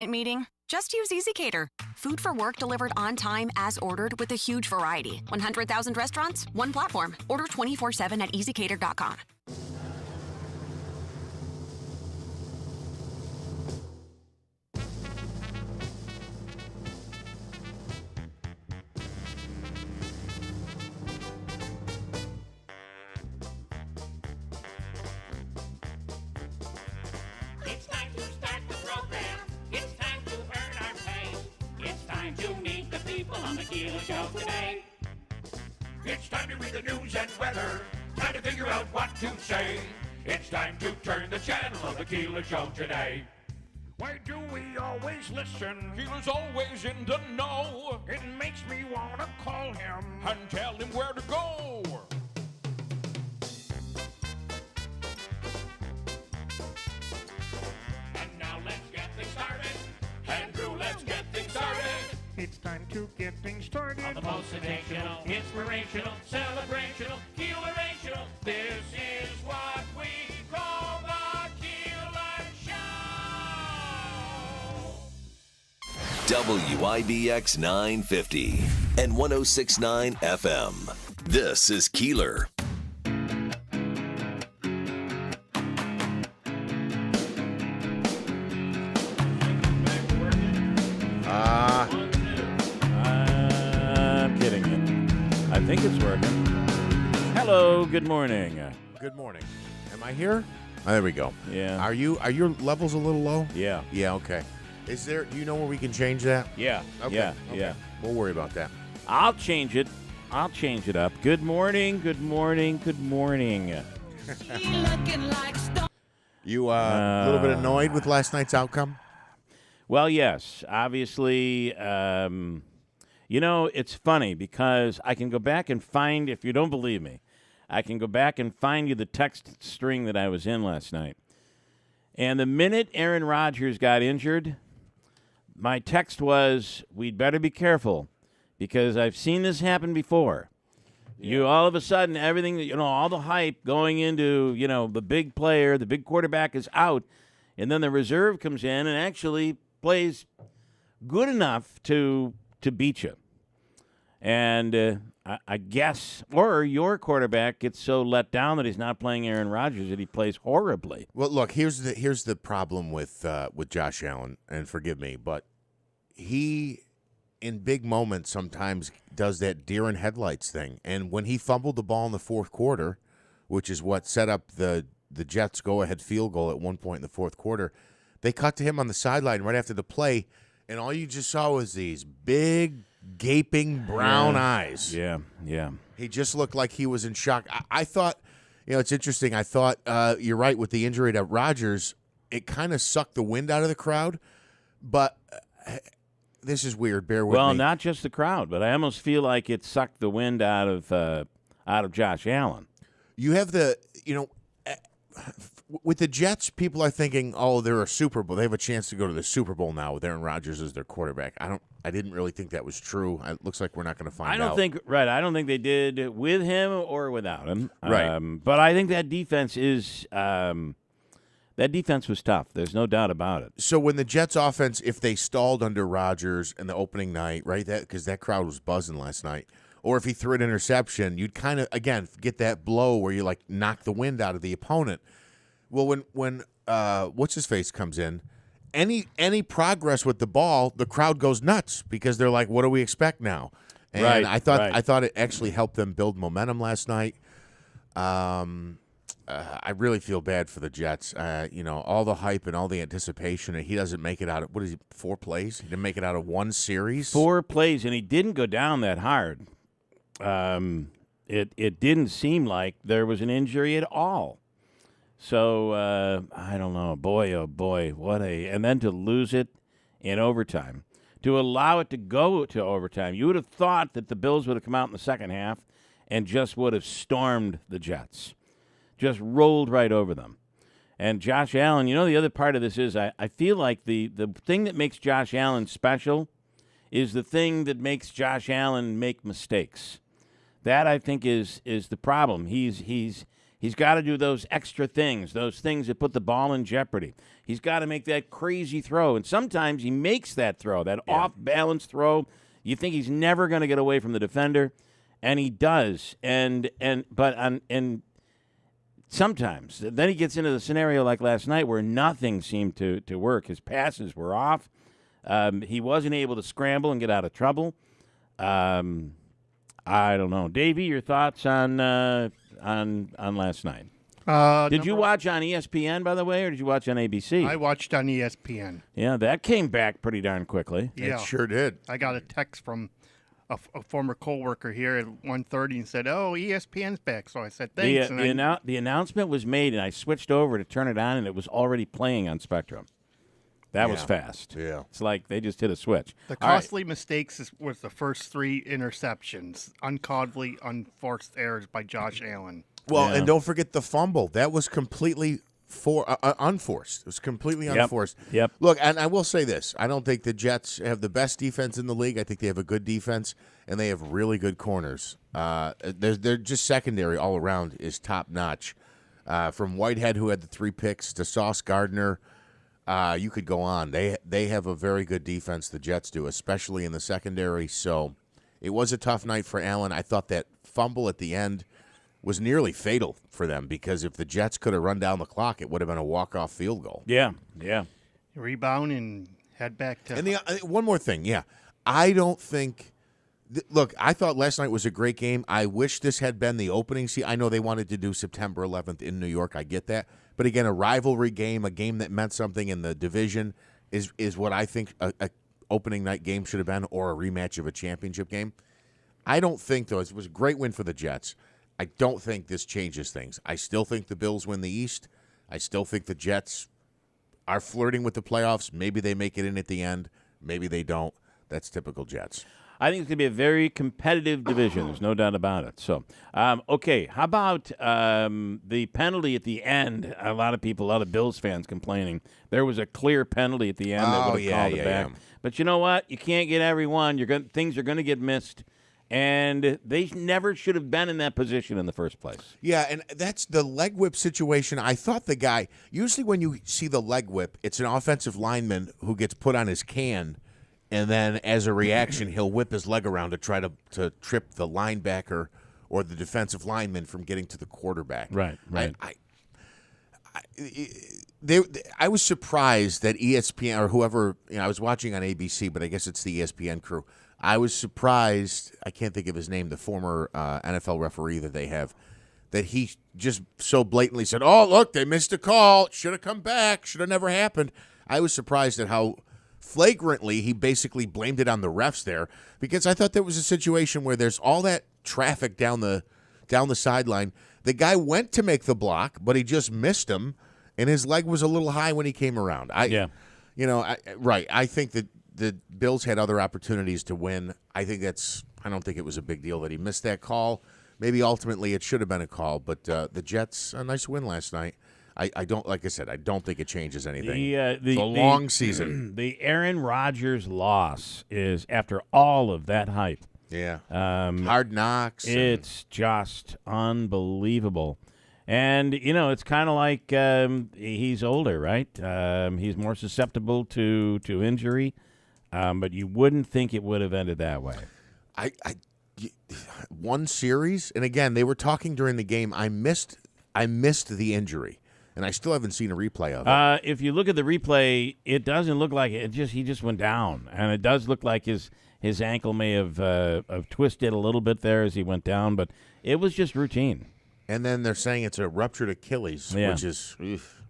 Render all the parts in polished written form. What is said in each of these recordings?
Meeting? Just use EasyCater. Food for work delivered on time as ordered with a huge variety. 100,000 restaurants, one platform. Order 24/7 at EasyCater.com. It's time to start the program. It's time to earn our pay. It's time to meet the people on the Keeler Show today. It's time to read the news and weather. Time to figure out what to say. It's time to turn the channel of the Keeler Show today. Why do we always listen? Keeler's always in the know. It makes me want to call him and tell him where to go. And now let's get things started. Andrew, let's get things started. It's time to get things started. On the most sensational, inspirational, celebrational, Keelerational. This is what we call the Keeler Show. WIBX 950 and 106.9 FM. This is Keeler. I'm kidding you. I think it's working. Hello, good morning. Good morning. Am I here? Oh, there we go. Yeah. Are your levels a little low? Yeah. Yeah, okay. Do you know where we can change that? Yeah. Okay. Yeah. Okay. Yeah. We'll worry about that. I'll change it. Up. Good morning. Good morning. Good morning. You a little bit annoyed with last night's outcome? Well, yes. Obviously, it's funny because I can go back and find, if you don't believe me, I can go back and find you the text string that I was in last night. And the minute Aaron Rodgers got injured, my text was, we'd better be careful because I've seen this happen before. Yeah. You all of a sudden, everything, all the hype going into, the big player, the big quarterback is out, and then the reserve comes in and actually plays good enough to beat you. And I guess, or your quarterback gets so let down that he's not playing Aaron Rodgers that he plays horribly. Well, look, here's the problem with Josh Allen, and forgive me, but he, in big moments, sometimes does that deer in headlights thing. And when he fumbled the ball in the fourth quarter, which is what set up the Jets' go-ahead field goal at one point in the fourth quarter, they cut to him on the sideline right after the play, and all you just saw was these big, gaping brown eyes. Yeah, yeah. He just looked like he was in shock. I thought, it's interesting. I thought you're right with the injury to Rodgers. It kind of sucked the wind out of the crowd, but this is weird. Bear with me. Well, not just the crowd, but I almost feel like it sucked the wind out of Josh Allen. You have with the Jets, people are thinking, oh, they're a Super Bowl. They have a chance to go to the Super Bowl now with Aaron Rodgers as their quarterback. I didn't really think that was true. It looks like we're not going to find out. I don't think they did with him or without him. Right. But I think that defense is that defense was tough. There's no doubt about it. So when the Jets offense, if they stalled under Rodgers in the opening night, right, because that crowd was buzzing last night, or if he threw an interception, you'd kind of, again, get that blow where you, knock the wind out of the opponent. Well, when what's-his-face comes in, any progress with the ball, the crowd goes nuts because they're like, what do we expect now? And right, I thought it actually helped them build momentum last night. I really feel bad for the Jets. All the hype and all the anticipation, and he doesn't make it out of, 4 plays? He didn't make it out of 1 series? 4 plays, and he didn't go down that hard. It didn't seem like there was an injury at all. So, I don't know. Boy, oh boy, and then to lose it in overtime. To allow it to go to overtime. You would have thought that the Bills would have come out in the second half and just would have stormed the Jets. Just rolled right over them. And Josh Allen, the other part of this is I feel like the thing that makes Josh Allen special is the thing that makes Josh Allen make mistakes. That, I think, is the problem. He's He's got to do those extra things, those things that put the ball in jeopardy. He's got to make that crazy throw. And sometimes he makes that throw, that off-balance throw. You think he's never going to get away from the defender, and he does. And sometimes. Then he gets into the scenario like last night where nothing seemed to work. His passes were off. He wasn't able to scramble and get out of trouble. I don't know. Davey, your thoughts on last night? Did you watch on ESPN, by the way, or did you watch on ABC? I watched on ESPN. Yeah, that came back pretty darn quickly. Yeah. It sure did. I got a text from a former coworker here at 1:30 and said, "Oh, ESPN's back." So I said, "Thanks." The announcement was made, and I switched over to turn it on, and it was already playing on Spectrum. That was fast. Yeah. It's like they just hit a switch. The costly mistakes was the first 3 interceptions, uncalled, unforced errors by Josh Allen. Well, and don't forget the fumble. That was completely unforced. It was completely unforced. Yep. Look, and I will say this. I don't think the Jets have the best defense in the league. I think they have a good defense, and they have really good corners. They're just secondary all around is top-notch. From Whitehead, who had the 3 picks, to Sauce Gardner, you could go on. They have a very good defense, the Jets do, especially in the secondary. So it was a tough night for Allen. I thought that fumble at the end was nearly fatal for them because if the Jets could have run down the clock, it would have been a walk-off field goal. Yeah. Rebound and head back to. And one more thing, I don't think. Look, I thought last night was a great game. I wish this had been the opening. I know they wanted to do September 11th in New York. I get that. But again, a rivalry game, a game that meant something in the division, is what I think a opening night game should have been, or a rematch of a championship game. I don't think, though, it was a great win for the Jets. I don't think this changes things. I still think the Bills win the East. I still think the Jets are flirting with the playoffs. Maybe they make it in at the end. Maybe they don't. That's typical Jets. I think it's going to be a very competitive division. There's no doubt about it. So, okay, how about the penalty at the end? A lot of Bills fans complaining. There was a clear penalty at the end that would have called it back. But you know what? You can't get everyone. Things are going to get missed. And they never should have been in that position in the first place. Yeah, and that's the leg whip situation. I thought the guy, usually when you see the leg whip, it's an offensive lineman who gets put on his can, and then as a reaction, he'll whip his leg around to try to trip the linebacker or the defensive lineman from getting to the quarterback. Right. I was surprised that ESPN or whoever, I was watching on ABC, but I guess it's the ESPN crew. I was surprised, I can't think of his name, the former NFL referee that they have, that he just so blatantly said, "Oh, look, they missed a call. Should have come back. Should have never happened." I was surprised at how flagrantly he basically blamed it on the refs there, because I thought there was a situation where there's all that traffic down the sideline. The guy went to make the block, but he just missed him, and his leg was a little high when he came around. I think that the Bills had other opportunities to win. I don't think it was a big deal that he missed that call. Maybe ultimately it should have been a call, but the Jets, a nice win last night. I don't think it changes anything. It's a long season. The Aaron Rodgers loss is after all of that hype. Yeah. Hard knocks. It's just unbelievable. And, it's kind of like he's older, right? He's more susceptible to injury. But you wouldn't think it would have ended that way. One series, and again, they were talking during the game. I missed the injury, and I still haven't seen a replay of it. If you look at the replay, it doesn't look like it. He just went down, and it does look like his ankle may have twisted a little bit there as he went down, but it was just routine. And then they're saying it's a ruptured Achilles, which is. Oof.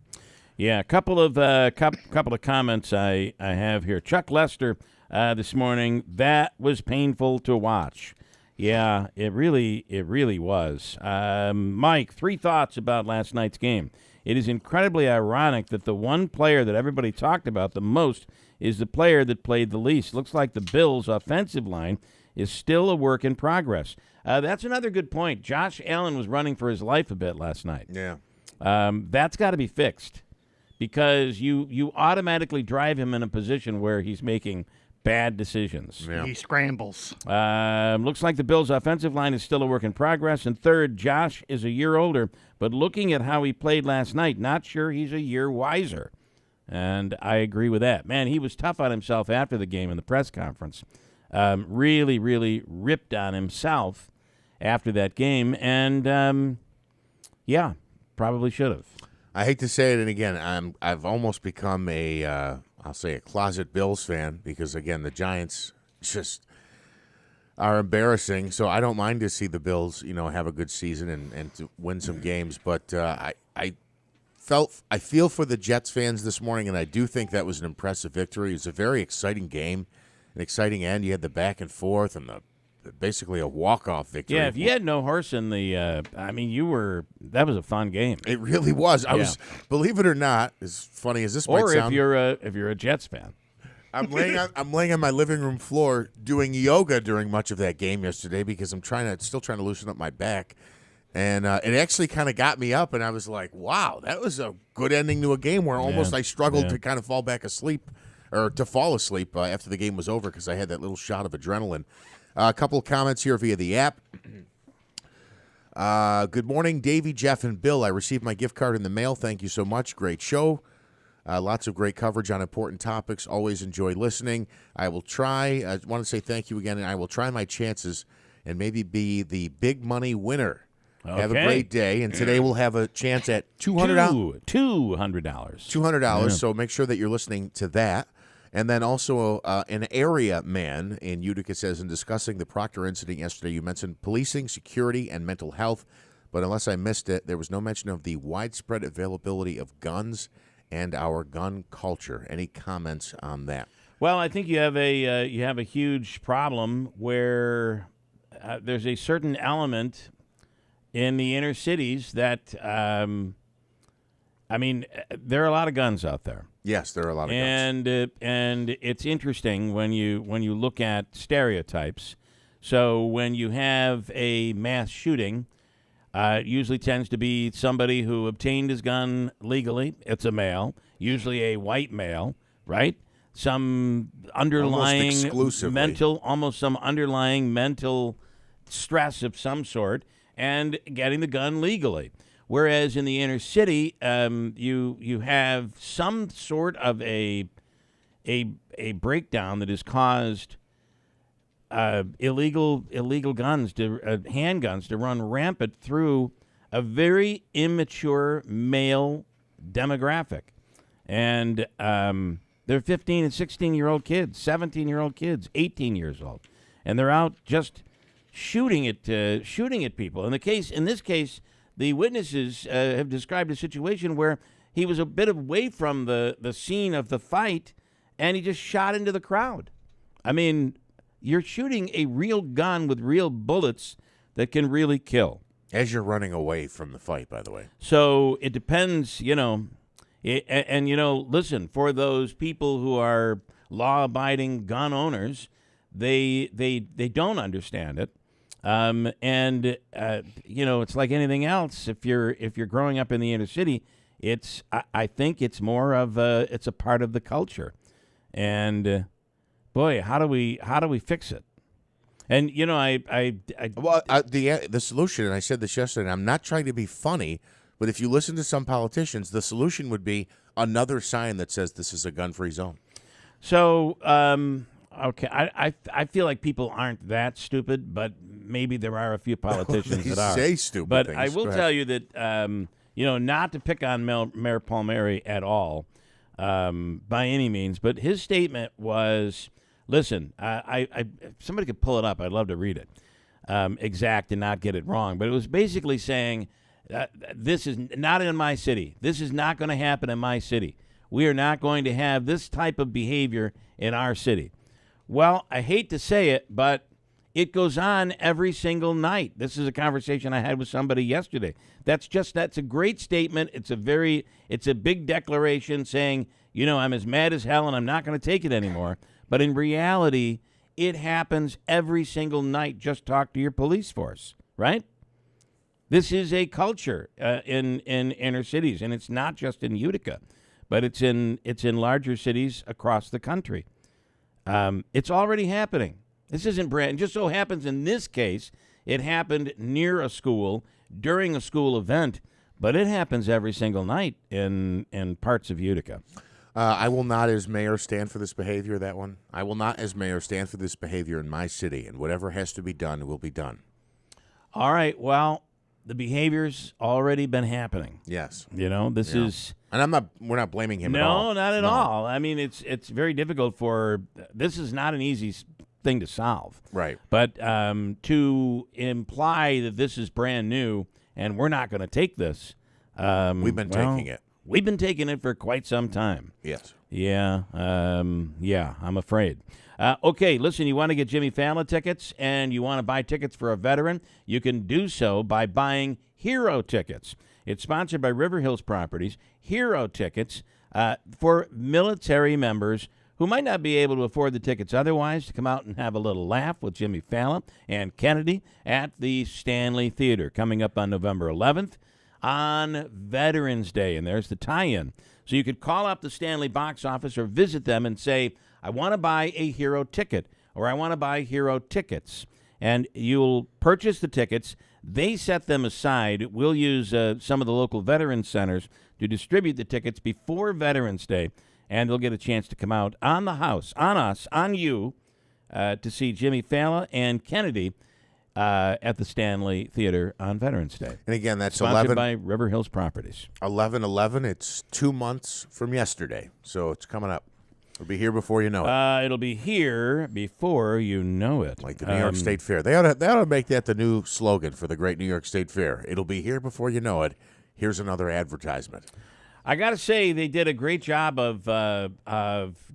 Yeah, a couple of comments I have here. Chuck Lester this morning, that was painful to watch. Yeah, it really was. Mike, 3 thoughts about last night's game. It is incredibly ironic that the one player that everybody talked about the most is the player that played the least. Looks like the Bills' offensive line is still a work in progress. That's another good point. Josh Allen was running for his life a bit last night. Yeah. That's got to be fixed. Because you automatically drive him in a position where he's making bad decisions. Yeah. He scrambles. Looks like the Bills' offensive line is still a work in progress. And third, Josh is a year older, but looking at how he played last night, not sure he's a year wiser. And I agree with that. Man, he was tough on himself after the game in the press conference. Really, really ripped on himself after that game. And, yeah, probably should have. I hate to say it, and again, I've almost become I'll say a closet Bills fan because, again, the Giants just are embarrassing. So I don't mind to see the Bills, have a good season and to win some games. But I feel for the Jets fans this morning, and I do think that was an impressive victory. It was a very exciting game, an exciting end. You had the back and forth and basically a walk-off victory. Yeah, if you had no horse in the, that was a fun game. It really was. I was, believe it or not, as funny as this might sound. Or if you're a Jets fan. I'm laying on my living room floor doing yoga during much of that game yesterday because I'm still trying to loosen up my back. And it actually kind of got me up, and I was like, wow, that was a good ending to a game where almost I struggled to kind of fall asleep after the game was over because I had that little shot of adrenaline. A couple of comments here via the app. Good morning, Davey, Jeff, and Bill. I received my gift card in the mail. Thank you so much. Great show. Lots of great coverage on important topics. Always enjoy listening. I will try. I want to say thank you again, and I will try my chances and maybe be the big money winner. Okay. Have a great day, and today we'll have a chance at $200. $200, so make sure that you're listening to that. And then also an area man in Utica says, in discussing the Proctor incident yesterday, you mentioned policing, security, and mental health, but unless I missed it, there was no mention of the widespread availability of guns and our gun culture. Any comments on that? Well, I think you have a huge problem where there's a certain element in the inner cities that, there are a lot of guns out there. Yes, there are a lot of guns. And it's interesting when you look at stereotypes. So when you have a mass shooting, it usually tends to be somebody who obtained his gun legally. It's a male, usually a white male, right? Some underlying mental stress of some sort, and getting the gun legally. Whereas in the inner city, you have some sort of a breakdown that has caused illegal guns, handguns, to run rampant through a very immature male demographic, and they're 15 and 16-year-old kids, 17-year-old kids, 18 years old, and they're out just shooting at people. In this case. The witnesses have described a situation where he was a bit away from the scene of the fight, and he just shot into the crowd. I mean, you're shooting a real gun with real bullets that can really kill. As you're running away from the fight, by the way. So it depends, listen, for those people who are law-abiding gun owners, they don't understand it. It's like anything else. If you're growing up in the inner city, I think it's more of it's a part of the culture. And boy, how do we fix it? And the solution, and I said this yesterday, and I'm not trying to be funny, but if you listen to some politicians, the solution would be another sign that says this is a gun-free zone. So, okay, I feel like people aren't that stupid, but maybe there are a few politicians that are. They say stupid but things. I will tell you that, not to pick on Mayor Palmieri at all, by any means, but his statement was, listen, if somebody could pull it up, I'd love to read it, exact and not get it wrong, but it was basically saying, this is not in my city. This is not going to happen in my city. We are not going to have this type of behavior in our city. Well, I hate to say it, but it goes on every single night. This is a conversation I had with somebody yesterday. That's a great statement. It's a big declaration saying, I'm as mad as hell and I'm not going to take it anymore. But in reality, it happens every single night. Just talk to your police force, right? This is a culture in inner cities, and it's not just in Utica, but it's in larger cities across the country. It's already happening. This isn't brand. It just so happens in this case, it happened near a school during a school event, but it happens every single night in parts of Utica. I will not, as mayor, stand for this behavior. That one. I will not, as mayor, stand for this behavior in my city, and whatever has to be done will be done. All right. Well, the behavior's already been happening. Yes. This is. And we're not blaming him at No, all. not at all. I mean, it's very difficult this is not an easy thing to solve. Right. But to imply that this is brand new and we're not going to take this. We've been taking it. We've been taking it for quite some time. Yes. Yeah. I'm afraid. Okay, listen, you want to get Jimmy Fallon tickets and you want to buy tickets for a veteran, you can do so by buying Hero tickets. It's sponsored by River Hills Properties. Hero tickets for military members who might not be able to afford the tickets otherwise to come out and have a little laugh with Jimmy Fallon and Kennedy at the Stanley Theater coming up on November 11th on Veterans Day. And there's the tie-in. So you could call up the Stanley box office or visit them and say, I want to buy a Hero ticket or I want to buy Hero tickets. And you'll purchase the tickets. They set them aside. We'll use some of the local veteran centers to distribute the tickets before Veterans Day. And they'll get a chance to come out on the house, on us, on you, to see Jimmy Fallon and Kennedy at the Stanley Theater on Veterans Day. And again, that's sponsored by River Hills Properties. 11/11. It's 2 months from yesterday, so it's coming up. It'll be here before you know it. It'll be here before you know it. Like the New York State Fair. They ought to make that the new slogan for the great New York State Fair. It'll be here before you know it. Here's another advertisement. I got to say, they did a great job of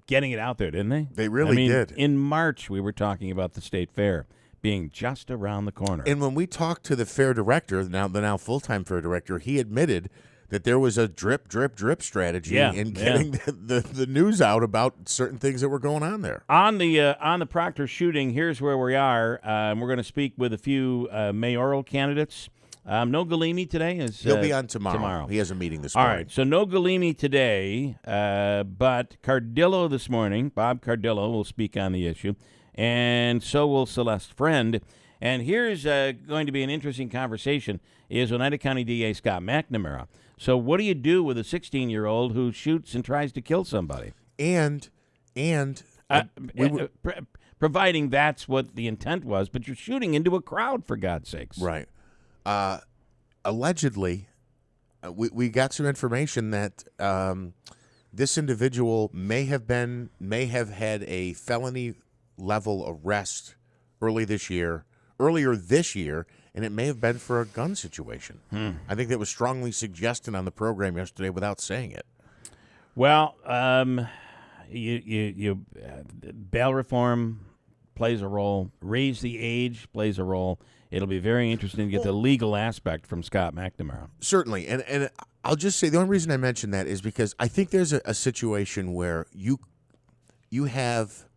getting it out there, didn't they? They really did. In March, we were talking about the State Fair being just around the corner. And when we talked to the fair director, the now full-time fair director, he admitted that there was a drip, drip, drip strategy in getting the news out about certain things that were going on there. On the Proctor shooting, here's where we are. We're going to speak with a few mayoral candidates. No Galimi today. He'll be on tomorrow. He has a meeting this morning. All right, so no Galimi today, but Cardillo this morning. Bob Cardillo will speak on the issue, and so will Celeste Friend. And here's going to be an interesting conversation is Oneida County DA Scott McNamara. So what do you do with a 16-year-old who shoots and tries to kill somebody? Providing that's what the intent was, but you're shooting into a crowd, for God's sakes. Right. Allegedly, we got some information that this individual may have had a felony level arrest earlier this year, and it may have been for a gun situation. I think that was strongly suggested on the program yesterday without saying it. Well, bail reform plays a role. Raise the age plays a role. It'll be very interesting to get the legal aspect from Scott McNamara. Certainly, and I'll just say the only reason I mention that is because I think there's a situation where you have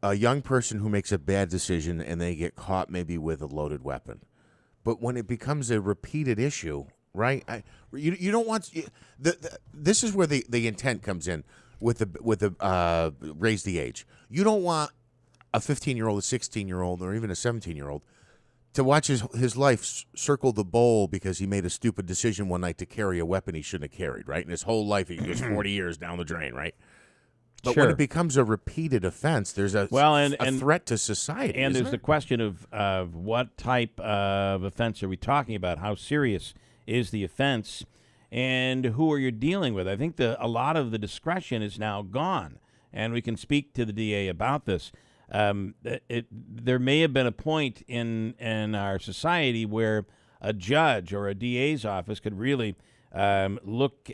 a young person who makes a bad decision and they get caught maybe with a loaded weapon. But when it becomes a repeated issue, right? You don't want this is where the intent comes in with the raise the age. You don't want a 15-year-old, a 16-year-old, or even a 17-year-old to watch his life circle the bowl because he made a stupid decision one night to carry a weapon he shouldn't have carried, right? And his whole life, he goes 40 years down the drain, right? But when it becomes a repeated offense, there's a threat to society. And there's there? the question of what type of offense are we talking about? How serious is the offense? And who are you dealing with? I think a lot of the discretion is now gone. And we can speak to the DA about this. There may have been a point in our society where a judge or a DA's office could really look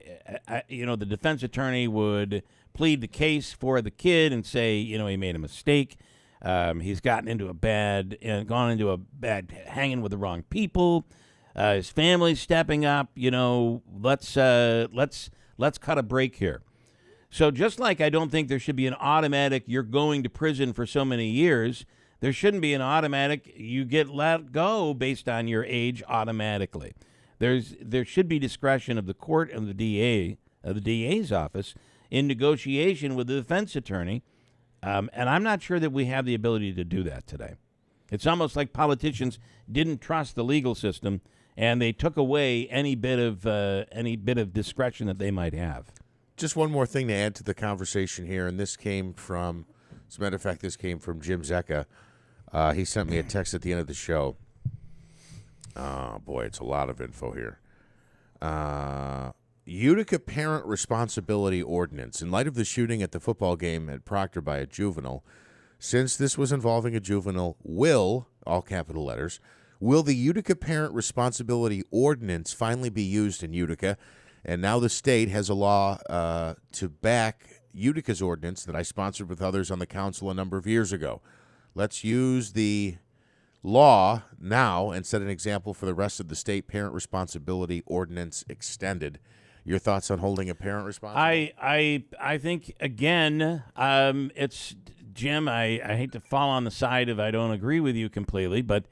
at, the defense attorney would plead the case for the kid and say, he made a mistake. He's gone into a bad, hanging with the wrong people. His family's stepping up. Let's cut a break here. So just like I don't think there should be an automatic you're going to prison for so many years, there shouldn't be an automatic you get let go based on your age automatically. There should be discretion of the court and the DA's office in negotiation with the defense attorney And I'm not sure that we have the ability to do that today. It's almost like politicians didn't trust the legal system, and they took away any bit of discretion that they might have. Just one more thing to add to the conversation here, and this came from, as a matter of fact, this came from Jim Zecca. He sent me a text at the end of the show. Oh, boy, it's a lot of info here. Utica Parent Responsibility Ordinance. In light of the shooting at the football game at Proctor by a juvenile, since this was involving a juvenile, will, all capital letters, will the Utica Parent Responsibility Ordinance finally be used in Utica? And now the state has a law to back Utica's ordinance that I sponsored with others on the council a number of years ago. Let's use the law now and set an example for the rest of the state. Parent Responsibility Ordinance extended. Your thoughts on holding a parent responsible? I think, again, it's, Jim, I hate to fall on the side of I don't agree with you completely, but,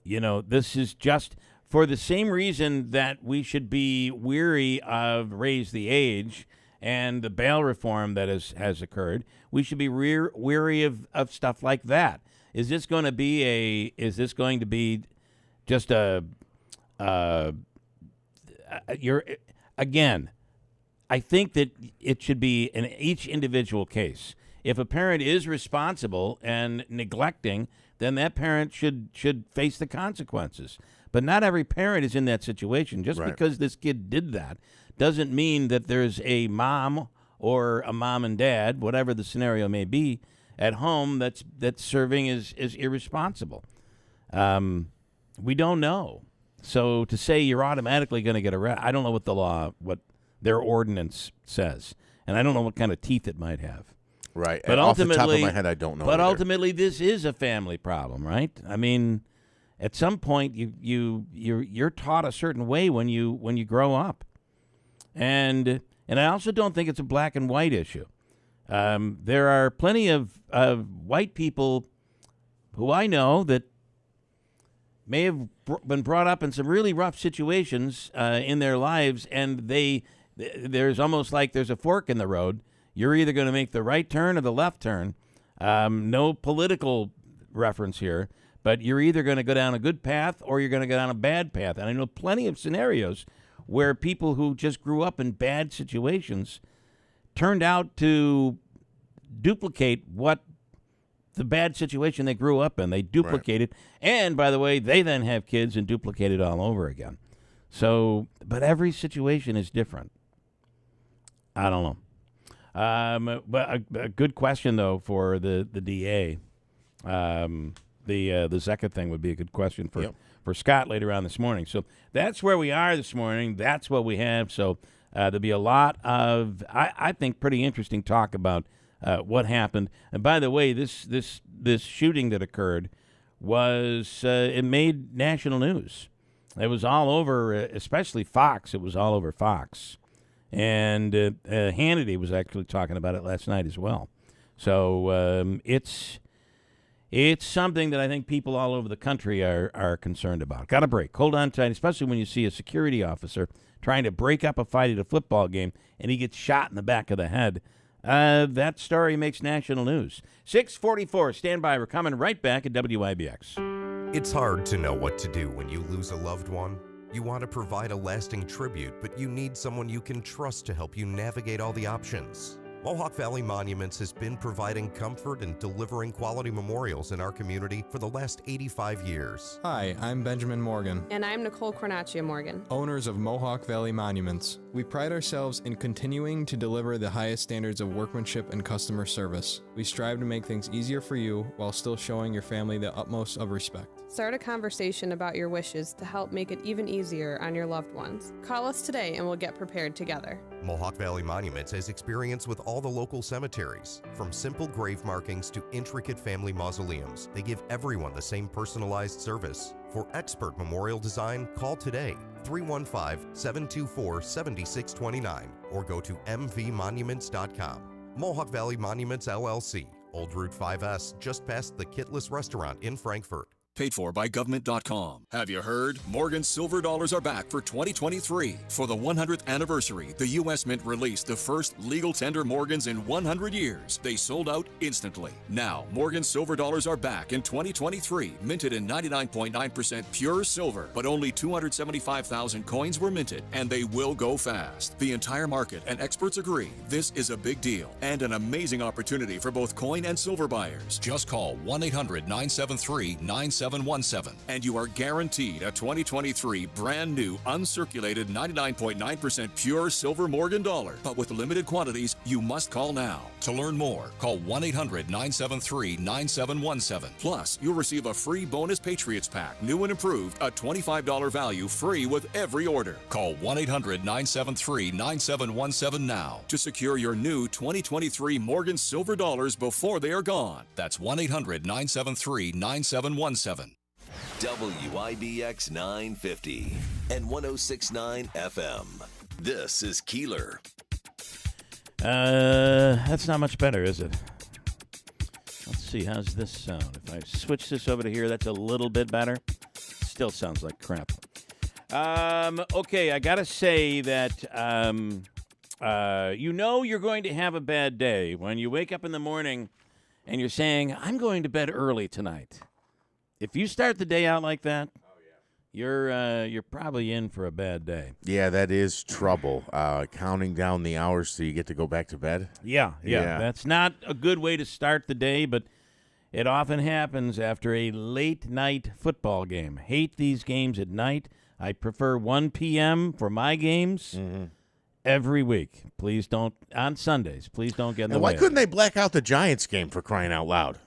this is just for the same reason that we should be weary of raise the age and the bail reform that has occurred. We should be weary of stuff like that. Is this going to be just again, I think that it should be in each individual case. If a parent is responsible and neglecting, then that parent should face the consequences. But not every parent is in that situation. Just because this kid did that doesn't mean that there's a mom or a mom and dad, whatever the scenario may be, at home that's serving as irresponsible. We don't know. So to say you're automatically going to get arrested, I don't know what their ordinance says, and I don't know what kind of teeth it might have. Right. But off ultimately, the top of my head, I don't know. But either. ultimately, this is a family problem, right? I mean, at some point, you're taught a certain way when you grow up, and I also don't think it's a black and white issue. There are plenty of white people who I know that may have been brought up in some really rough situations in their lives, and there's almost like there's a fork in the road. You're either going to make the right turn or the left turn. No political reference here, but you're either going to go down a good path or you're going to go down a bad path. And I know plenty of scenarios where people who just grew up in bad situations turned out to duplicate what the bad situation they grew up in. They duplicate it. And, by the way, they then have kids and duplicate it all over again. So, but every situation is different. I don't know. But a good question, though, for the DA. The Zecca thing would be a good question for Scott later on this morning. So that's where we are this morning. That's what we have. So there'll be a lot of, I think, pretty interesting talk about what happened. And by the way, this shooting that occurred was it made national news. It was all over, especially Fox. It was all over Fox. And Hannity was actually talking about it last night as well. So it's something that I think people all over the country are concerned about. Got a break. Hold on tight, especially when you see a security officer trying to break up a fight at a football game and he gets shot in the back of the head. That story makes national news. 6:44. Stand by. We're coming right back at WIBX. It's hard to know what to do when you lose a loved one. You want to provide a lasting tribute, but you need someone you can trust to help you navigate all the options. Mohawk Valley Monuments has been providing comfort and delivering quality memorials in our community for the last 85 years. Hi, I'm Benjamin Morgan. And I'm Nicole Cornacchia Morgan. Owners of Mohawk Valley Monuments. We pride ourselves in continuing to deliver the highest standards of workmanship and customer service. We strive to make things easier for you while still showing your family the utmost of respect. Start a conversation about your wishes to help make it even easier on your loved ones. Call us today and we'll get prepared together. Mohawk Valley Monuments has experience with all the local cemeteries. From simple grave markings to intricate family mausoleums, they give everyone the same personalized service. For expert memorial design, call today, 315-724-7629, or go to mvmonuments.com. Mohawk Valley Monuments, LLC, Old Route 5S, just past the Kitless Restaurant in Frankfort. Paid for by government.com. Have you heard? Morgan's silver dollars are back for 2023. For the 100th anniversary, the U.S. Mint released the first legal tender Morgans in 100 years. They sold out instantly. Now, Morgan's silver dollars are back in 2023, minted in 99.9% pure silver, but only 275,000 coins were minted, and they will go fast. The entire market and experts agree this is a big deal and an amazing opportunity for both coin and silver buyers. Just call 1-800-973-9717 and you are guaranteed a 2023 brand new uncirculated 99.9% pure silver Morgan dollar. But with limited quantities, you must call now. To learn more, call 1-800-973-9717. Plus, you'll receive a free bonus Patriots pack, new and improved, a $25 value free with every order. Call 1-800-973-9717 now to secure your new 2023 Morgan silver dollars before they are gone. That's 1-800-973-9717. WIBX 950 and 106.9 FM. This is Keeler. That's not much better, is it? Let's see, how's this sound? If I switch this over to here, that's a little bit better. Still sounds like crap. Okay, I gotta say that you know you're going to have a bad day when you wake up in the morning and you're saying, I'm going to bed early tonight. If you start the day out like that, you're probably in for a bad day. Yeah, that is trouble. Counting down the hours so you get to go back to bed. Yeah. That's not a good way to start the day, but it often happens after a late night football game. Hate these games at night. I prefer 1 p.m. for my games every week. Please don't, on Sundays, please don't get in the way. And why couldn't they black out the Giants game, for crying out loud?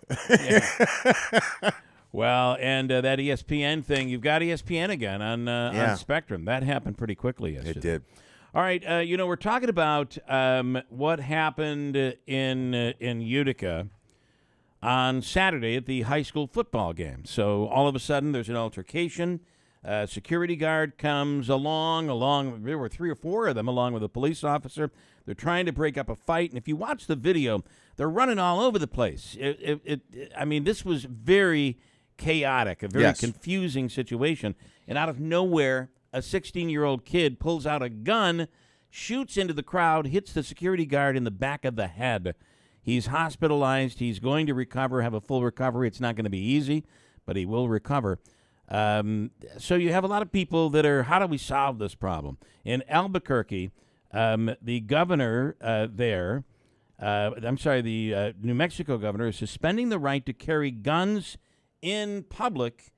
Well, and that ESPN thing, you've got ESPN again on Spectrum. That happened pretty quickly yesterday. It did. All right, we're talking about what happened in Utica on Saturday at the high school football game. So all of a sudden there's an altercation. Security guard comes along, there were 3 or 4 of them along with a police officer. They're trying to break up a fight, and if you watch the video, they're running all over the place. This was very chaotic, a very confusing situation. And out of nowhere, a 16-year-old kid pulls out a gun, shoots into the crowd, hits the security guard in the back of the head. He's hospitalized. He's going to recover, have a full recovery. It's not going to be easy, but he will recover. So you have a lot of people that are, how do we solve this problem? In Albuquerque, the governor the New Mexico governor is suspending the right to carry guns in public.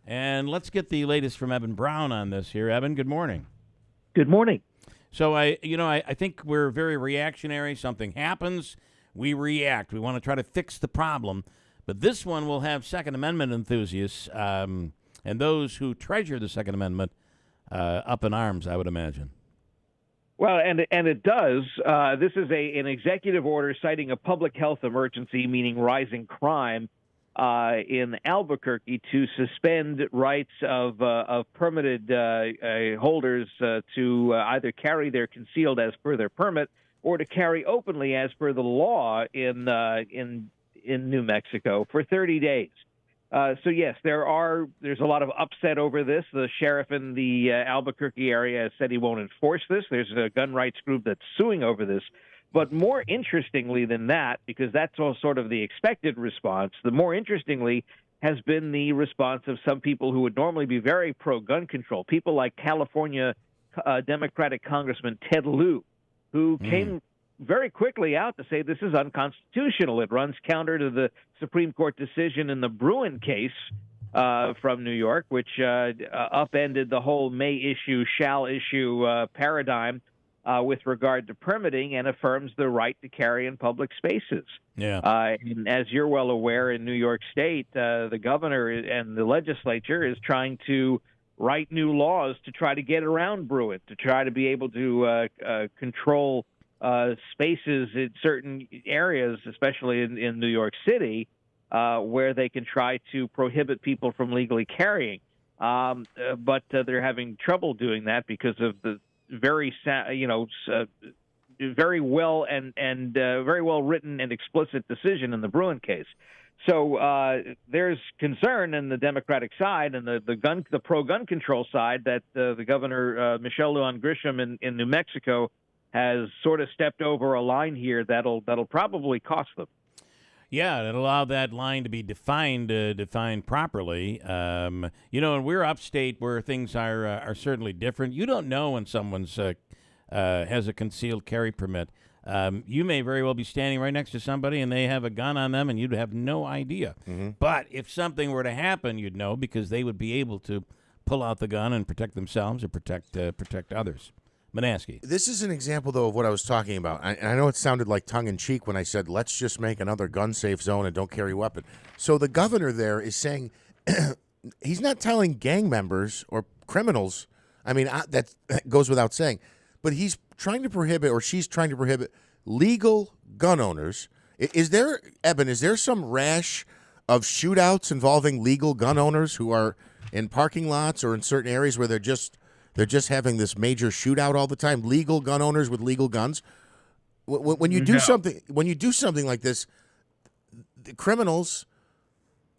And let's get the latest from Evan Brown on this here. Evan, good morning. Good morning. So I think we're very reactionary. Something happens, we react. We want to try to fix the problem. But this one will have Second Amendment enthusiasts and those who treasure the Second Amendment up in arms, I would imagine. Well, and it does. This is an executive order citing a public health emergency, meaning rising crime, in Albuquerque, to suspend rights of permitted holders to either carry their concealed as per their permit or to carry openly as per the law in New Mexico for 30 days. So yes, there's a lot of upset over this. The sheriff in the Albuquerque area has said he won't enforce this. There's a gun rights group that's suing over this. But more interestingly than that, because that's all sort of the expected response, the more interestingly has been the response of some people who would normally be very pro-gun control, people like California Democratic Congressman Ted Lieu, who came very quickly out to say this is unconstitutional. It runs counter to the Supreme Court decision in the Bruin case from New York, which upended the whole may issue, shall issue paradigm with regard to permitting and affirms the right to carry in public spaces. And as you're well aware, in New York State, the governor and the legislature is trying to write new laws to try to get around Bruin, to try to be able to control spaces in certain areas, especially in New York City, where they can try to prohibit people from legally carrying. But they're having trouble doing that because of the very well written and explicit decision in the Bruin case. So there's concern in the Democratic side and the pro-gun control side that the governor, Michelle Lujan Grisham in New Mexico, has sort of stepped over a line here that'll probably cost them. Yeah, it allow that line to be defined properly. And we're upstate where things are certainly different. You don't know when someone's has a concealed carry permit. You may very well be standing right next to somebody and they have a gun on them and you'd have no idea. Mm-hmm. But if something were to happen, you'd know because they would be able to pull out the gun and protect themselves or protect others. Manaski. This is an example, though, of what I was talking about. I know it sounded like tongue-in-cheek when I said, let's just make another gun-safe zone and don't carry a weapon. So the governor there is saying he's not telling gang members or criminals. I mean, that goes without saying. But he's trying to prohibit, or she's trying to prohibit, legal gun owners. Is there, Eben, some rash of shootouts involving legal gun owners who are in parking lots or in certain areas where they're just having this major shootout all the time? Legal gun owners with legal guns. When you do something like this, the criminals,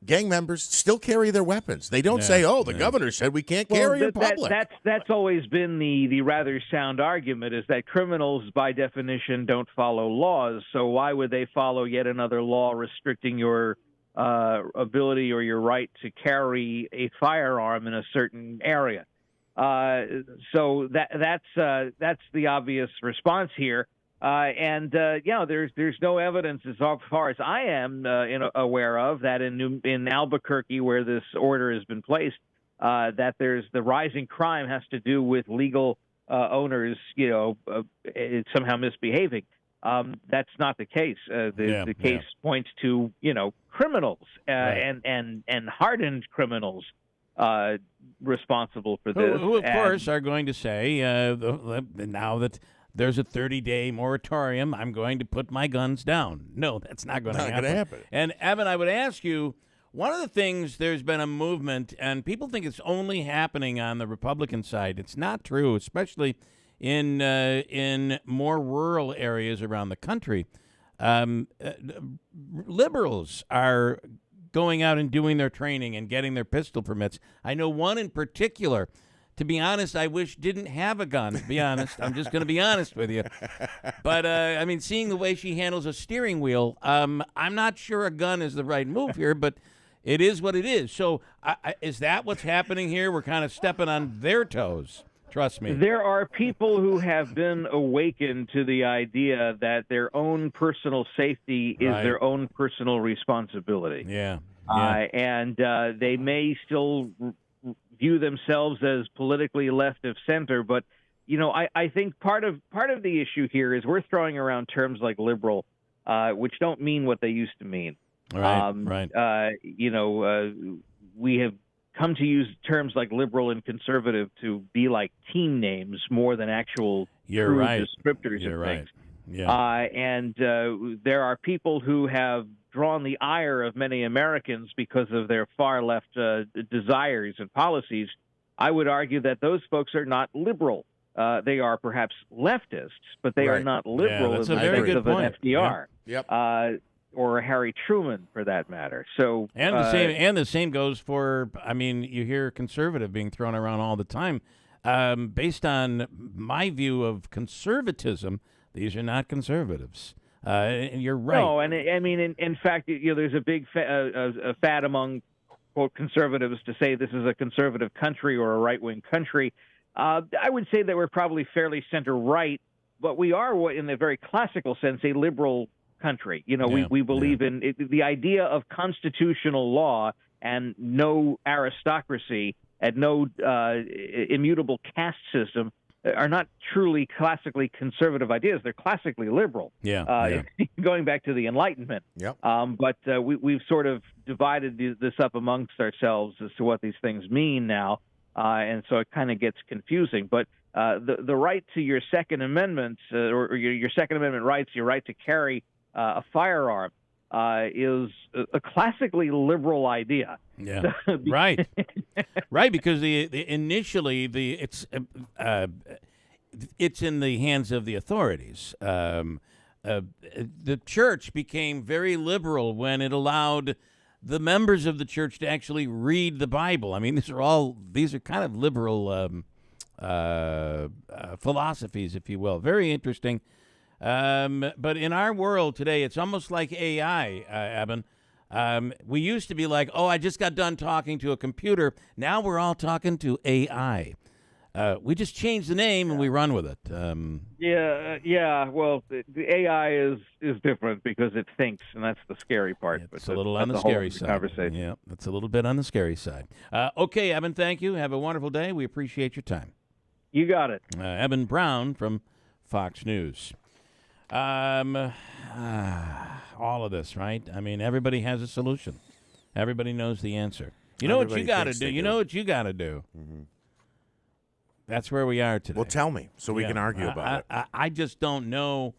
gang members still carry their weapons. They don't say, "Oh, the governor said we can't carry in public." That's always been the rather sound argument, is that criminals, by definition, don't follow laws. So why would they follow yet another law restricting your ability or your right to carry a firearm in a certain area? So that's the obvious response here. There's no evidence, as far as I am aware of, that in Albuquerque, where this order has been placed, that there's the rising crime has to do with legal owners, somehow misbehaving. That's not the case. The case points to criminals and hardened criminals responsible for this. Who of course, are going to say, now that there's a 30-day moratorium, I'm going to put my guns down. No, that's not going to happen. And, Evan, I would ask you, one of the things, there's been a movement, and people think it's only happening on the Republican side. It's not true, especially in more rural areas around the country. Liberals are going out and doing their training and getting their pistol permits. I know one in particular, to be honest, I wish didn't have a gun, to be honest. I'm just going to be honest with you. But, seeing the way she handles a steering wheel, I'm not sure a gun is the right move here, but it is what it is. So is that what's happening here? We're kind of stepping on their toes. Trust me. There are people who have been awakened to the idea that their own personal safety is their own personal responsibility. Yeah. And they may still view themselves as politically left of center, but I think part of the issue here is we're throwing around terms like liberal, which don't mean what they used to mean. We have come to use terms like liberal and conservative to be like team names more than actual true descriptors of things. And there are people who have drawn the ire of many Americans because of their far left desires and policies. I would argue that those folks are not liberal. They are perhaps leftists, but they are not liberal in the sense of an FDR. Or a Harry Truman, for that matter. So, the same goes for. You hear conservative being thrown around all the time. Based on my view of conservatism, these are not conservatives. And you're right. No, and in fact, there's a big fad among quote conservatives to say this is a conservative country or a right-wing country. I would say that we're probably fairly center-right, but we are, in a very classical sense, a liberal country. We believe in the idea of constitutional law and no aristocracy and no immutable caste system are not truly classically conservative ideas. They're classically liberal. Going back to the Enlightenment. But we've sort of divided this up amongst ourselves as to what these things mean now, and so it kind of gets confusing. But the right to your Second Amendment or your Second Amendment rights, your right to carry a firearm, is a classically liberal idea. Right, because initially it's in the hands of the authorities. the church became very liberal when it allowed the members of the church to actually read the Bible. I mean, these are kind of liberal philosophies, if you will. Very interesting. But in our world today, it's almost like AI, Eben. We used to be like, oh, I just got done talking to a computer. Now we're all talking to AI. We just change the name and we run with it. Yeah. Well, the AI is different because it thinks, and that's the scary part. It's a little on the scary side. Conversation. Yeah, it's a little bit on the scary side. Okay, Eben, thank you. Have a wonderful day. We appreciate your time. You got it. Eben Brown from Fox News. All of this, right? I mean, everybody has a solution. Everybody knows the answer. You know what you got to do. You know what you got to do. Mm-hmm. That's where we are today. Well, tell me so we can argue about it. I just don't know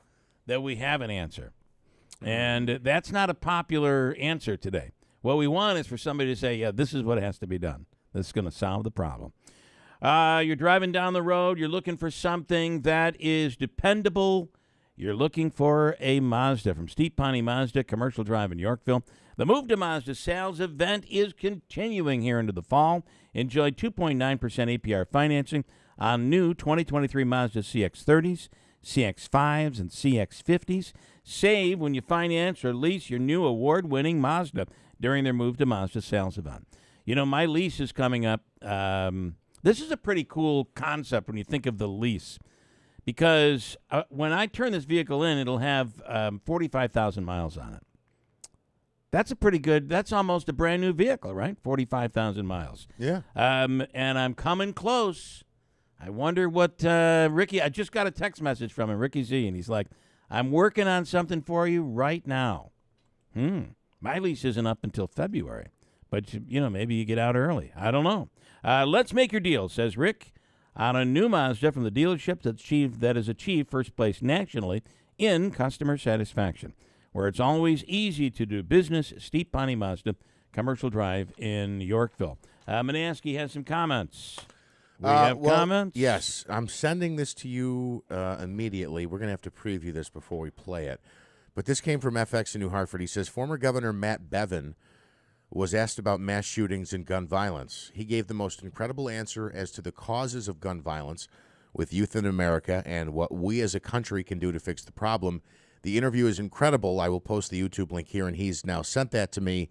that we have an answer. And that's not a popular answer today. What we want is for somebody to say, yeah, this is what has to be done. This is going to solve the problem. You're driving down the road. You're looking for something that is dependable. You're looking for a Mazda from Steep Pawnee Mazda, Commercial Drive in Yorkville. The Move to Mazda sales event is continuing here into the fall. Enjoy 2.9% APR financing on new 2023 Mazda CX-30s, CX-5s, and CX-50s. Save when you finance or lease your new award-winning Mazda during their Move to Mazda sales event. You know, my lease is coming up. This is a pretty cool concept when you think of the lease. Because when I turn this vehicle in, it'll have 45,000 miles on it. That's a pretty good, that's almost a brand new vehicle, right? 45,000 miles. Yeah. And I'm coming close. I wonder what Ricky, I just got a text message from him, Ricky Z, and he's like, I'm working on something for you right now. My lease isn't up until February. But, you know, maybe you get out early. I don't know. Let's make your deal, says Rick, on a new Mazda from the dealership that has achieved first place nationally in customer satisfaction, where it's always easy to do business. Steep Pawnee Mazda, Commercial Drive in Yorkville. Manansky has some comments. We have comments? Yes. I'm sending this to you immediately. We're going to have to preview this before we play it. But this came from FX in New Hartford. He says, former Governor Matt Bevin was asked about mass shootings and gun violence. He gave the most incredible answer as to the causes of gun violence with youth in America and what we as a country can do to fix the problem. The interview is incredible. I will post the YouTube link here, and he's now sent that to me.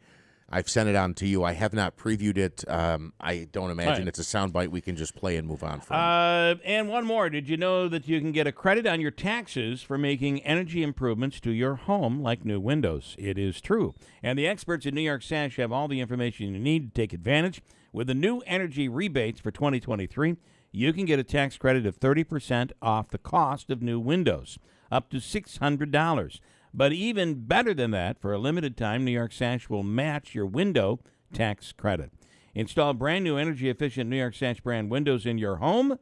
I've sent it on to you. I have not previewed it. I don't imagine it's a soundbite we can just play and move on from. And one more. Did you know that you can get a credit on your taxes for making energy improvements to your home, like new windows? It is true. And the experts at New York Sash have all the information you need to take advantage. With the new energy rebates for 2023, you can get a tax credit of 30% off the cost of new windows, up to $600. But even better than that, for a limited time, New York Sash will match your window tax credit. Install brand new energy-efficient New York Sash brand windows in your home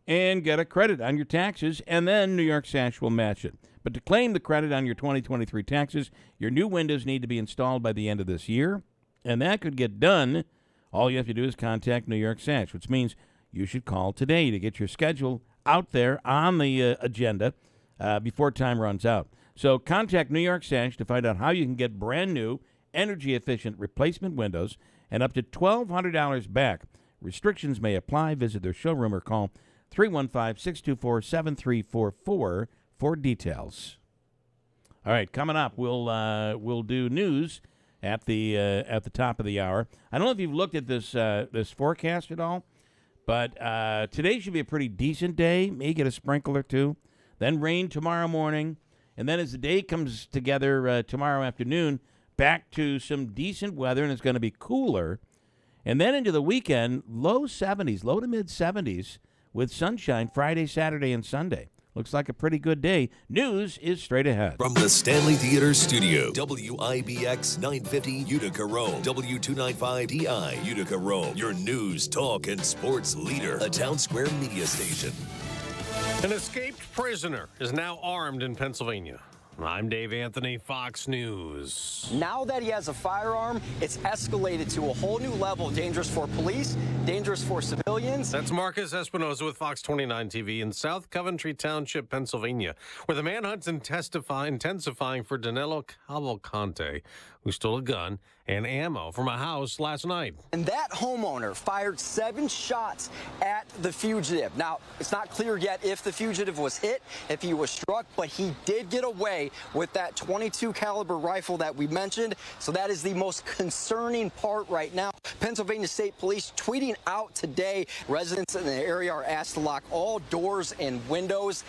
and get a credit on your taxes, and then New York Sash will match it. But to claim the credit on your 2023 taxes, your new windows need to be installed by the end of this year, and that could get done. All you have to do is contact New York Sash, which means you should call today to get your schedule out there on the agenda before time runs out. So contact New York Sash to find out how you can get brand new, energy-efficient replacement windows and up to $1,200 back. Restrictions may apply. Visit their showroom or call 315-624-7344 for details. All right, coming up, we'll do news at the top of the hour. I don't know if you've looked at this forecast at all, but today should be a pretty decent day. May get a sprinkle or two. Then rain tomorrow morning. And then as the day comes together tomorrow afternoon, back to some decent weather, and it's going to be cooler. And then into the weekend, low 70s, low to mid 70s with sunshine Friday, Saturday, and Sunday. Looks like a pretty good day. News is straight ahead. From the Stanley Theater Studio, WIBX 950 Utica Rome, W295DI Utica Rome, your news, talk, and sports leader, a Town Square media station. An escaped prisoner is now armed in Pennsylvania. I'm Dave Anthony, Fox News. Now that he has a firearm, it's escalated to a whole new level. Dangerous for police, dangerous for civilians. That's Marcus Espinosa with Fox 29 TV in South Coventry Township, Pennsylvania, where the manhunt's intensifying for Danilo Cavalcante, who stole a gun and ammo from a house last night. And that homeowner fired 7 shots at the fugitive. Now, it's not clear yet if the fugitive was hit, if he was struck, but he did get away with that .22 caliber rifle that we mentioned. So that is the most concerning part right now. Pennsylvania State Police tweeting out today, residents in the area are asked to lock all doors and windows.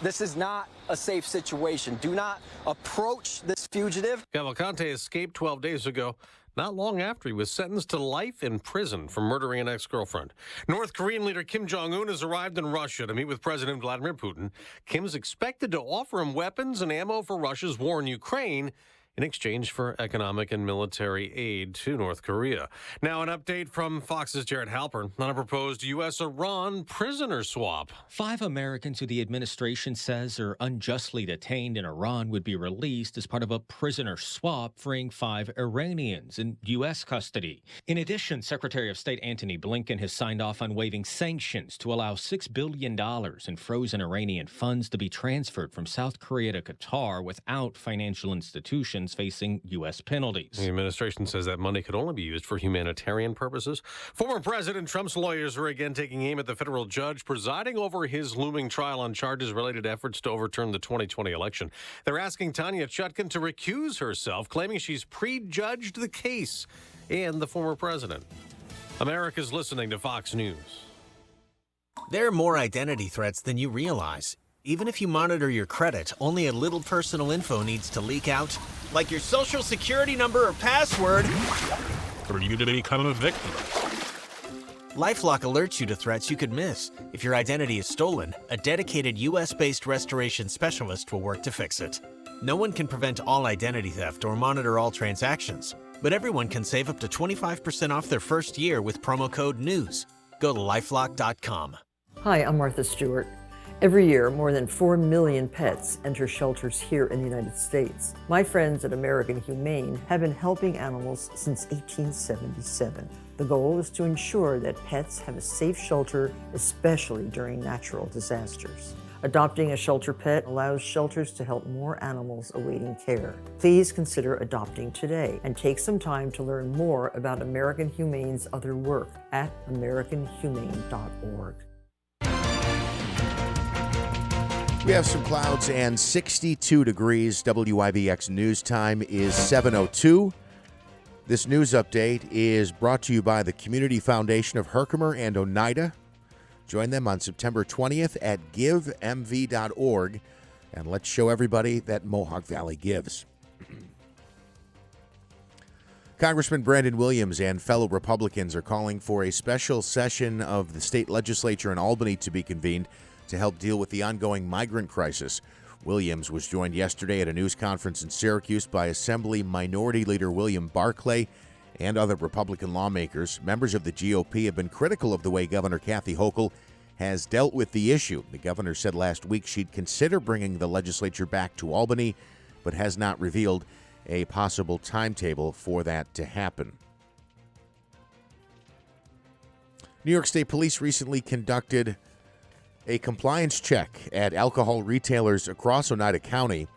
This is not a safe situation. Do not approach this fugitive. Cavalcante escaped 12 days ago, not long after he was sentenced to life in prison for murdering an ex-girlfriend. North Korean leader Kim Jong-un has arrived in Russia to meet with President Vladimir Putin. Kim is expected to offer him weapons and ammo for Russia's war in Ukraine in exchange for economic and military aid to North Korea. Now, an update from Fox's Jared Halpern on a proposed U.S.-Iran prisoner swap. 5 Americans who the administration says are unjustly detained in Iran would be released as part of a prisoner swap, freeing 5 Iranians in U.S. custody. In addition, Secretary of State Antony Blinken has signed off on waiving sanctions to allow $6 billion in frozen Iranian funds to be transferred from South Korea to Qatar without financial institutions facing U.S. penalties. The administration says that money could only be used for humanitarian purposes. Former President Trump's lawyers are again taking aim at the federal judge presiding over his looming trial on charges related to efforts to overturn the 2020 election. They're asking Tanya Chutkan to recuse herself, claiming she's prejudged the case and the former president. America's listening to Fox News. There are more identity threats than you realize. Even if you monitor your credit, only a little personal info needs to leak out, like your social security number or password, for you to become a victim. LifeLock alerts you to threats you could miss. If your identity is stolen, a dedicated U.S.-based restoration specialist will work to fix it. No one can prevent all identity theft or monitor all transactions, but everyone can save up to 25% off their first year with promo code NEWS. Go to lifelock.com. Hi, I'm Martha Stewart. Every year, more than 4 million pets enter shelters here in the United States. My friends at American Humane have been helping animals since 1877. The goal is to ensure that pets have a safe shelter, especially during natural disasters. Adopting a shelter pet allows shelters to help more animals awaiting care. Please consider adopting today and take some time to learn more about American Humane's other work at americanhumane.org. We have some clouds and 62 degrees. WIBX News Time is 7:02. This news update is brought to you by the Community Foundation of Herkimer and Oneida. Join them on September 20th at givemv.org, and let's show everybody that Mohawk Valley gives. Congressman Brandon Williams and fellow Republicans are calling for a special session of the state legislature in Albany to be convened to help deal with the ongoing migrant crisis. Williams was joined yesterday at a news conference in Syracuse by Assembly Minority Leader William Barclay and other Republican lawmakers. Members of the GOP have been critical of the way Governor Kathy Hochul has dealt with the issue. The governor said last week she'd consider bringing the legislature back to Albany, but has not revealed a possible timetable for that to happen. New York State Police recently conducted a compliance check at alcohol retailers across Oneida County.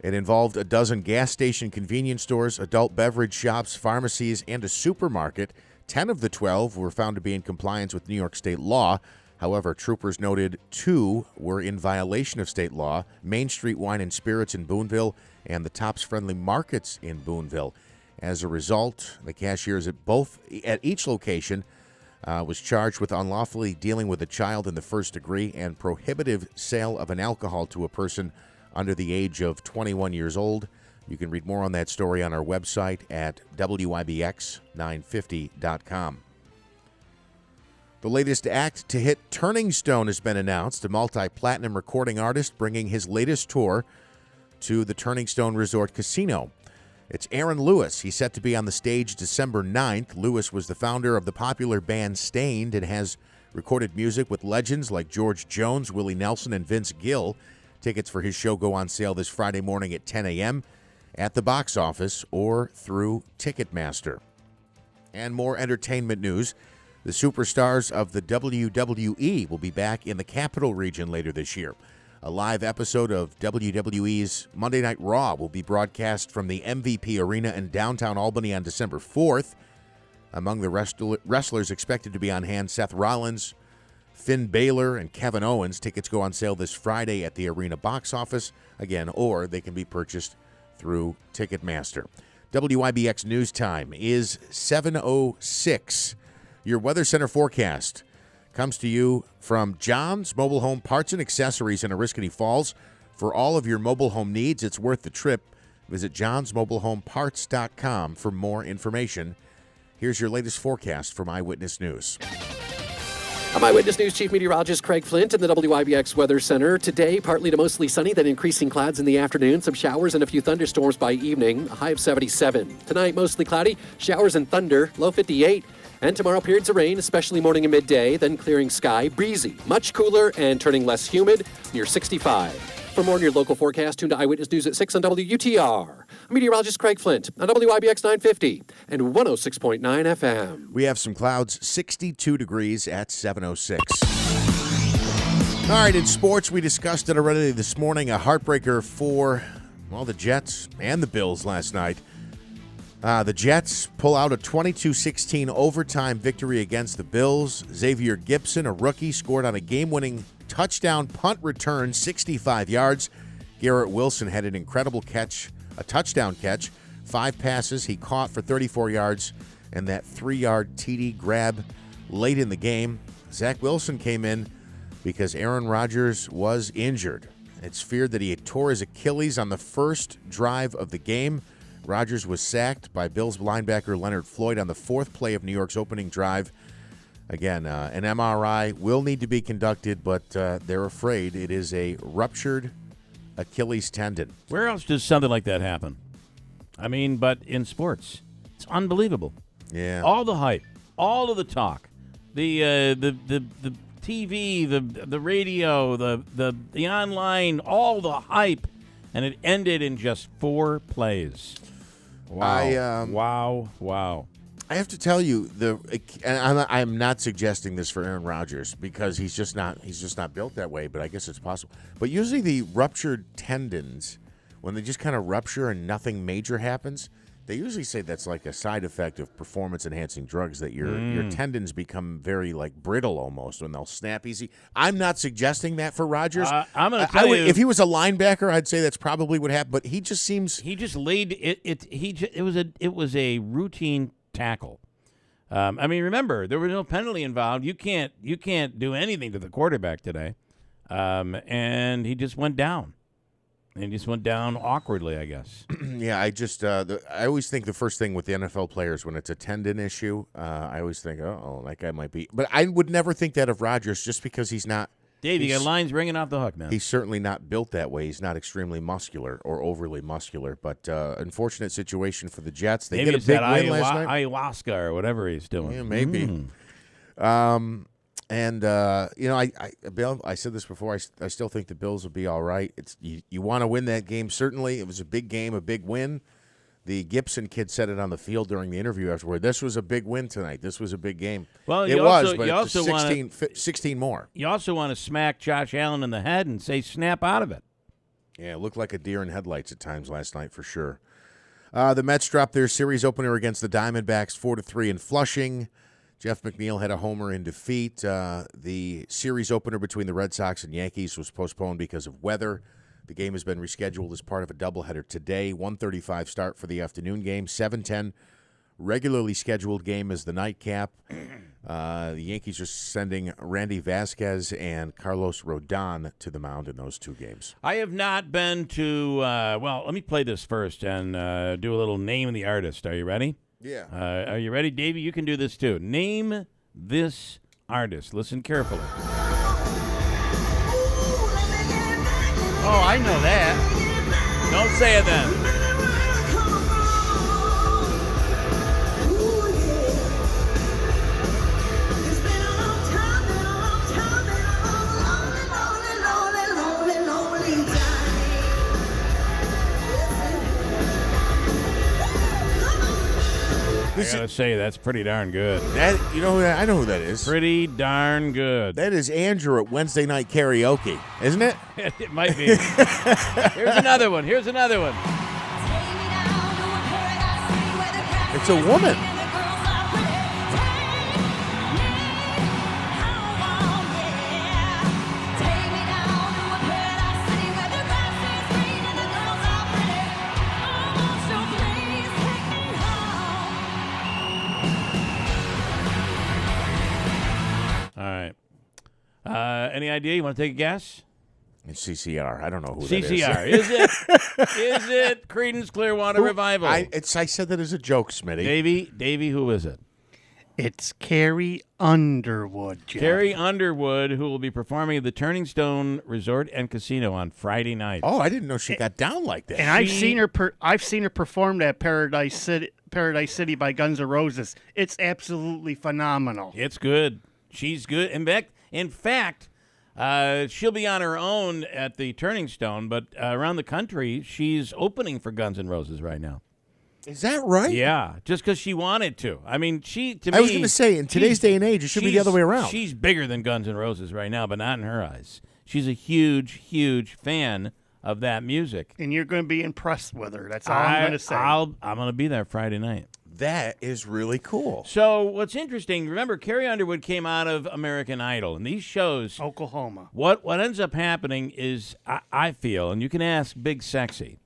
It involved a dozen gas station convenience stores, adult beverage shops, pharmacies, and a supermarket. 10 of the 12 were found to be in compliance with New York state law. However, troopers noted 2 were in violation of state law: Main Street Wine and Spirits in Boonville and the Tops Friendly Markets in Boonville. As a result, the cashiers at each location was charged with unlawfully dealing with a child in the first degree and prohibitive sale of an alcohol to a person under the age of 21 years old. You can read more on that story on our website at WIBX950.com. The latest act to hit Turning Stone has been announced, a multi-platinum recording artist bringing his latest tour to the Turning Stone Resort Casino. It's Aaron Lewis. He's set to be on the stage December 9th. Lewis was the founder of the popular band Stained and has recorded music with legends like George Jones, Willie Nelson, and Vince Gill. Tickets for his show go on sale this Friday morning at 10 a.m. at the box office or through Ticketmaster. And more entertainment news. The superstars of the WWE will be back in the Capital Region later this year. A live episode of WWE's Monday Night Raw will be broadcast from the MVP Arena in downtown Albany on December 4th. Among the wrestlers expected to be on hand, Seth Rollins, Finn Balor, and Kevin Owens. Tickets go on sale this Friday at the arena box office, again, or they can be purchased through Ticketmaster. WIBX News Time is 7:06. Your Weather Center forecast comes to you from John's Mobile Home Parts and Accessories in Oriskany Falls. For all of your mobile home needs, it's worth the trip. Visit johnsmobilehomeparts.com for more information. Here's your latest forecast from Eyewitness News. I'm Eyewitness News Chief Meteorologist Craig Flint in the WIBX Weather Center. Today, partly to mostly sunny, then increasing clouds in the afternoon, some showers and a few thunderstorms by evening, a high of 77. Tonight, mostly cloudy, showers and thunder, low 58. And tomorrow, periods of rain, especially morning and midday, then clearing sky, breezy, much cooler and turning less humid, near 65. For more on your local forecast, tune to Eyewitness News at 6 on WUTR. I'm meteorologist Craig Flint on WIBX 950 and 106.9 FM. We have some clouds, 62 degrees at 7:06. All right, in sports, we discussed it already this morning. A heartbreaker for, well, the Jets and the Bills last night. The Jets pull out a 22-16 overtime victory against the Bills. Xavier Gipson, a rookie, scored on a game-winning touchdown punt return, 65 yards. Garrett Wilson had an incredible catch, a touchdown catch, 5 passes he caught for 34 yards, and that 3-yard TD grab late in the game. Zach Wilson came in because Aaron Rodgers was injured. It's feared that he had tore his Achilles on the first drive of the game. Rodgers was sacked by Bills linebacker Leonard Floyd on the 4th play of New York's opening drive. Again, an MRI will need to be conducted, but they're afraid it is a ruptured Achilles tendon. Where else does something like that happen? I mean, but in sports, it's unbelievable. Yeah, all the hype, all of the talk, the TV, the radio, the online, all the hype, and it ended in just 4 plays. Wow! Wow! I have to tell you, and I'm not suggesting this for Aaron Rodgers because he's just not built that way. But I guess it's possible. But usually the ruptured tendons, when they just kind of rupture and nothing major happens, they usually say that's like a side effect of performance-enhancing drugs, that your tendons become very like brittle almost when they'll snap easy. I'm not suggesting that for Rodgers. I'm going to tell you, if he was a linebacker, I'd say that's probably what happened. But he just seems laid it. It was a routine tackle. I mean, remember, there was no penalty involved. You can't do anything to the quarterback today, and he just went down. And he just went down awkwardly, I guess. Yeah, I always think the first thing with the NFL players when it's a tendon issue, I always think, oh, that guy might be. But I would never think that of Rodgers just because he's not. Dave, you got lines ringing off the hook, man. He's certainly not built that way. He's not extremely muscular or overly muscular. But unfortunate situation for the Jets. They get a big win last night. Ayahuasca or whatever he's doing. Yeah, maybe. And Bill, I said this before. I still think the Bills will be all right. It's you want to win that game. Certainly, it was a big game, a big win. The Gibson kid said it on the field during the interview afterward. This was a big win tonight. This was a big game. Well, it was, but it's 16 more. You also want to smack Josh Allen in the head and say, "Snap out of it." Yeah, it looked like a deer in headlights at times last night for sure. The Mets dropped their series opener against the Diamondbacks 4-3 in Flushing. Jeff McNeil had a homer in defeat. The series opener between the Red Sox and Yankees was postponed because of weather. The game has been rescheduled as part of a doubleheader today. 1:35 start for the afternoon game. 7:10 regularly scheduled game is the nightcap. The Yankees are sending Randy Vasquez and Carlos Rodon to the mound in those 2 games. I have not been to, let me play this first and do a little name of the artist. Are you ready? Yeah. Are you ready, Davey? You can do this too. Name this artist. Listen carefully. Oh, I know that. Don't say it then. I gotta say, that's pretty darn good. That I know who that is. Pretty darn good. That is Andrew at Wednesday night karaoke, isn't it? It might be. Here's another one. It's a woman. All right. Any idea? You want to take a guess? It's CCR. I don't know who CCR. that is. Is it? Is it Creedence Clearwater Revival? I said that as a joke, Smitty. Davey, who is it? It's Carrie Underwood, Jeff. Carrie Underwood, who will be performing at the Turning Stone Resort and Casino on Friday night. Oh, I didn't know she got down like that. And I've seen her perform at Paradise City by Guns N' Roses. It's absolutely phenomenal. It's good. She's good. In fact, she'll be on her own at the Turning Stone, but around the country, she's opening for Guns N' Roses right now. Is that right? Yeah, just because she wanted to. I mean, I was going to say, in today's day and age, it should be the other way around. She's bigger than Guns N' Roses right now, but not in her eyes. She's a huge, huge fan of that music. And you're going to be impressed with her. That's all I'm going to say. I'm going to be there Friday night. That is really cool. So what's interesting, remember, Carrie Underwood came out of American Idol, and these shows, Oklahoma. What ends up happening is, I feel, and you can ask Big Sexy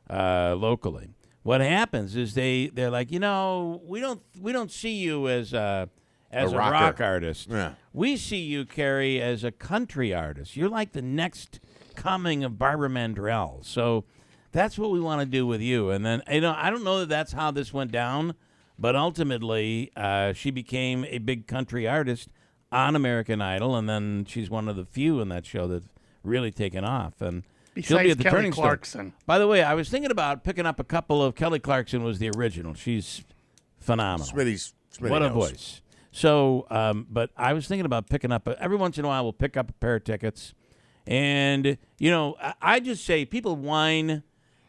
locally, what happens is they're like, we don't see you as a rock artist. Yeah. We see you, Carrie, as a country artist. You're like the next coming of Barbara Mandrell. So that's what we want to do with you. And then, I don't know that that's how this went down, but ultimately she became a big country artist on American Idol, and then she's one of the few in that show that's really taken off. And she'll be at the Kelly Turning Clarkson. Stone. By the way, I was thinking about picking up a couple of Kelly Clarkson was the original. She's phenomenal. Smitty what a knows. voice. So, but I was thinking about picking up, every once in a while we'll pick up a pair of tickets. And, I just say people whine.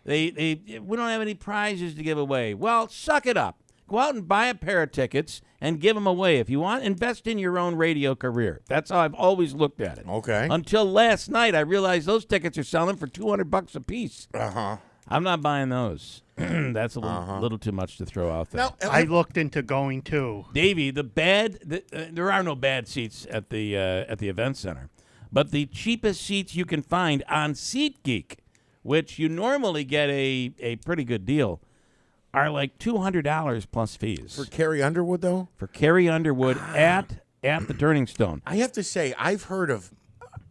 We don't have any prizes to give away. Well, suck it up. Go out and buy a pair of tickets and give them away. If you want, invest in your own radio career. That's how I've always looked at it. Okay. Until last night, I realized those tickets are selling for $200 a piece. Uh-huh. I'm not buying those. That's a little too much to throw out there. Now, I looked into going too. Davey, there are no bad seats at the event center, but the cheapest seats you can find on SeatGeek, which you normally get a pretty good deal, are like $200 plus fees. For Carrie Underwood, though? For Carrie Underwood at the Turning Stone. I have to say, I've heard of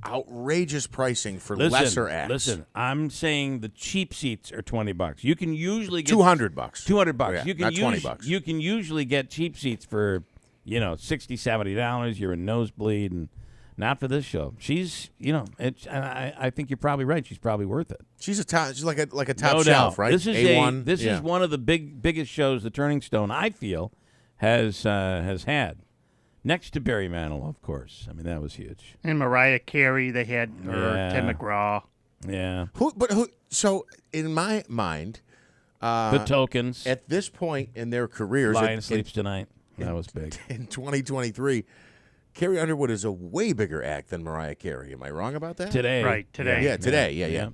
outrageous pricing for lesser acts. Listen, I'm saying the cheap seats are $20. You can usually get $200. $200. Yeah, you can not $20. You can usually get cheap seats for, $60, $70. You're a nosebleed, and not for this show. She's, I think you're probably right. She's probably worth it. She's like a top No shelf, doubt. right? This is A1. This is one of the biggest shows the Turning Stone, I feel, has had. Next to Barry Manilow, of course. I mean, that was huge. And Mariah Carey, they had Tim McGraw. Yeah. So in my mind, the Tokens at this point in their careers, Lion Sleeps Tonight. That was big. In 2023, Carrie Underwood is a way bigger act than Mariah Carey. Am I wrong about that? Today. Right, today. Yeah, today. Yeah.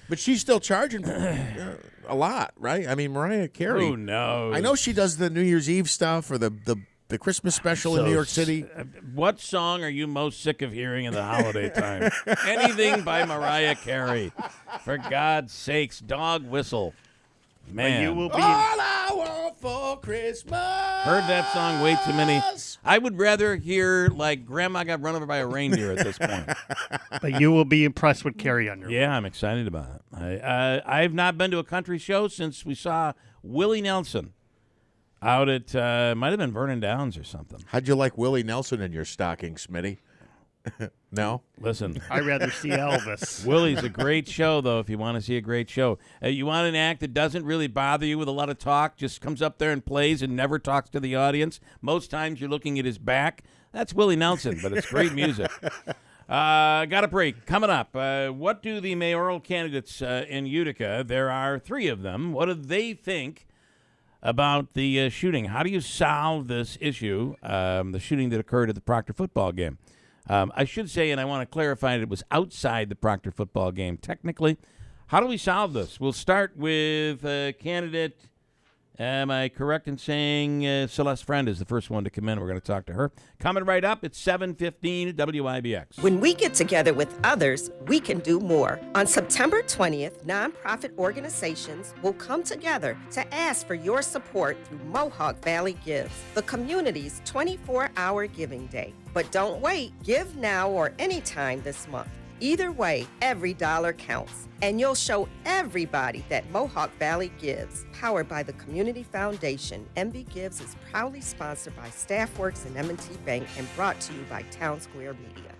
But she's still charging a lot, right? I mean, Mariah Carey. Who knows? I know she does the New Year's Eve stuff or the Christmas special in New York City. What song are you most sick of hearing in the holiday time? Anything by Mariah Carey. For God's sakes, Dog Whistle. Man. You will be All I want for Christmas. Heard that song way too many. I would rather hear, like, Grandma got run over by a reindeer at this point. But you will be impressed with Carrie Underwood. Yeah, I'm excited about it. I've not been to a country show since we saw Willie Nelson out at, might have been Vernon Downs or something. How'd you like Willie Nelson in your stocking, Smitty? No? Listen. I'd rather see Elvis. Willie's a great show, though, if you want to see a great show. You want an act that doesn't really bother you with a lot of talk, just comes up there and plays and never talks to the audience. Most times you're looking at his back. That's Willie Nelson, but it's great music. Got a break. Coming up, what do the mayoral candidates in Utica, there are 3 of them, what do they think about the shooting. How do you solve this issue, the shooting that occurred at the Proctor football game? I should say, and I want to clarify, it was outside the Proctor football game, technically. How do we solve this? We'll start with candidate. Am I correct in saying Celeste Friend is the first one to come in? We're going to talk to her. Coming right up, it's 7:15 at WIBX. When we get together with others, we can do more. On September 20th, nonprofit organizations will come together to ask for your support through Mohawk Valley Gives, the community's 24-hour giving day. But don't wait. Give now or anytime this month. Either way, every dollar counts, and you'll show everybody that Mohawk Valley Gives. Powered by the Community Foundation, MV Gives is proudly sponsored by Staffworks and M&T Bank and brought to you by Town Square Media.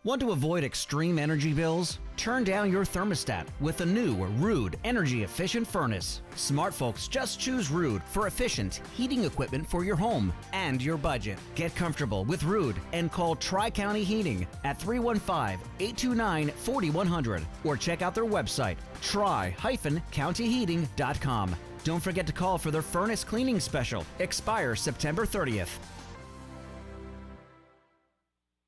Want to avoid extreme energy bills? Turn down your thermostat with a new Ruud energy-efficient furnace. Smart folks just choose Ruud for efficient heating equipment for your home and your budget. Get comfortable with Ruud and call Tri-County Heating at 315-829-4100 or check out their website, tri-countyheating.com. Don't forget to call for their furnace cleaning special. Expires September 30th.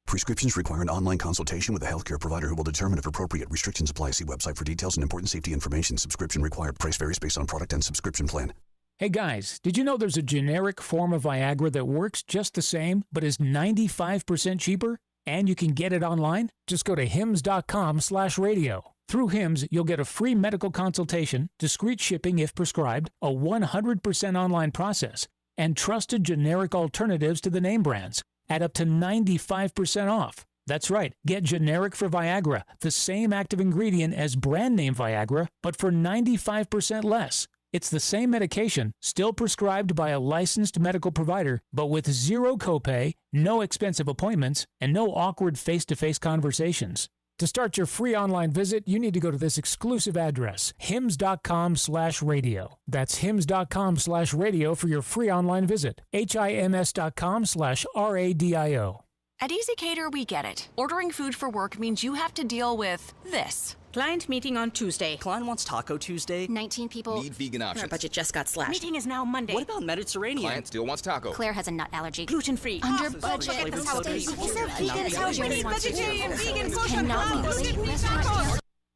Prescriptions require an online consultation with a healthcare provider who will determine if appropriate. Restrictions apply. See website for details and important safety information. Subscription required. Price varies based on product and subscription plan. Hey guys, did you know there's a generic form of Viagra that works just the same, but is 95% cheaper? And you can get it online? Just go to hims.com/radio. Through Hims, you'll get a free medical consultation, discreet shipping if prescribed, a 100% online process, and trusted generic alternatives to the name brands at up to 95% off. That's right, get generic for Viagra, the same active ingredient as brand name Viagra, but for 95% less. It's the same medication, still prescribed by a licensed medical provider, but with zero copay, no expensive appointments, and no awkward face-to-face conversations. To start your free online visit, you need to go to this exclusive address, hims.com/radio. That's hims.com/radio for your free online visit. hims.com/radio. At EasyCater, we get it. Ordering food for work means you have to deal with this. Client meeting on Tuesday. Client wants Taco Tuesday. 19 people. Need vegan options. Our budget just got slashed. Meeting is now Monday. What about Mediterranean? Client still wants taco. Claire has a nut allergy. Gluten-free. Under Pasta, budget. flavored That's how it sodas. is. Is there vegan? That's how it is. Vegetarian, vegan,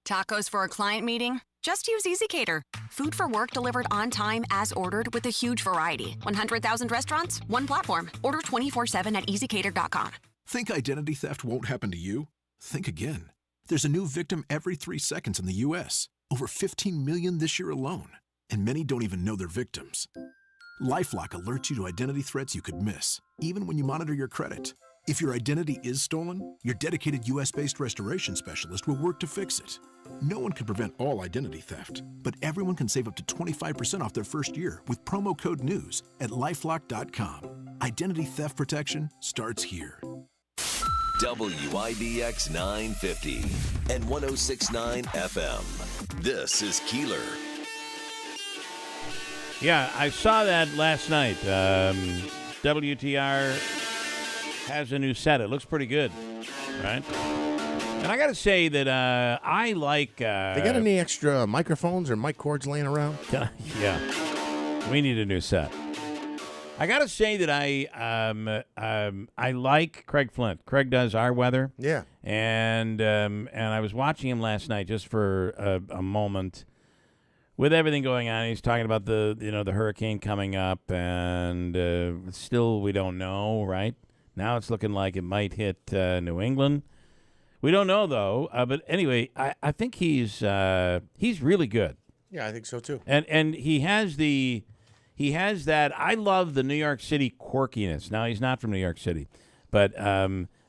Tacos for a client meeting? Just use EasyCater. Food for work delivered on time as ordered with a huge variety. 100,000 restaurants, one platform. Order 24/7 at EasyCater.com. Think identity theft won't happen to you? Think again. There's a new victim every 3 seconds in the U.S., over 15 million this year alone, and many don't even know they're victims. LifeLock alerts you to identity threats you could miss, even when you monitor your credit. If your identity is stolen, your dedicated U.S.-based restoration specialist will work to fix it. No one can prevent all identity theft, but everyone can save up to 25% off their first year with promo code NEWS at LifeLock.com. Identity theft protection starts here. WIBX 950 and 106.9 FM. This is Keeler. Yeah, I saw that last night. WTR has a new set. It looks pretty good, right? And I got to say that I like... They got any extra microphones or mic cords laying around? Yeah. We need a new set. I got to say that I like Craig Flint. Craig does our weather. Yeah. And I was watching him last night just for a moment. With everything going on, he's talking about the hurricane coming up, and still we don't know, right? Now it's looking like it might hit New England. We don't know though. But anyway, I think he's really good. Yeah, I think so too. And he has that. I love the New York City quirkiness. Now he's not from New York City, but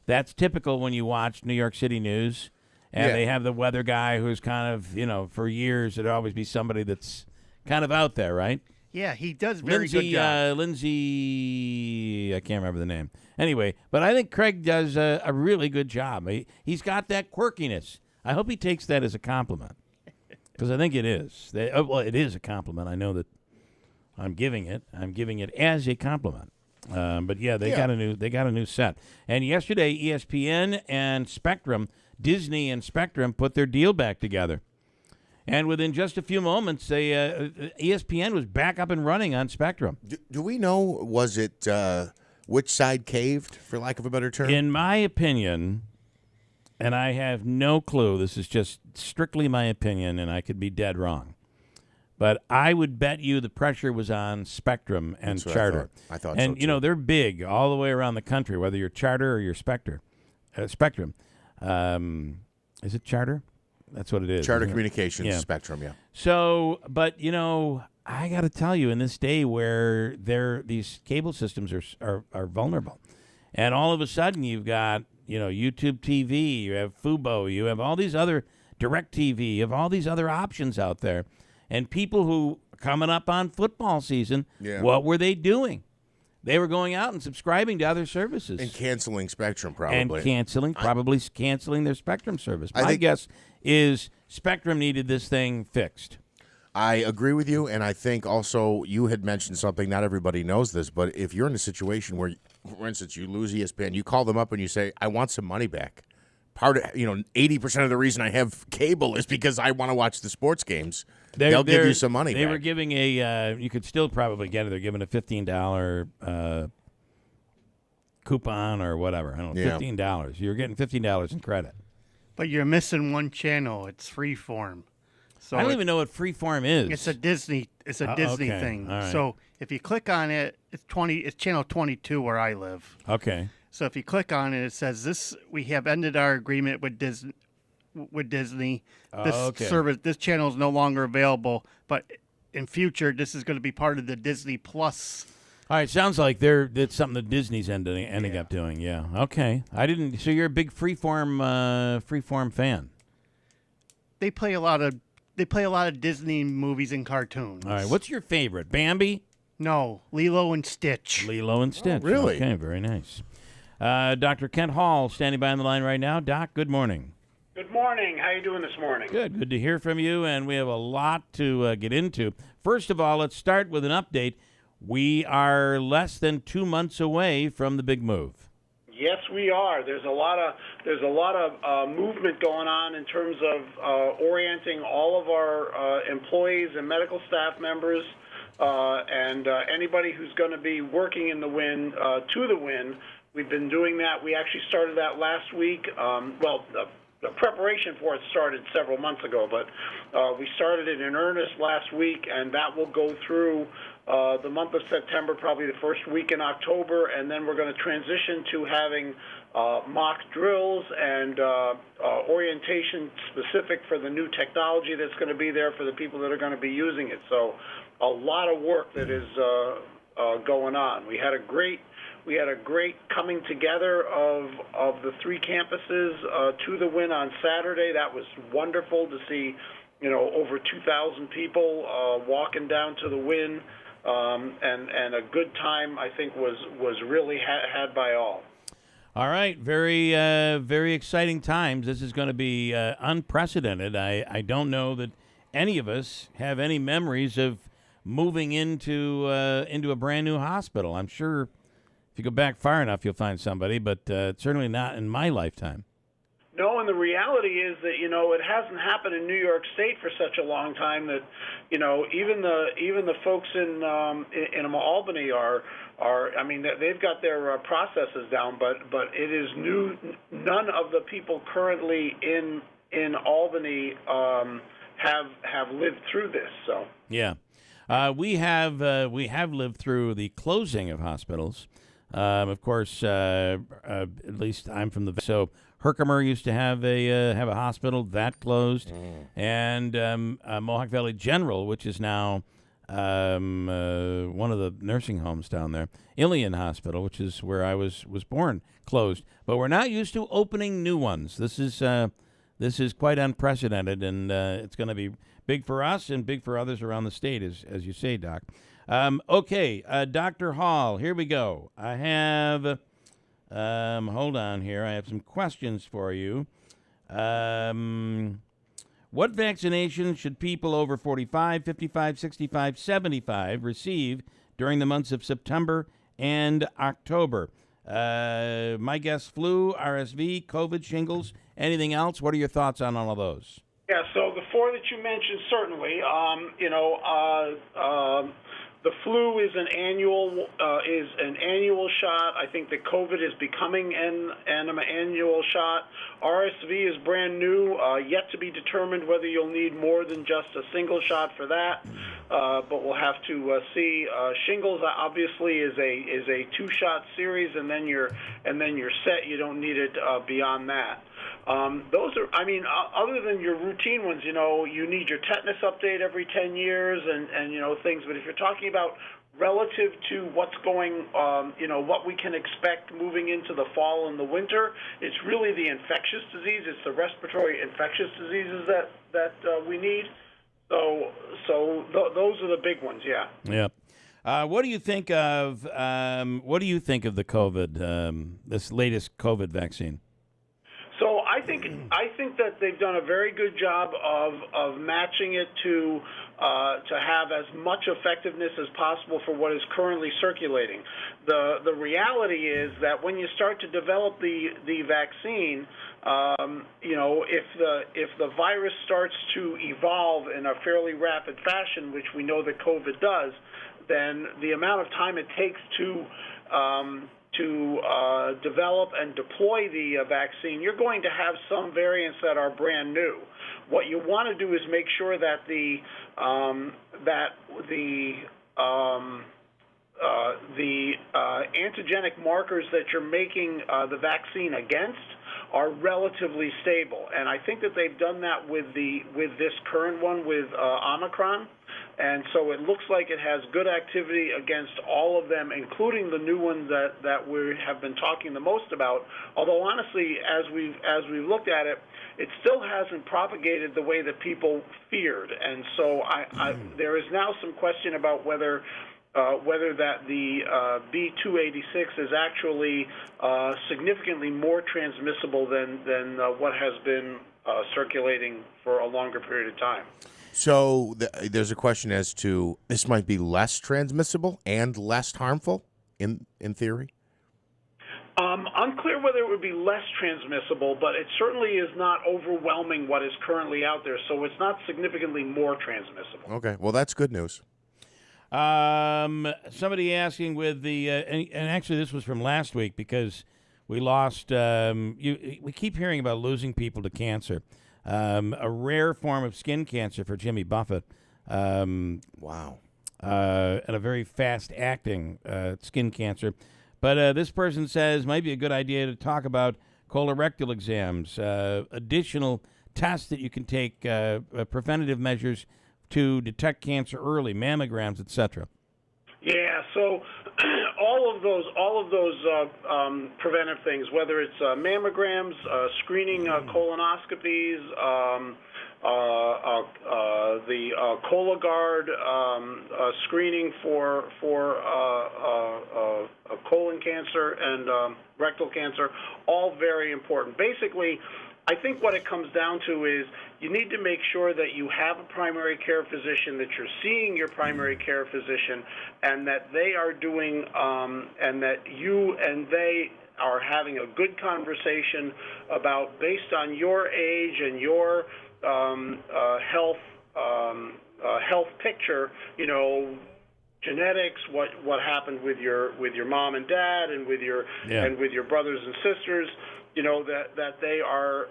that's typical when you watch New York City news. And they have the weather guy who's kind of, for years, it'll always be somebody that's kind of out there, right? Yeah, he does very good job. Lindsay, I can't remember the name. Anyway, but I think Craig does a really good job. He's got that quirkiness. I hope he takes that as a compliment, because I think it is. Well, it is a compliment. I know that I'm giving it. I'm giving it as a compliment. But yeah, they got a new set. And yesterday, ESPN and Spectrum, Disney and Spectrum, put their deal back together. And within just a few moments, ESPN was back up and running on Spectrum. Do we know, was it which side caved, for lack of a better term? In my opinion, and I have no clue, this is just strictly my opinion, and I could be dead wrong, but I would bet you the pressure was on Spectrum and Charter. I thought and, so, you know, too. they're big all the way around the country, whether you're Charter or you're Spectrum. Is it Charter? That's what it is. Charter isn't it? Communications, Yeah. Spectrum, yeah. So, but, you know, I got to tell you, in this day where these cable systems are vulnerable, and all of a sudden you've got, you know, YouTube TV, you have Fubo, you have all these other DirecTV, you have all these other options out there, and people who coming up on football season, what were they doing? They were going out and subscribing to other services. And canceling Spectrum, probably. And probably canceling their Spectrum service. I My think- guess is Spectrum needed this thing fixed. I agree with you, and I think also you had mentioned something, not everybody knows this, but if you're in a situation where, for instance, you lose ESPN, you call them up and you say, I want some money back. Part of, 80% of the reason I have cable is because I want to watch the sports games. They'll give you some money They back. were giving you could still probably get it. They're giving a $15 coupon or whatever. I don't know, Yeah. $15. You're getting $15 in credit. But you're missing one channel. It's Freeform. So I don't even know what Freeform is. It's a Disney. It's a Disney okay. thing. All right. So if you click on it, it's channel 22 where I live. Okay. So if you click on it, it says this: we have ended our agreement with Disney. This service, this channel is no longer available. But in future, this is going to be part of the Disney Plus. All right, sounds like that's something that Disney's ending up doing. Yeah. Okay. I didn't. So you're a big Freeform fan. They play a lot of Disney movies and cartoons. All right. What's your favorite? Bambi? No, Lilo and Stitch. Lilo and Stitch. really? Okay. Very nice. Dr. Kent Hall standing by on the line right now. Doc, good morning. Good morning. How you doing this morning? Good. Good to hear from you, and we have a lot to get into. First of all, let's start with an update. We are less than 2 months away from the big move. Yes, we are. There's a lot of movement going on in terms of orienting all of our employees and medical staff members and anybody who's going to be working in the Wynn to the Wynn. We've been doing that. We actually started that last week. The preparation for it started several months ago, but we started it in earnest last week, and that will go through the month of September, probably the first week in October, and then we're going to transition to having mock drills and orientation specific for the new technology that's going to be there for the people that are going to be using it. So a lot of work that is going on. We had a great coming together of the three campuses to the Wynn on Saturday. That was wonderful to see, over 2,000 people walking down to the Wynn, and a good time, I think, was really had by all. All right, very very exciting times. This is going to be unprecedented. I don't know that any of us have any memories of moving into a brand new hospital. I'm sure. If you go back far enough, you'll find somebody, but certainly not in my lifetime. No, and the reality is that it hasn't happened in New York State for such a long time that even the folks in Albany are I mean they've got their processes down, but it is new. None of the people currently in Albany have lived through this. So yeah, we have lived through the closing of hospitals. Of course, at least I'm from the so Herkimer used to have a hospital that closed, and Mohawk Valley General, which is now one of the nursing homes down there, Ilion Hospital, which is where I was born, closed. But we're not used to opening new ones. This is quite unprecedented, and it's going to be big for us and big for others around the state, as you say, Doc. Okay, Dr. Hall, here we go. I have, hold on here. I have some questions for you. What vaccinations should people over 45, 55, 65, 75 receive during the months of September and October? My guess, flu, RSV, COVID, shingles, anything else? What are your thoughts on all of those? yeah, so the four that you mentioned, certainly. The flu is an annual shot. I think that COVID is becoming an annual shot. RSV is brand new, yet to be determined whether you'll need more than just a single shot for that. But we'll have to see. Shingles obviously is a 2-shot series, and then you're set. You don't need it beyond that. Those are, other than your routine ones, you need your tetanus update every 10 years and things. But if you're talking about relative to what's going, what we can expect moving into the fall and the winter, it's really the infectious disease. It's the respiratory infectious diseases that we need. So those are the big ones, yeah. Yeah. What do you think of the COVID, this latest COVID vaccine? So I think that they've done a very good job of matching it to have as much effectiveness as possible for what is currently circulating. The reality is that when you start to develop the vaccine, if the virus starts to evolve in a fairly rapid fashion, which we know that COVID does, then the amount of time it takes to develop and deploy the vaccine, you're going to have some variants that are brand new. What you want to do is make sure that the antigenic markers that you're making the vaccine against are relatively stable, and I think that they've done that with this current one with Omicron. And so it looks like it has good activity against all of them, including the new ones that we have been talking the most about. Although honestly, as we've looked at it, it still hasn't propagated the way that people feared. And so there is now some question about whether that the B286 is actually significantly more transmissible than what has been circulating for a longer period of time. So there's a question as to this might be less transmissible and less harmful in theory? Unclear whether it would be less transmissible, but it certainly is not overwhelming what is currently out there, so it's not significantly more transmissible. Okay, well, that's good news. Somebody asking with the, and actually this was from last week because we lost, we keep hearing about losing people to cancer. A rare form of skin cancer for Jimmy Buffett. Wow. And a very fast-acting skin cancer. But this person says might be a good idea to talk about colorectal exams, additional tests that you can take, preventative measures to detect cancer early, mammograms, etc. Yeah, so all of those preventive things, whether it's mammograms, screening colonoscopies, the Cologuard screening for colon cancer and rectal cancer, all very important. Basically, I think what it comes down to is you need to make sure that you have a primary care physician, that you're seeing your primary care physician, and that they are doing, and that you and they are having a good conversation about, based on your age and your health picture, genetics, what happened with your mom and dad, and with your brothers and sisters. That they are,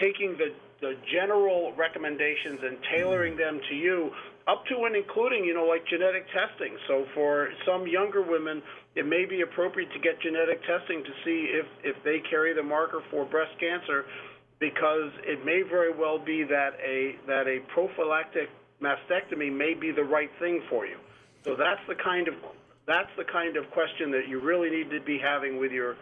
taking the general recommendations and tailoring them to you, up to and including, like genetic testing. So for some younger women, it may be appropriate to get genetic testing to see if they carry the marker for breast cancer, because it may very well be that a prophylactic mastectomy may be the right thing for you. So that's the kind of question that you really need to be having with your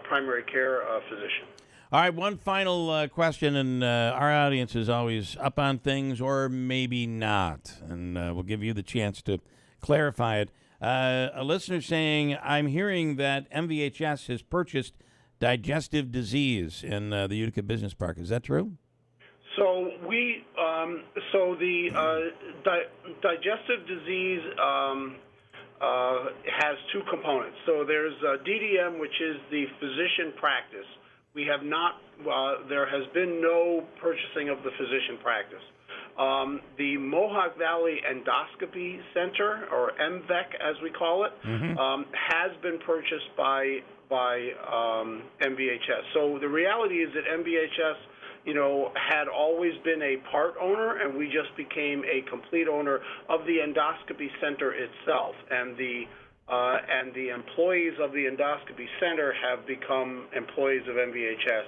primary care physician. All right, one final question, and our audience is always up on things or maybe not, and we'll give you the chance to clarify it. A listener saying, I'm hearing that MVHS has purchased digestive disease in the Utica Business Park. Is that true? So the digestive disease has two components. So there's DDM, which is the physician practice. we have not. There has been no purchasing of the physician practice. The Mohawk Valley Endoscopy Center, or MVEC as we call it, has been purchased by MVHS. So the reality is that MVHS, had always been a part owner, and we just became a complete owner of the endoscopy center itself. And the employees of the endoscopy center have become employees of MVHS.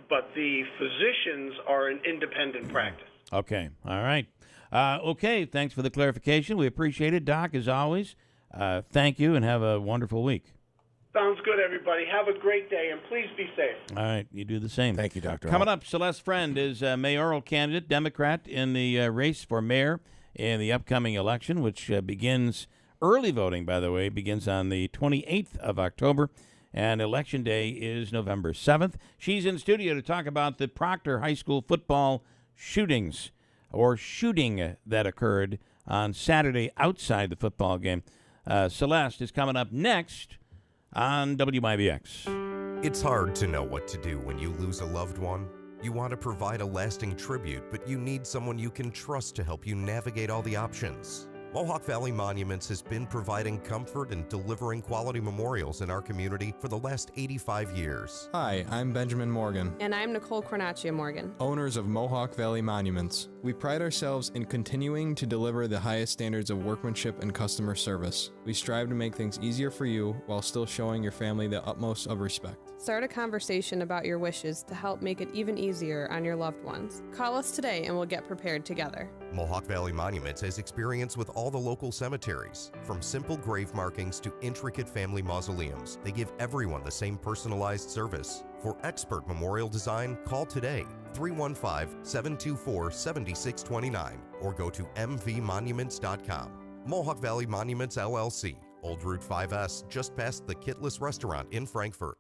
But the physicians are an independent practice. Okay. All right. Okay. Thanks for the clarification. We appreciate it, Doc, as always. Thank you, and have a wonderful week. Sounds good, everybody. Have a great day, and please be safe. All right. You do the same. Thank you, Dr. Coming up, Celeste Friend is a mayoral candidate, Democrat, in the race for mayor in the upcoming election, which begins early voting, by the way, begins on the 28th of October. And Election Day is November 7th. She's in studio to talk about the Proctor High School football shootings, or shooting that occurred on Saturday outside the football game. Celeste is coming up next on WIBX. It's hard to know what to do when you lose a loved one. You want to provide a lasting tribute, but you need someone you can trust to help you navigate all the options. Mohawk Valley Monuments has been providing comfort and delivering quality memorials in our community for the last 85 years. Hi, I'm Benjamin Morgan. And I'm Nicole Cornacchia Morgan. Owners of Mohawk Valley Monuments. We pride ourselves in continuing to deliver the highest standards of workmanship and customer service. We strive to make things easier for you while still showing your family the utmost of respect. Start a conversation about your wishes to help make it even easier on your loved ones. Call us today and we'll get prepared together. Mohawk Valley Monuments has experience with all the local cemeteries. From simple grave markings to intricate family mausoleums, they give everyone the same personalized service. For expert memorial design, call today, 315-724-7629, or go to mvmonuments.com. Mohawk Valley Monuments, LLC, Old Route 5S, just past the Kitless Restaurant in Frankfort.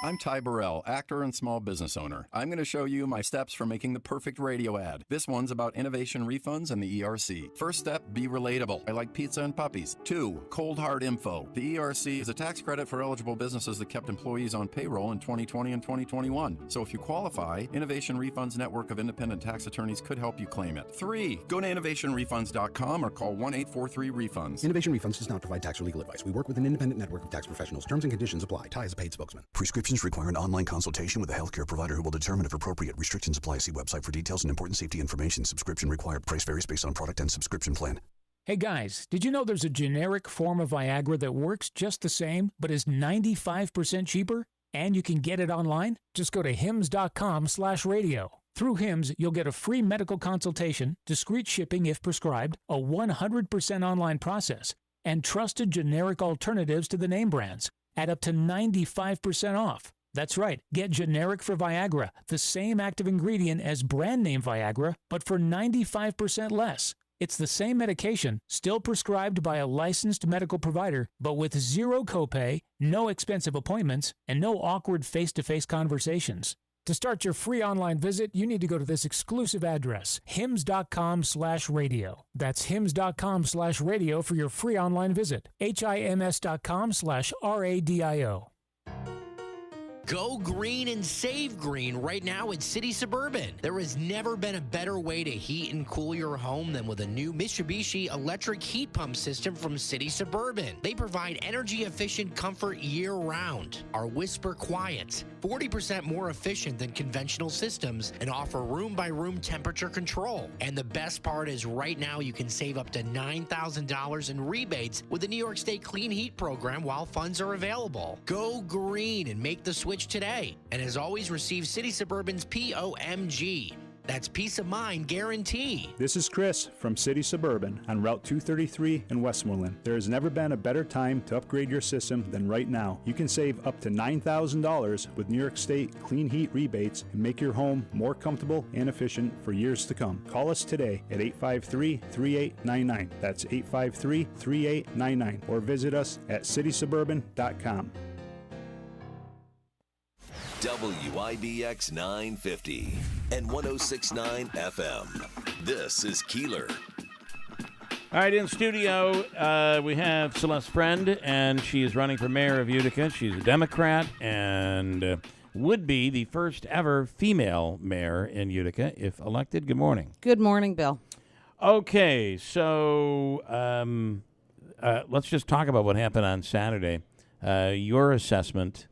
I'm Ty Burrell, actor and small business owner. I'm going to show you my steps for making the perfect radio ad. This one's about innovation refunds and the ERC. First step, be relatable. I like pizza and puppies. 2, cold hard info. The ERC is a tax credit for eligible businesses that kept employees on payroll in 2020 and 2021. So if you qualify, Innovation Refunds Network of Independent Tax Attorneys could help you claim it. 3, go to innovationrefunds.com or call 1-843-REFUNDS. Innovation Refunds does not provide tax or legal advice. We work with an independent network of tax professionals. Terms and conditions apply. Ty is a paid spokesman. Prescriptions require an online consultation with a healthcare provider who will determine if appropriate. Restrictions apply. See website for details and important safety information. Subscription required. Price varies based on product and subscription plan. Hey guys, did you know there's a generic form of Viagra that works just the same, but is 95% cheaper? And you can get it online? Just go to hims.com/radio. Through Hims, you'll get a free medical consultation, discreet shipping if prescribed, a 100% online process, and trusted generic alternatives to the name brands at up to 95% off. That's right, get generic for Viagra, the same active ingredient as brand name Viagra, but for 95% less. It's the same medication, still prescribed by a licensed medical provider, but with zero copay, no expensive appointments, and no awkward face-to-face conversations. To start your free online visit, you need to go to this exclusive address, hims.com/radio. That's hims.com/radio for your free online visit. hims.com/radio. Go green and save green right now at City Suburban. There has never been a better way to heat and cool your home than with a new Mitsubishi electric heat pump system from City Suburban. They provide energy-efficient comfort year-round, are whisper quiet, 40% more efficient than conventional systems, and offer room-by-room temperature control. And the best part is right now you can save up to $9,000 in rebates with the New York State Clean Heat Program while funds are available. Go green and make the switch today. And as always, receive City Suburban's POMG. That's peace of mind guarantee. This is Chris from City Suburban on Route 233 in Westmoreland. There has never been a better time to upgrade your system than right now. You can save up to $9,000 with New York State Clean Heat rebates and make your home more comfortable and efficient for years to come. Call us today at 853-3899. That's 853-3899. Or visit us at citysuburban.com. WIBX 950 and 106.9 FM. This is Keeler. All right, in studio, we have Celeste Friend, and she is running for mayor of Utica. She's a Democrat and would be the first ever female mayor in Utica if elected. Good morning. Good morning, Bill. Okay, so let's just talk about what happened on Saturday. Your assessment,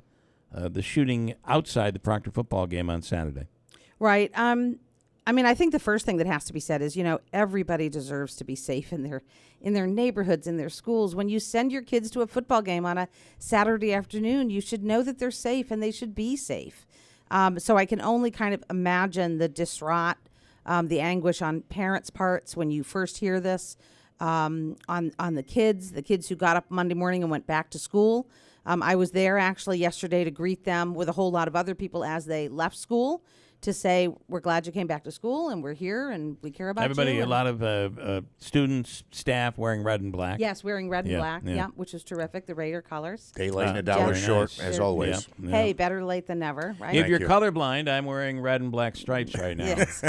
the shooting outside the Proctor football game on Saturday. Right. I mean, I think the first thing that has to be said is, everybody deserves to be safe in their neighborhoods, in their schools. When you send your kids to a football game on a Saturday afternoon, you should know that they're safe and they should be safe. So I can only kind of imagine the distraught, the anguish on parents' parts when you first hear this, on the kids who got up Monday morning and went back to school. I was there actually yesterday to greet them with a whole lot of other people as they left school, to say, we're glad you came back to school and we're here and we care about Everybody, you. a lot of students, staff wearing red and black. Yes, wearing red and black, which is terrific. The Raider colors. Daylight and $1 short, as always. Yeah. Hey, better late than never, right? If you're colorblind, I'm wearing red and black stripes right now. Yes.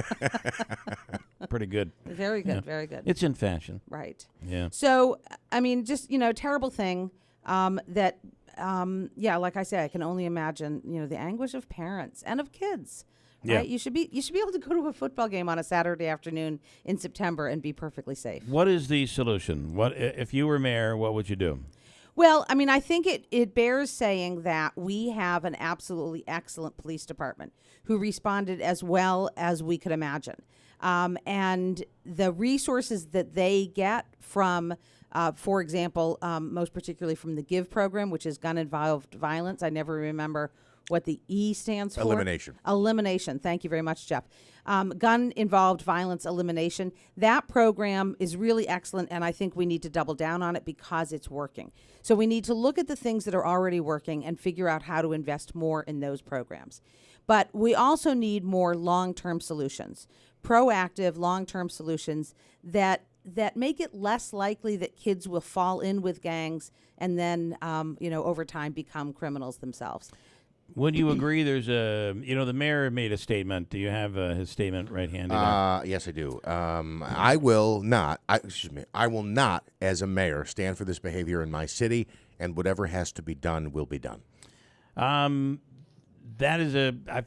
Pretty good. Very good, very good. It's in fashion. Right. Yeah. So, I mean, just, terrible thing that, like I say, I can only imagine, the anguish of parents and of kids. Yeah. Right? You should be able to go to a football game on a Saturday afternoon in September and be perfectly safe. What is the solution? What if you were mayor, what would you do? Well, I mean, I think it bears saying that we have an absolutely excellent police department who responded as well as we could imagine. And the resources that they get from, for example, most particularly from the GIVE program, which is gun-involved violence. I never remember what the E stands for. Elimination. Elimination. Thank you very much, Jeff. Gun-involved violence elimination. That program is really excellent, and I think we need to double down on it because it's working. So we need to look at the things that are already working and figure out how to invest more in those programs. But we also need more long-term solutions, proactive long-term solutions that make it less likely that kids will fall in with gangs and then, over time become criminals themselves. Would you agree there's the mayor made a statement. Do you have his statement right handy? Yes, I do. I will not, as a mayor, stand for this behavior in my city, and whatever has to be done will be done. I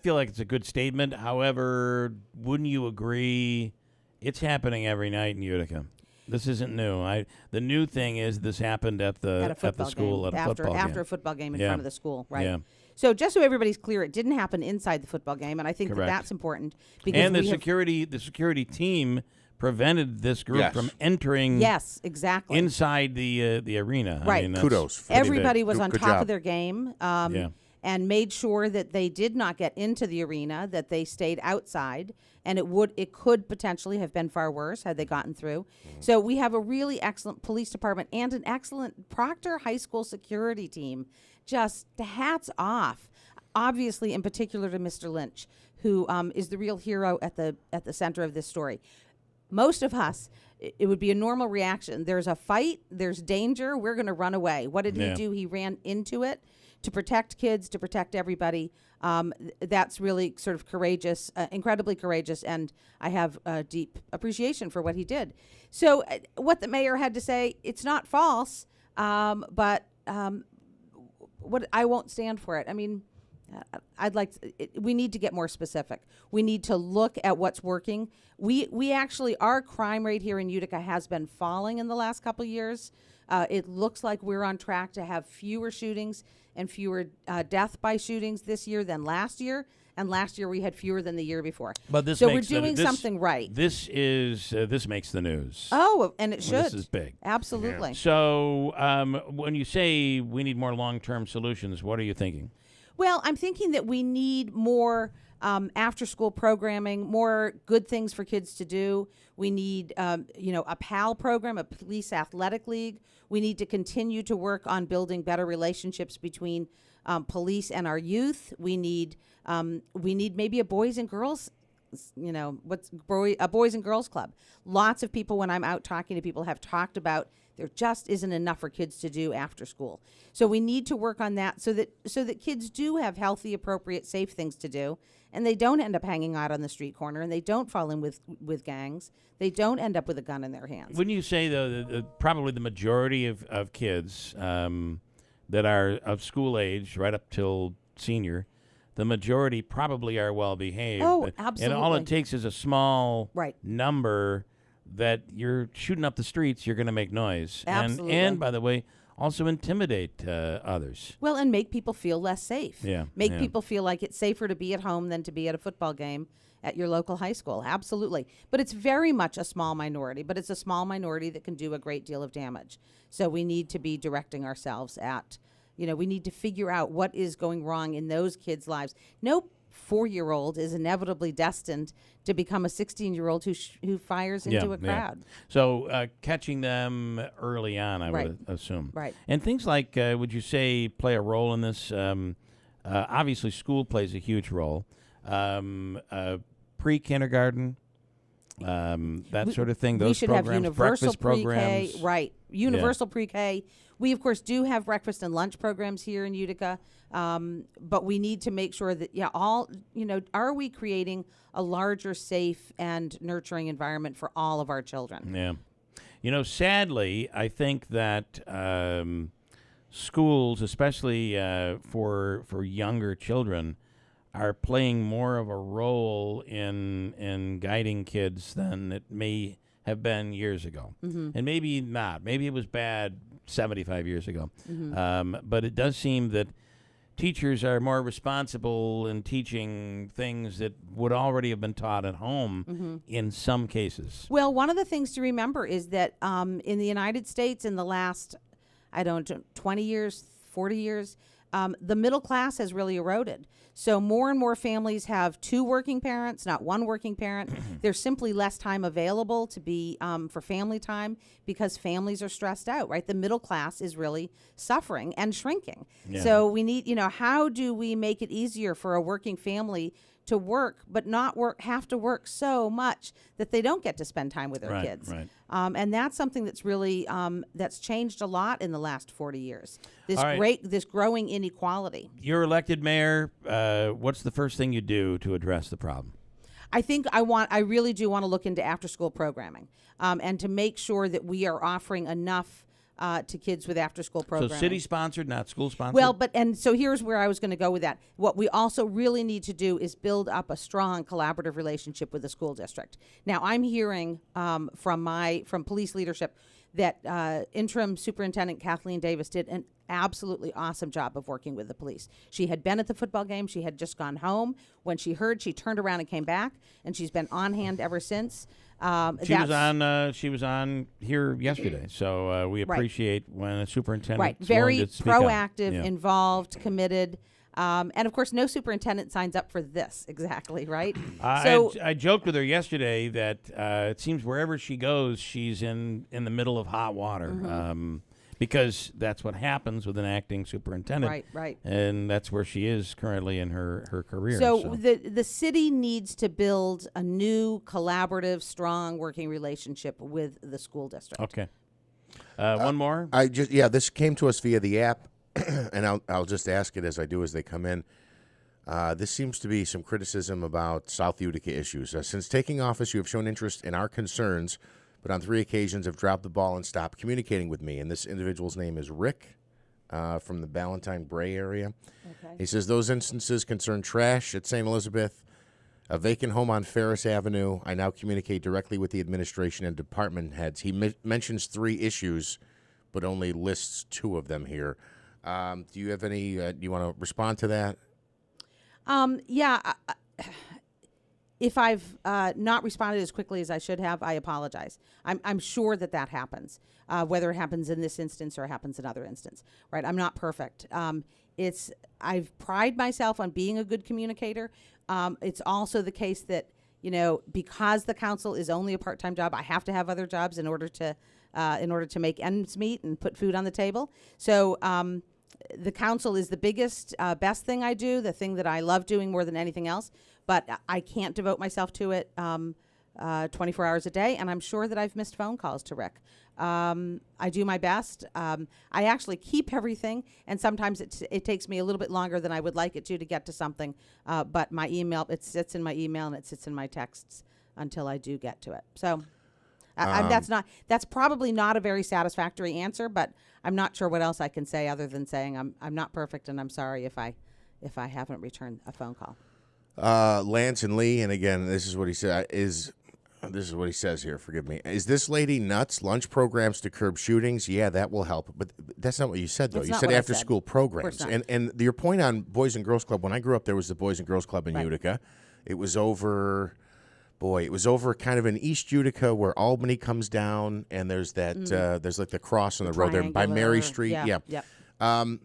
feel like it's a good statement. However, wouldn't you agree it's happening every night in Utica? This isn't new. The new thing is this happened at the school after a football game in front of the school, right? Yeah. So just so everybody's clear, it didn't happen inside the football game, and I think that's important. Because the security team prevented this group from entering. Yes, exactly. Inside the arena. Right. I mean, kudos. Everybody was on good top job. of their game. And made sure that they did not get into the arena, that they stayed outside, and it could potentially have been far worse had they gotten through. So we have a really excellent police department and an excellent Proctor High School security team. Just hats off, obviously, in particular to Mr. Lynch, who is the real hero at the center of this story. Most of us, it would be a normal reaction. There's a fight, there's danger, we're going to run away. What did he do? He ran into it to protect kids, to protect everybody. That's really sort of courageous, incredibly courageous, and I have a deep appreciation for what he did. So what the mayor had to say, it's not false, but what I won't stand for it. I mean, we need to get more specific. We need to look at what's working. We actually, our crime rate here in Utica has been falling in the last couple of years. It looks like we're on track to have fewer shootings and fewer death by shootings this year than last year. And last year we had fewer than the year before. But this so we're doing something right. This makes the news. Oh, and it should. This is big. Absolutely. Yeah. So when you say we need more long-term solutions, what are you thinking? Well, I'm thinking that we need more after-school programming, more good things for kids to do. We need, a PAL program, a police athletic league. We need to continue to work on building better relationships between police and our youth. We need maybe a boys and girls Boys and Girls Club. Lots of people, when I'm out talking to people, have talked about there just isn't enough for kids to do after school. So we need to work on that so that kids do have healthy, appropriate, safe things to do, and they don't end up hanging out on the street corner, and they don't fall in with gangs. They don't end up with a gun in their hands. Wouldn't you say, though, that probably the majority of kids that are of school age right up till senior, the majority probably are well behaved. Oh, absolutely. And all it takes is a small right. number that you're shooting up the streets, you're going to make noise. Absolutely. And by the way, also intimidate others. Well, and make people feel less safe. Yeah. Make people feel like it's safer to be at home than to be at a football game at your local high school. Absolutely. But it's very much a small minority, but it's a small minority that can do a great deal of damage. So we need to be directing ourselves at, we need to figure out what is going wrong in those kids' lives. No 4-year-old is inevitably destined to become a 16-year-old who fires into a crowd. So catching them early on, I would assume. Right. And things like, would you say, play a role in this? Obviously, school plays a huge role. Pre-kindergarten, that sort of thing. Those we should programs, have universal breakfast programs. Pre-K, right? Universal pre-K. We, of course, do have breakfast and lunch programs here in Utica, but we need to make sure that, are we creating a larger, safe, and nurturing environment for all of our children? Yeah. Sadly, I think that schools, especially for younger children, are playing more of a role in guiding kids than it may have been years ago. Mm-hmm. And maybe not. Maybe it was bad 75 years ago. Mm-hmm. But it does seem that teachers are more responsible in teaching things that would already have been taught at home in some cases. Well, one of the things to remember is that in the United States in the last, 20 years, 40 years, the middle class has really eroded. So more and more families have 2 working parents, not 1 working parent. There's simply less time available to be for family time because families are stressed out, right? The middle class is really suffering and shrinking. Yeah. So we need, how do we make it easier for a working family to work, but not have to work so much that they don't get to spend time with their kids. Right. And that's something that's really that's changed a lot in the last 40 years. This growing inequality. You're elected mayor. What's the first thing you do to address the problem? I think I really do want to look into after-school programming and to make sure that we are offering enough to kids with after-school programming. So city-sponsored, not school-sponsored? Well, so here's where I was going to go with that. What we also really need to do is build up a strong collaborative relationship with the school district. Now, I'm hearing from police leadership that interim superintendent Kathleen Davis did an absolutely awesome job of working with the police. She had been at the football game. She had just gone home. When she heard, she turned around and came back, and she's been on hand ever since. She was on here yesterday, so we appreciate when a superintendent very proactive, Yeah. involved, committed, and of course, no superintendent signs up for this exactly, right? I joked with her yesterday that it seems wherever she goes, she's in the middle of hot water. Because that's what happens with an acting superintendent. Right. And that's where she is currently in her career. So the city needs to build a new collaborative, strong working relationship with the school district. Okay. One more? This came to us via the app, and I'll just ask it as I do as they come in. This seems to be some criticism about South Utica issues. Since taking office, you have shown interest in our concerns, but on 3 occasions have dropped the ball and stopped communicating with me. And this individual's name is Rick from the Ballantyne Bray area. Okay. He says those instances concern trash at St. Elizabeth, a vacant home on Ferris Avenue. I now communicate directly with the administration and department heads. He mentions 3 issues, but only lists 2 of them here. Do you have any, do you want to respond to that? If I've not responded as quickly as I should have, I apologize. I'm sure that happens, whether it happens in this instance or happens in other instances. Right? I'm not perfect. I've prided myself on being a good communicator. It's also the case that because the council is only a part-time job, I have to have other jobs in order to make ends meet and put food on the table. So the council is the biggest, best thing I do, the thing that I love doing more than anything else. but I can't devote myself to it 24 hours a day, and I'm sure that I've missed phone calls to Rick. I do my best. I actually keep everything, and sometimes it takes me a little bit longer than I would like it to get to something. But my email, it sits in my email and it sits in my texts until I do get to it. So that's probably not a very satisfactory answer, but I'm not sure what else I can say other than saying I'm not perfect, and I'm sorry if I haven't returned a phone call. Lance and Lee, and again, this is what he said. This is what he says here. Forgive me. Is this lady nuts? Lunch programs to curb shootings? Yeah, that will help. But that's not what you said, though. That's you not said what I after said. school programs. And your point on Boys and Girls Club. When I grew up, there was the Boys and Girls Club in Utica. It was over. Boy, it was over kind of in East Utica where Albany comes down, and there's that. There's like the cross on the road there by Mary Street. Yeah. I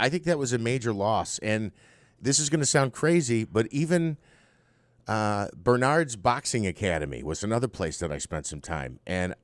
think that was a major loss, and this is going to sound crazy, but even Bernard's Boxing Academy was another place that I spent some time, and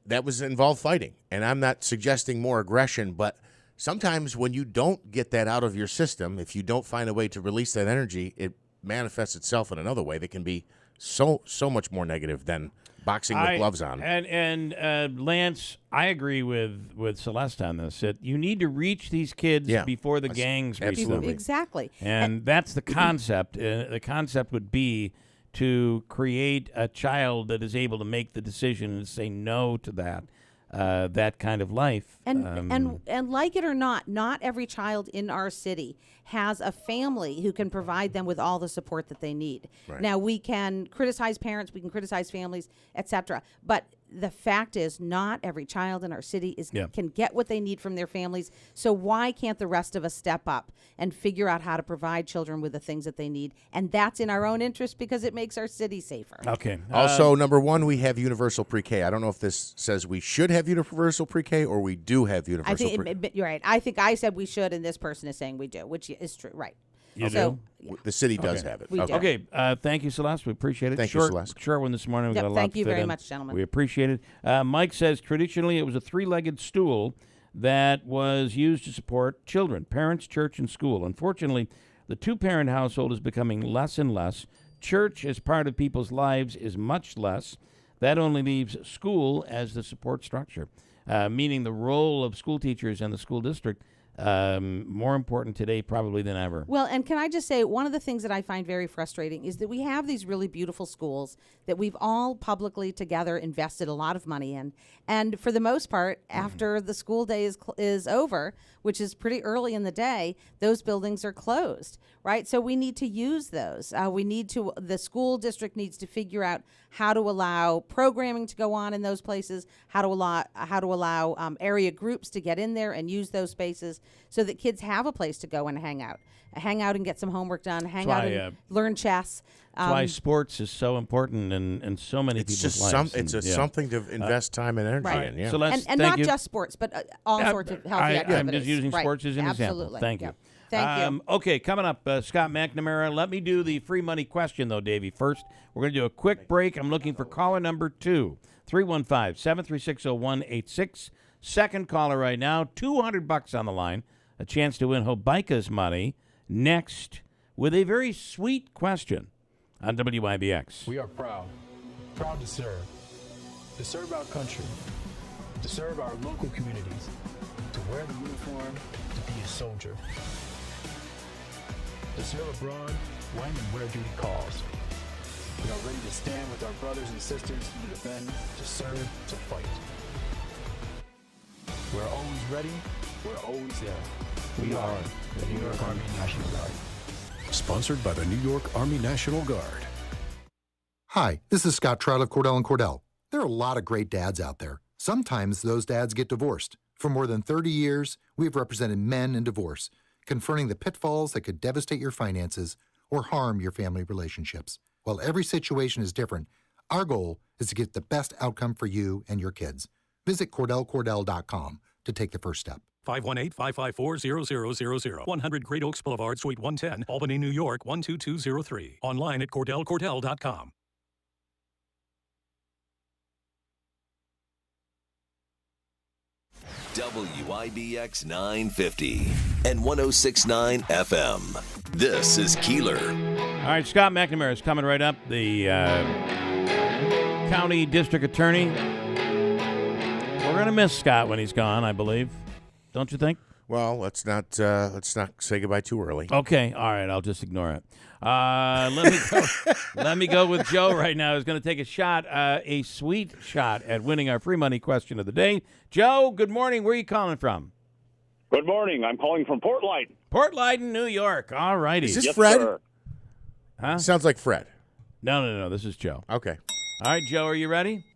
that was involved fighting. And I'm not suggesting more aggression, but sometimes when you don't get that out of your system, if you don't find a way to release that energy, it manifests itself in another way that can be so much more negative than boxing with gloves on. And Lance, I agree with Celeste on this. That you need to reach these kids before the gangs reach them. Exactly. And that's the concept. The concept would be to create a child that is able to make the decision and say no to that kind of life. And like it or not every child in our city has a family who can provide them with all the support that they need. Right. Now, we can criticize parents, we can criticize families, etc. But the fact is, not every child in our city can get what they need from their families. So why can't the rest of us step up and figure out how to provide children with the things that they need? And that's in our own interest because it makes our city safer. Okay. Also, number one, we have universal pre-K. I don't know if this says we should have universal pre-K or we do have universal pre-K. You're right. I think I said we should, and this person is saying we do, which is true. Right. You do? The city does have it. We do. Okay. Thank you, Celeste. We appreciate it. Thank you, Celeste. Short one this morning. We got a lot thank to you fit very in. much, gentlemen. We appreciate it. Mike says traditionally it was a three-legged stool that was used to support children, parents, church, and school. Unfortunately, the two-parent household is becoming less and less. Church as part of people's lives is much less. That only leaves school as the support structure, meaning the role of school teachers and the school district more important today probably than ever. Well, and can I just say, one of the things that I find very frustrating is that we have these really beautiful schools that we've all publicly together invested a lot of money in. And for the most part, after the school day is over, which is pretty early in the day, those buildings are closed, right? So we need to use those. The school district needs to figure out how to allow programming to go on in those places, how to allow area groups to get in there and use those spaces so that kids have a place to go and hang out and get some homework done, hang out and learn chess. That's why sports is so important in so many people's lives. It's something to invest time and energy in. Yeah. So and not just sports, but all sorts of healthy activities. I'm just using sports as an Absolutely. example. Thank you. Thank you. Okay, coming up, Scott McNamara. Let me do the free money question, though, Davey. First, we're going to do a quick break. I'm looking for caller number 2, 315-736-0186. Second caller right now, $200 on the line. A chance to win Hobica's money next with a very sweet question on WIBX. We are proud to serve our country, to serve our local communities, to wear the uniform, to be a soldier, to serve abroad when and where duty calls. We are ready to stand with our brothers and sisters to defend, to serve, to fight. We're always ready, we're always there. We are the New York Army National Guard. Sponsored by the New York Army National Guard. Hi, this is Scott Trout of Cordell & Cordell. There are a lot of great dads out there. Sometimes those dads get divorced. For more than 30 years, we've represented men in divorce, confronting the pitfalls that could devastate your finances or harm your family relationships. While every situation is different, our goal is to get the best outcome for you and your kids. Visit CordellCordell.com to take the first step. 518-554-0000. 100 Great Oaks Boulevard, Suite 110, Albany, New York, 12203. Online at CordellCordell.com. WIBX 950 and 106.9 FM. This is Keeler. All right, Scott McNamara is coming right up, the county district attorney. We're going to miss Scott when he's gone, I believe. Don't you think? Well, let's not say goodbye too early. Okay, all right, I'll just ignore it. Let me go with Joe right now. Who's going to take a shot, a sweet shot at winning our free money question of the day. Joe, good morning. Where are you calling from? Good morning. I'm calling from Port Leyden. Port Leyden, New York. All righty. Is this Yes, Fred? sir. Huh? Sounds like Fred. No. This is Joe. Okay. All right, Joe, are you ready?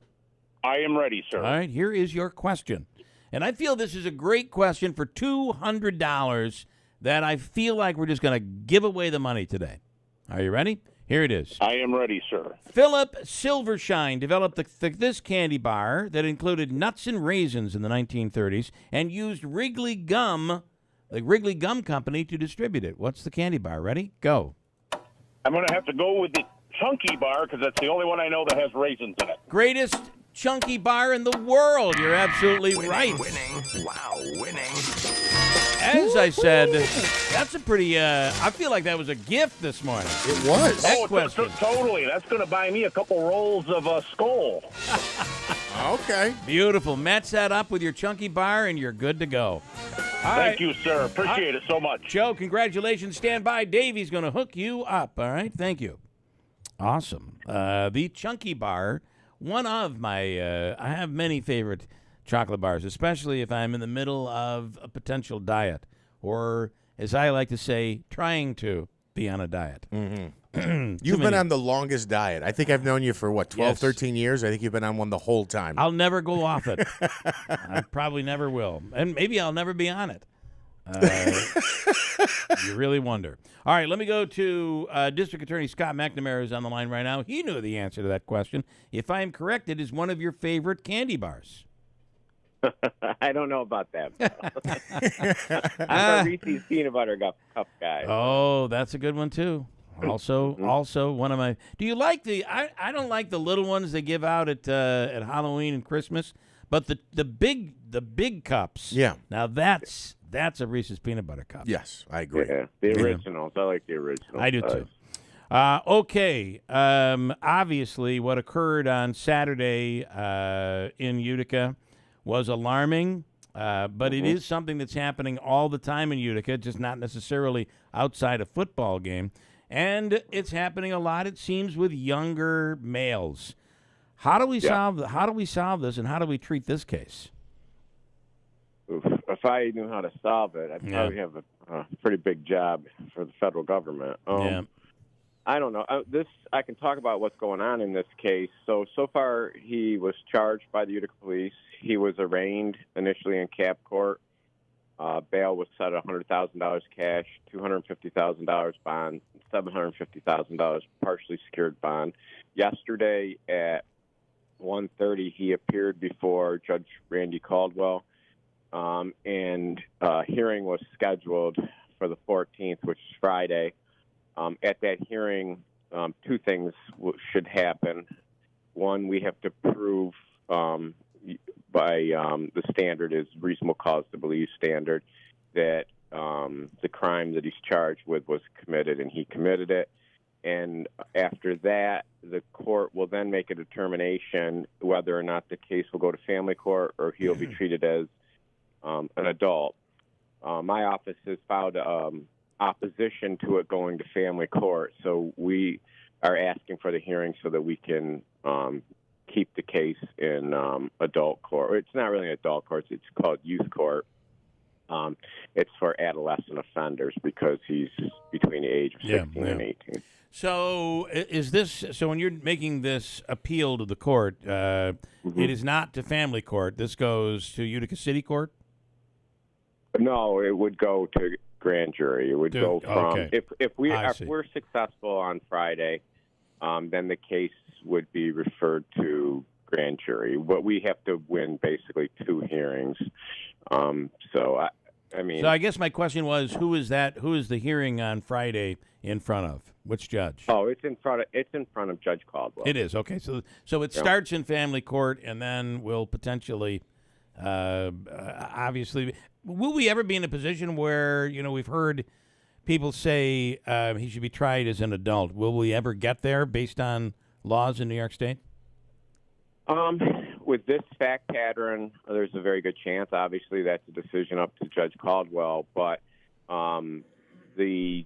I am ready, sir. All right, here is your question. And I feel this is a great question for $200 that I feel like we're just going to give away the money today. Are you ready? Here it is. I am ready, sir. Philip Silvershine developed this candy bar that included nuts and raisins in the 1930s and used Wrigley Gum, the Wrigley Gum Company, to distribute it. What's the candy bar? Ready? Go. I'm going to have to go with the Chunky Bar because that's the only one I know that has raisins in it. Greatest chunky bar in the world. You're absolutely right. Winning. Wow, winning. As I said, that's a pretty, I feel like that was a gift this morning. It was. Next question. Totally. That's going to buy me a couple rolls of Skull. Okay. Beautiful. Match that up with your chunky bar, and you're good to go. Thank you, sir. Appreciate it so much. Joe, congratulations. Stand by. Davey's going to hook you up. All right? Thank you. Awesome. The chunky bar, one of my, I have many favorite chocolate bars, especially if I'm in the middle of a potential diet or, as I like to say, trying to be on a diet. Mm-hmm. You've been on the longest diet. I think I've known you for, 12, 13 years? I think you've been on one the whole time. I'll never go off it. I probably never will. And maybe I'll never be on it. You really wonder. All right, let me go to District Attorney Scott McNamara, who's on the line right now. He knew the answer to that question. If I am correct, it is one of your favorite candy bars. I don't know about that. I'm a Reese's peanut butter cup guy. Oh, that's a good one too. Also one of my. Do you like the? I don't like the little ones they give out at Halloween and Christmas, but the big cups. Yeah. Now that's a Reese's peanut butter cup. Yes, I agree. Yeah, the originals. I like the originals. I do too. Okay. Obviously, what occurred on Saturday in Utica was alarming, but it is something that's happening all the time in Utica, just not necessarily outside a football game. And it's happening a lot, it seems, with younger males. How do we solve this, and how do we treat this case? If I knew how to solve it, I'd probably have a pretty big job for the federal government. I don't know. I can talk about what's going on in this case. So far, he was charged by the Utica Police. He was arraigned initially in cap court. Bail was set at $100,000 cash, $250,000 bond, $750,000 partially secured bond. Yesterday at 1:30, he appeared before Judge Randy Caldwell, and hearing was scheduled for the 14th, which is Friday. At that hearing, two things should happen. One, we have to prove by the standard is reasonable cause to believe standard that the crime that he's charged with was committed and he committed it. And after that, the court will then make a determination whether or not the case will go to family court or he'll be treated as an adult. My office has filed opposition to it going to family court, so we are asking for the hearing so that we can keep the case in adult court. It's not really adult court, it's called youth court. It's for adolescent offenders because he's between the age of 16 and 18. So when you're making this appeal to the court, it is not to family court. This goes to Utica City Court? No, it would go to grand jury. It would go from if we're successful on Friday, then the case would be referred to grand jury. But we have to win basically two hearings. So I guess my question was, who is the hearing on Friday in front of? Which judge? Oh, it's in front of Judge Caldwell. It is. Okay. So it starts in family court and then will potentially obviously, will we ever be in a position where, we've heard people say he should be tried as an adult. Will we ever get there based on laws in New York State? With this fact pattern, there's a very good chance. Obviously, that's a decision up to Judge Caldwell. But he's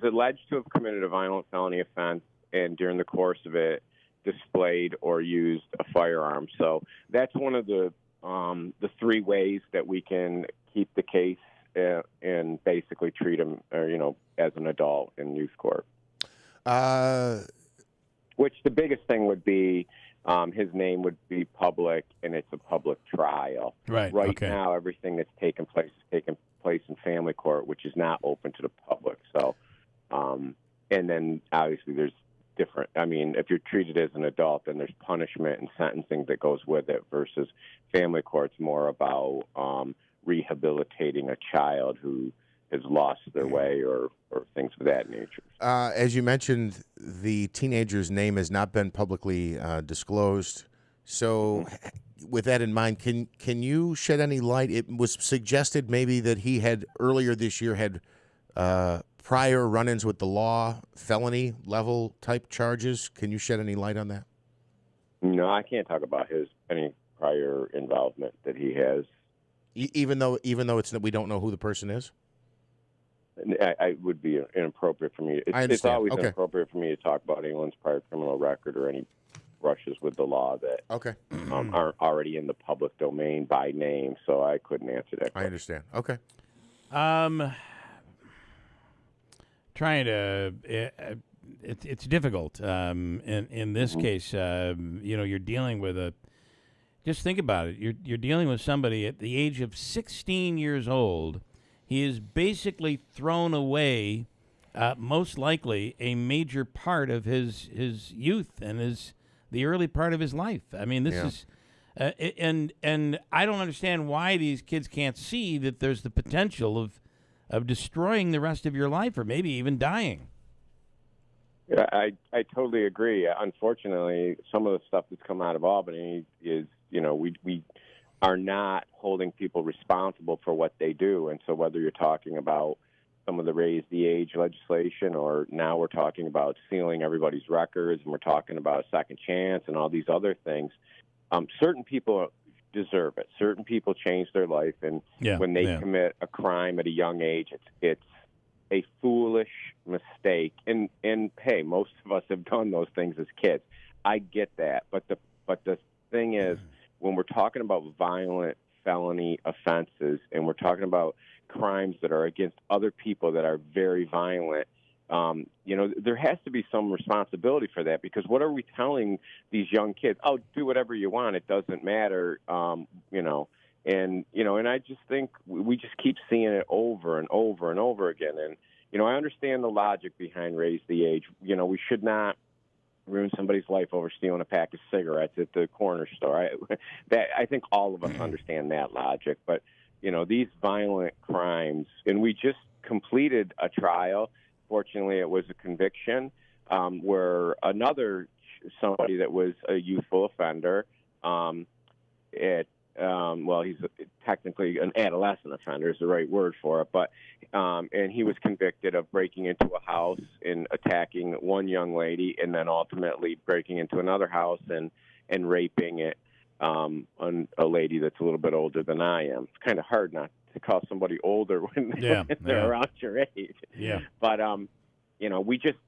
alleged to have committed a violent felony offense, and during the course of it, displayed or used a firearm. So that's one of the three ways that we can keep the case and basically treat him, as an adult in youth court. Which the biggest thing would be his name would be public, and it's a public trial. Right. Okay. Now, everything that's taken place in family court, which is not open to the public. So, and then obviously there's different. I mean, if you're treated as an adult, then there's punishment and sentencing that goes with it. Versus family court's more about rehabilitating a child who has lost their way or things of that nature. As you mentioned, the teenager's name has not been publicly disclosed. So with that in mind, can you shed any light? It was suggested maybe that he had earlier this year had prior run-ins with the law, felony level type charges. Can you shed any light on that? No, I can't talk about any prior involvement that he has. Even though it's we don't know who the person is? I would be inappropriate for me. It's always inappropriate for me to talk about anyone's prior criminal record or any brushes with the law that aren't already in the public domain by name, so I couldn't answer that question. I understand. Okay. Trying to, it's difficult. In this case, you're dealing with just think about it. You're dealing with somebody at the age of 16 years old. He has basically thrown away, most likely, a major part of his youth and the early part of his life. I mean, this is, and I don't understand why these kids can't see that there's the potential of destroying the rest of your life, or maybe even dying. Yeah, I totally agree. Unfortunately, some of the stuff that's come out of Albany is, we are not holding people responsible for what they do. And so whether you're talking about some of the raise the age legislation, or now we're talking about sealing everybody's records, and we're talking about a second chance and all these other things, certain people deserve it. Certain people change their life, and when they commit a crime at a young age, it's a foolish mistake. And hey, most of us have done those things as kids. I get that, but the thing is, when we're talking about violent felony offenses and we're talking about crimes that are against other people that are very violent, there has to be some responsibility for that, because what are we telling these young kids? Oh, do whatever you want. It doesn't matter, and I just think we just keep seeing it over and over and over again. And, I understand the logic behind raise the age. We should not ruin somebody's life over stealing a pack of cigarettes at the corner store. I think all of us understand that logic. But, these violent crimes, and we just completed a trial. Fortunately, it was a conviction where somebody that was a youthful offender, he's technically an adolescent offender is the right word for it, but and he was convicted of breaking into a house and attacking one young lady, and then ultimately breaking into another house and raping it on a lady that's a little bit older than I am. It's kind of hard not to call somebody older when they're around your age. Yeah. But so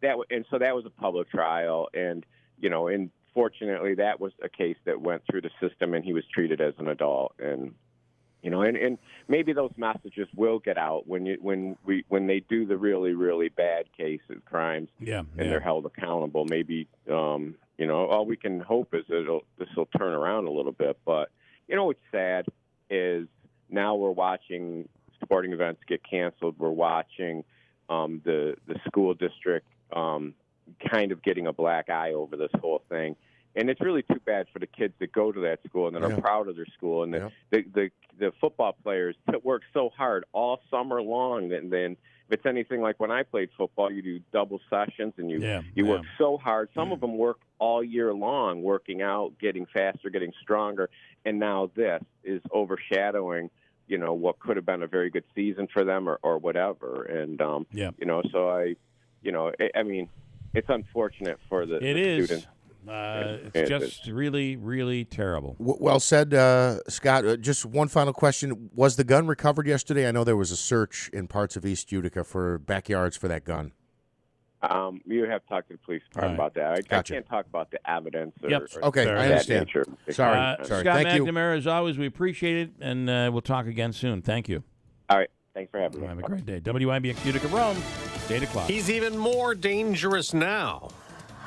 that was a public trial, and fortunately, that was a case that went through the system, and he was treated as an adult. And and maybe those messages will get out when they do the really, really bad cases, crimes, and they're held accountable. Maybe all we can hope is this will turn around a little bit. But what's sad is now we're watching sporting events get canceled. We're watching the school district kind of getting a black eye over this whole thing. And it's really too bad for the kids that go to that school and that are proud of their school, and the football players that work so hard all summer long. And then if it's anything like when I played football, you do double sessions and you work so hard. Some of them work all year long, working out, getting faster, getting stronger. And now this is overshadowing what could have been a very good season for them or whatever. And, so I mean, it's unfortunate for the students. It's just really, really terrible. Well said, Scott. Just one final question. Was the gun recovered yesterday? I know there was a search in parts of East Utica for backyards for that gun. You have to talk to the police department about that. I can't talk about the evidence. Okay, I understand. Sorry. Scott Thank you. McNamara, as always, we appreciate it, and we'll talk again soon. Thank you. All right. Thanks for having me. Have a great day. WIBX Utica Rome, 8 o'clock. He's even more dangerous now.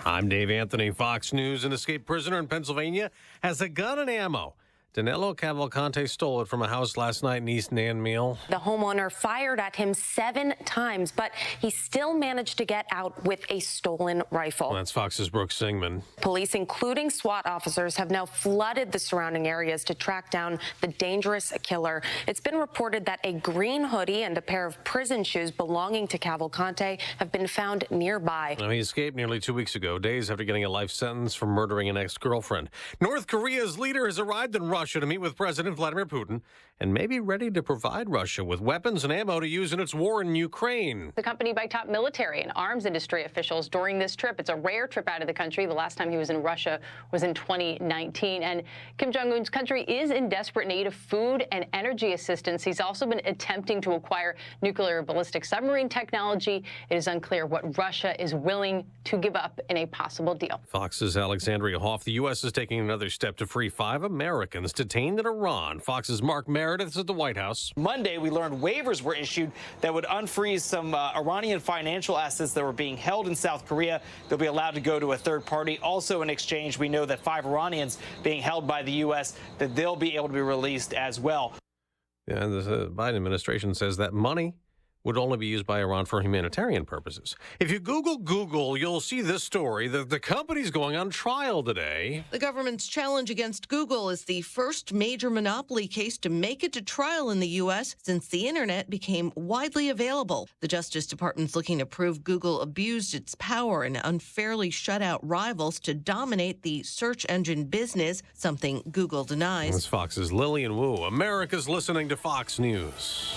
I'm Dave Anthony, Fox News. An escaped prisoner in Pennsylvania has a gun and ammo. Danilo Cavalcante stole it from a house last night in East Nanmeal. The homeowner fired at him 7 times, but he still managed to get out with a stolen rifle. That's Fox's Brooke Singman. Police, including SWAT officers, have now flooded the surrounding areas to track down the dangerous killer. It's been reported that a green hoodie and a pair of prison shoes belonging to Cavalcante have been found nearby. Now, he escaped nearly 2 weeks ago, days after getting a life sentence for murdering an ex-girlfriend. North Korea's leader has arrived in Russia to meet with President Vladimir Putin and may be ready to provide Russia with weapons and ammo to use in its war in Ukraine. Accompanied by top military and arms industry officials during this trip. It's a rare trip out of the country. The last time he was in Russia was in 2019. And Kim Jong-un's country is in desperate need of food and energy assistance. He's also been attempting to acquire nuclear ballistic submarine technology. It is unclear what Russia is willing to give up in a possible deal. Fox's Alexandria Hoff. The U.S. is taking another step to free 5 Americans detained in Iran. Fox's Mark Meredith is at the White House. Monday, we learned waivers were issued that would unfreeze some Iranian financial assets that were being held in South Korea. They'll be allowed to go to a third party. Also in exchange, we know that 5 Iranians being held by the U.S., that they'll be able to be released as well. Yeah, the Biden administration says that money would only be used by Iran for humanitarian purposes. If you Google, you'll see this story. The company's going on trial today. The government's challenge against Google is the first major monopoly case to make it to trial in the U.S. since the internet became widely available. The Justice Department's looking to prove Google abused its power and unfairly shut out rivals to dominate the search engine business, something Google denies. This Fox's Lillian Wu. America's listening to Fox News.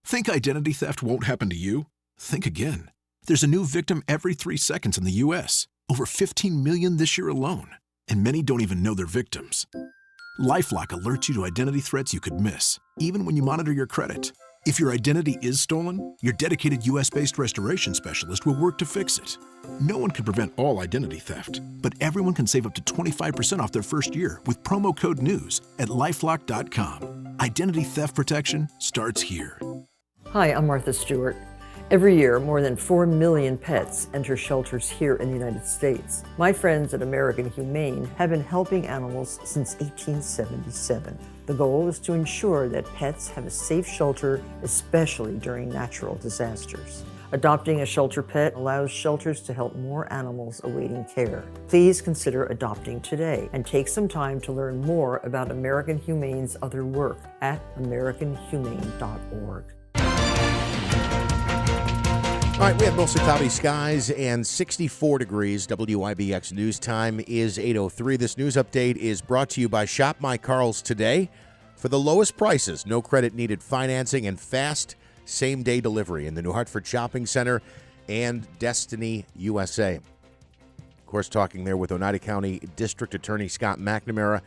Think identity theft won't happen to you? Think again. There's a new victim every 3 seconds in the U.S., over 15 million this year alone, and many don't even know they're victims. LifeLock alerts you to identity threats you could miss, even when you monitor your credit. If your identity is stolen, your dedicated U.S.-based restoration specialist will work to fix it. No one can prevent all identity theft, but everyone can save up to 25% off their first year with promo code NEWS at LifeLock.com. Identity theft protection starts here. Hi, I'm Martha Stewart. Every year, more than 4 million pets enter shelters here in the United States. My friends at American Humane have been helping animals since 1877. The goal is to ensure that pets have a safe shelter, especially during natural disasters. Adopting a shelter pet allows shelters to help more animals awaiting care. Please consider adopting today and take some time to learn more about American Humane's other work at americanhumane.org. All right, we have mostly cloudy skies and 64 degrees. WIBX News Time is 8:03. This news update is brought to you by Shop My Carl's today. For the lowest prices, no credit needed financing, and fast same-day delivery in the New Hartford Shopping Center and Destiny USA. Of course, talking there with Oneida County District Attorney Scott McNamara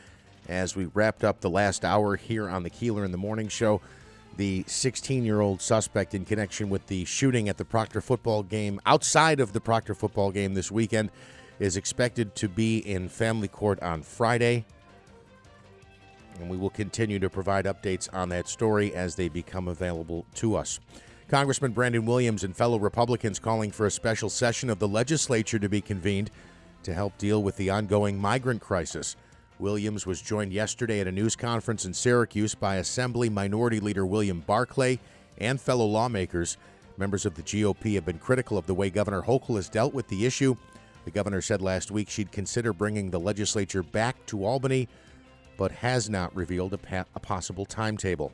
as we wrapped up the last hour here on the Keeler in the Morning Show. The 16-year-old suspect in connection with the shooting at the Proctor football game, outside of the Proctor football game this weekend, is expected to be in family court on Friday. And we will continue to provide updates on that story as they become available to us. Congressman Brandon Williams and fellow Republicans calling for a special session of the legislature to be convened to help deal with the ongoing migrant crisis. Williams was joined yesterday at a news conference in Syracuse by Assembly Minority Leader William Barclay and fellow lawmakers. Members of the GOP have been critical of the way Governor Hochul has dealt with the issue. The governor said last week she'd consider bringing the legislature back to Albany, but has not revealed a possible timetable.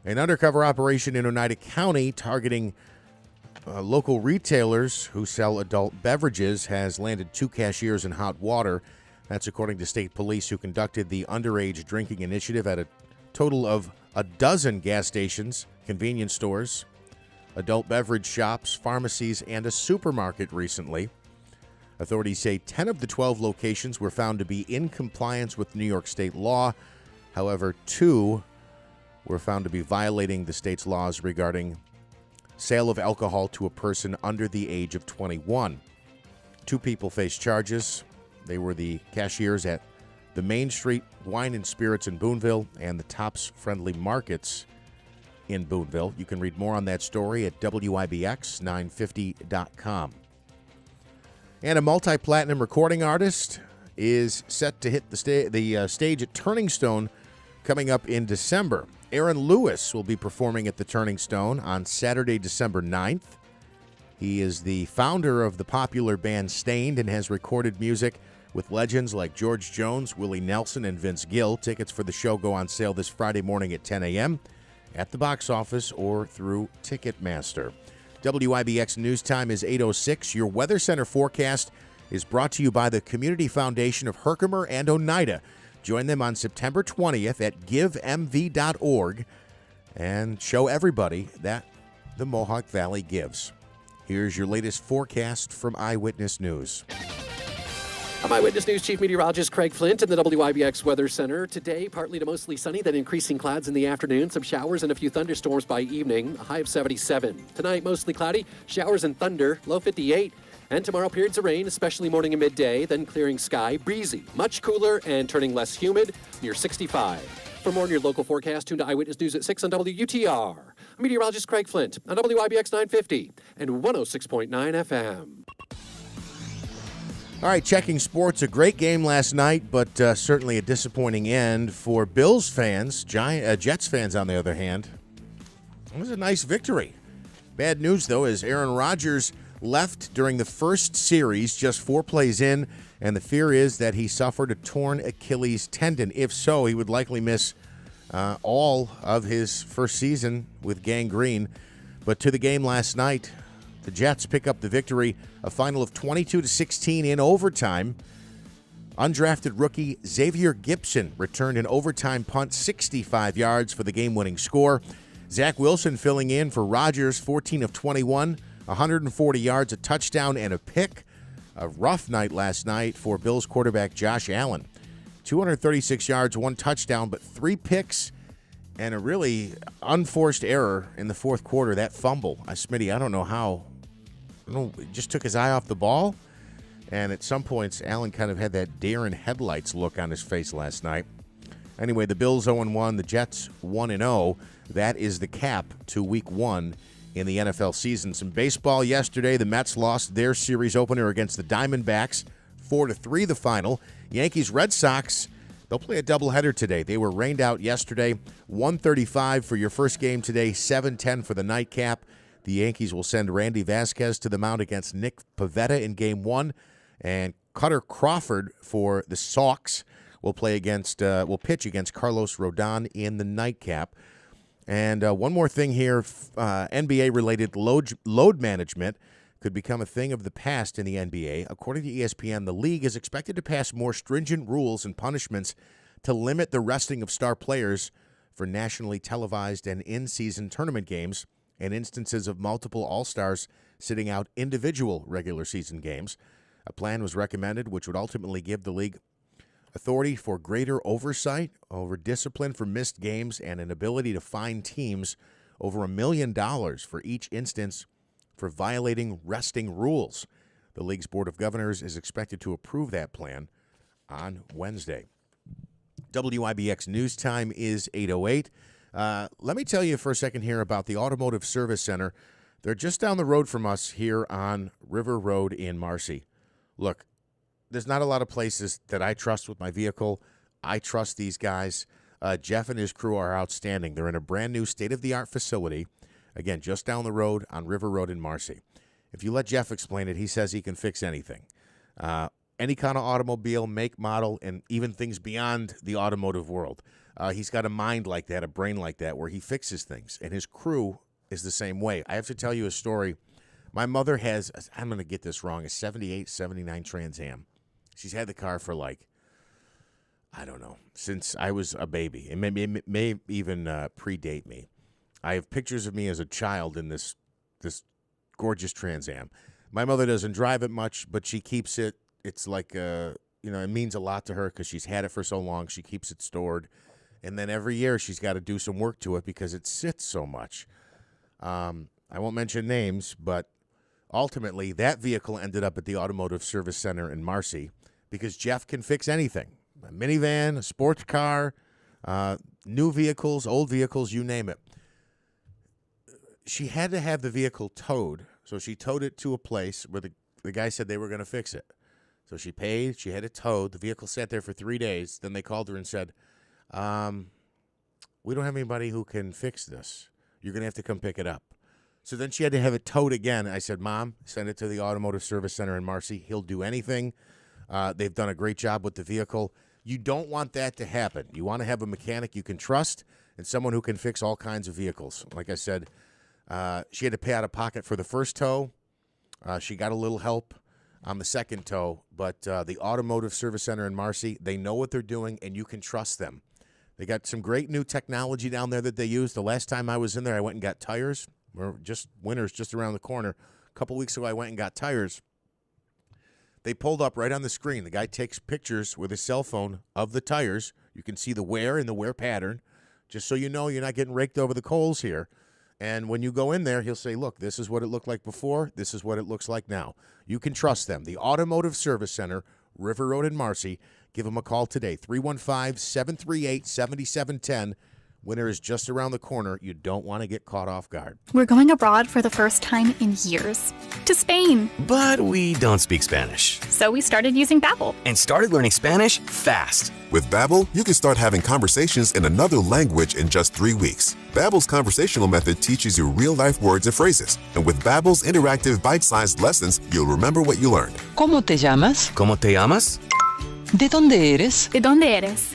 An undercover operation in Oneida County targeting local retailers who sell adult beverages has landed 2 cashiers in hot water. That's according to state police, who conducted the underage drinking initiative at a total of a dozen gas stations, convenience stores, adult beverage shops, pharmacies, and a supermarket recently. Authorities say 10 of the 12 locations were found to be in compliance with New York state law. However, 2 were found to be violating the state's laws regarding sale of alcohol to a person under the age of 21. 2 people faced charges. They were the cashiers at the Main Street Wine and Spirits in Boonville and the Tops Friendly Markets in Boonville. You can read more on that story at WIBX950.com. And a multi-platinum recording artist is set to hit the stage at Turning Stone coming up in December. Aaron Lewis will be performing at the Turning Stone on Saturday, December 9th. He is the founder of the popular band Stained and has recorded music with legends like George Jones, Willie Nelson, and Vince Gill. Tickets for the show go on sale this Friday morning at 10 a.m. at the box office or through Ticketmaster. WIBX News Time is 8:06. Your Weather Center forecast is brought to you by the Community Foundation of Herkimer and Oneida. Join them on September 20th at givemv.org and show everybody that the Mohawk Valley gives. Here's your latest forecast from Eyewitness News. I'm Eyewitness News Chief Meteorologist Craig Flint in the WIBX Weather Center. Today, partly to mostly sunny, then increasing clouds in the afternoon, some showers and a few thunderstorms by evening, a high of 77. Tonight, mostly cloudy, showers and thunder, low 58. And tomorrow, periods of rain, especially morning and midday, then clearing sky, breezy, much cooler and turning less humid, near 65. For more on your local forecast, tune to Eyewitness News at 6 on WUTR. I'm meteorologist Craig Flint on WIBX 950 and 106.9 FM. All right, checking sports. A great game last night, but certainly a disappointing end for Bills fans. Jets fans, on the other hand, it was a nice victory. Bad news, though, is Aaron Rodgers left during the first series, just 4 plays in, and the fear is that he suffered a torn Achilles tendon. If so, he would likely miss all of his first season with gangrene. But to the game last night, the Jets pick up the victory, a final of 22-16 in overtime. Undrafted rookie Xavier Gipson returned an overtime punt, 65 yards for the game-winning score. Zach Wilson filling in for Rodgers, 14 of 21, 140 yards, a touchdown, and a pick. A rough night last night for Bills quarterback Josh Allen. 236 yards, 1 touchdown, but 3 picks and a really unforced error in the fourth quarter, that fumble. Smitty, I don't know how. He just took his eye off the ball, and at some points, Allen kind of had that deer in headlights look on his face last night. Anyway, the Bills 0-1, the Jets 1-0. That is the cap to Week 1 in the NFL season. Some baseball yesterday. The Mets lost their series opener against the Diamondbacks, 4-3 the final. Yankees-Red Sox, they'll play a doubleheader today. They were rained out yesterday. 1:35 for your first game today, 7:10 for the nightcap. The Yankees will send Randy Vasquez to the mound against Nick Pivetta in Game 1, and Cutter Crawford for the Sox will pitch against Carlos Rodon in the nightcap. And one more thing here, NBA-related load management could become a thing of the past in the NBA. According to ESPN, the league is expected to pass more stringent rules and punishments to limit the resting of star players for nationally televised and in-season tournament games and instances of multiple All-Stars sitting out individual regular season games. A plan was recommended which would ultimately give the league authority for greater oversight over discipline for missed games and an ability to fine teams over $1 million for each instance for violating resting rules. The league's Board of Governors is expected to approve that plan on Wednesday. WIBX News Time is 8:08. Let me tell you for a second here about the Automotive Service Center. They're just down the road from us here on River Road in Marcy. Look, there's not a lot of places that I trust with my vehicle. I trust these guys. Jeff and his crew are outstanding. They're in a brand new state-of-the-art facility, again, just down the road on River Road in Marcy. If you let Jeff explain it, he says he can fix anything. Any kind of automobile, make, model, and even things beyond the automotive world. He's got a mind like that, a brain like that, where he fixes things, and his crew is the same way. I have to tell you a story. My mother has, I'm going to get this wrong, a 78, 79 Trans Am. She's had the car for like I don't know, since I was a baby. It may even predate me. I have pictures of me as a child in this gorgeous Trans Am. My mother doesn't drive it much, but she keeps it. It's like, it means a lot to her because she's had it for so long. She keeps it stored. And then every year she's got to do some work to it because it sits so much. I won't mention names, but ultimately that vehicle ended up at the Automotive Service Center in Marcy because Jeff can fix anything. A minivan, a sports car, new vehicles, old vehicles, you name it. She had to have the vehicle towed, so she towed it to a place where the guy said they were going to fix it. So she paid, she had it towed. The vehicle sat there for 3 days. Then they called her and said, we don't have anybody who can fix this. You're going to have to come pick it up. So then she had to have it towed again. I said, Mom, send it to the Automotive Service Center in Marcy. He'll do anything. They've done a great job with the vehicle. You don't want that to happen. You want to have a mechanic you can trust and someone who can fix all kinds of vehicles. Like I said, she had to pay out of pocket for the first tow. She got a little help on the second tow. But the Automotive Service Center in Marcy, they know what they're doing, and you can trust them. They got some great new technology down there that they use. The last time I was in there, I went and got tires. We're just winter's just around the corner. A couple weeks ago, I went and got tires. They pulled up right on the screen. The guy takes pictures with his cell phone of the tires. You can see the wear and the wear pattern, just so you know you're not getting raked over the coals here. And when you go in there, he'll say, look, this is what it looked like before. This is what it looks like now. You can trust them. The Automotive Service Center, River Road in Marcy. Give them a call today, 315-738-7710. Winter is just around the corner. You don't want to get caught off guard. We're going abroad for the first time in years. To Spain. But we don't speak Spanish. So we started using Babbel. And started learning Spanish fast. With Babbel, you can start having conversations in another language in just 3 weeks. Babbel's conversational method teaches you real-life words and phrases. And with Babbel's interactive bite-sized lessons, you'll remember what you learned. ¿Cómo te llamas? ¿Cómo te llamas? ¿De dónde eres? ¿De dónde eres?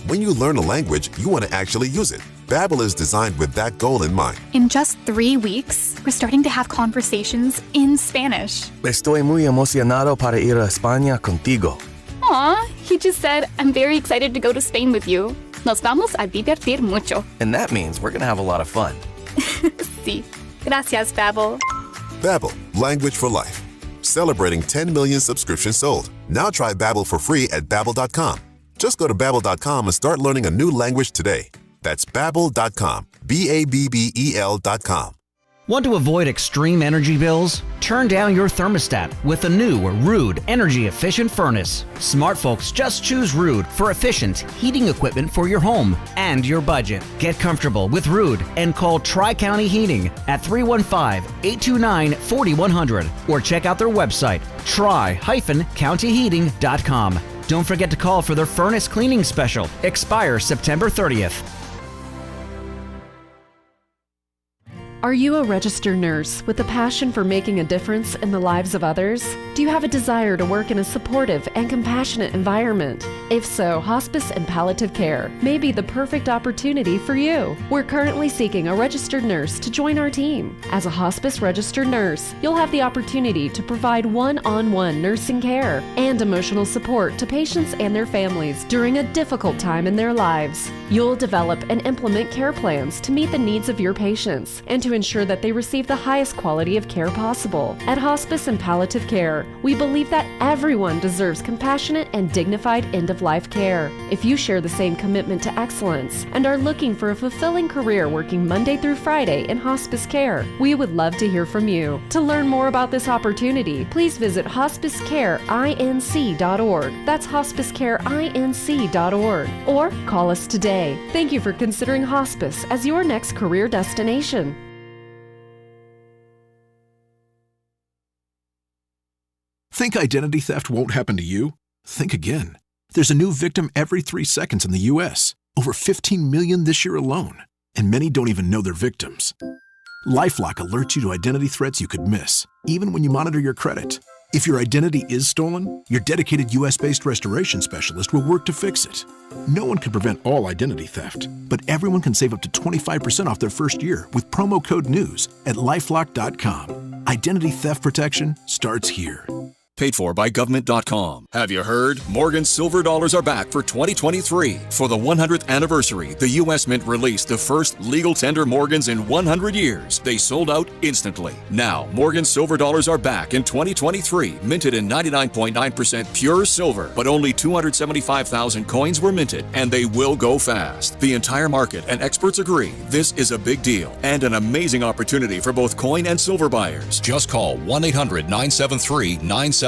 When you learn a language, you want to actually use it. Babbel is designed with that goal in mind. In just 3 weeks, we're starting to have conversations in Spanish. Estoy muy emocionado para ir a España contigo. Aw, he just said, I'm very excited to go to Spain with you. Nos vamos a divertir mucho. And that means we're going to have a lot of fun. Sí. Gracias, Babbel. Babbel, language for life. Celebrating 10 million subscriptions sold. Now try Babbel for free at Babbel.com. Just go to Babbel.com and start learning a new language today. That's Babbel.com. Babbel.com. Want to avoid extreme energy bills? Turn down your thermostat with the new Rude energy-efficient furnace. Smart folks just choose Rude for efficient heating equipment for your home and your budget. Get comfortable with Rude and call Tri-County Heating at 315-829-4100 or check out their website, tri-countyheating.com. Don't forget to call for their furnace cleaning special. Expires September 30th. Are you a registered nurse with a passion for making a difference in the lives of others? Do you have a desire to work in a supportive and compassionate environment? If so, hospice and palliative care may be the perfect opportunity for you. We're currently seeking a registered nurse to join our team. As a hospice registered nurse, you'll have the opportunity to provide one-on-one nursing care and emotional support to patients and their families during a difficult time in their lives. You'll develop and implement care plans to meet the needs of your patients and to ensure that they receive the highest quality of care possible. At Hospice and Palliative Care, we believe that everyone deserves compassionate and dignified end-of-life care. If you share the same commitment to excellence and are looking for a fulfilling career working Monday through Friday in hospice care, we would love to hear from you. To learn more about this opportunity, please visit hospicecareinc.org. That's hospicecareinc.org. Or call us today. Thank you for considering hospice as your next career destination. Think identity theft won't happen to you? Think again. There's a new victim every 3 seconds in the U.S., over 15 million this year alone, and many don't even know they're victims. LifeLock alerts you to identity threats you could miss, even when you monitor your credit. If your identity is stolen, your dedicated U.S.-based restoration specialist will work to fix it. No one can prevent all identity theft, but everyone can save up to 25% off their first year with promo code NEWS at LifeLock.com. Identity theft protection starts here. Paid for by government.com. Have you heard? Morgan's silver dollars are back for 2023. For the 100th anniversary, the U.S. Mint released the first legal tender Morgans in 100 years. They sold out instantly. Now, Morgan's silver dollars are back in 2023, minted in 99.9% pure silver, but only 275,000 coins were minted, and they will go fast. The entire market and experts agree this is a big deal and an amazing opportunity for both coin and silver buyers. Just call 1-800-973-9717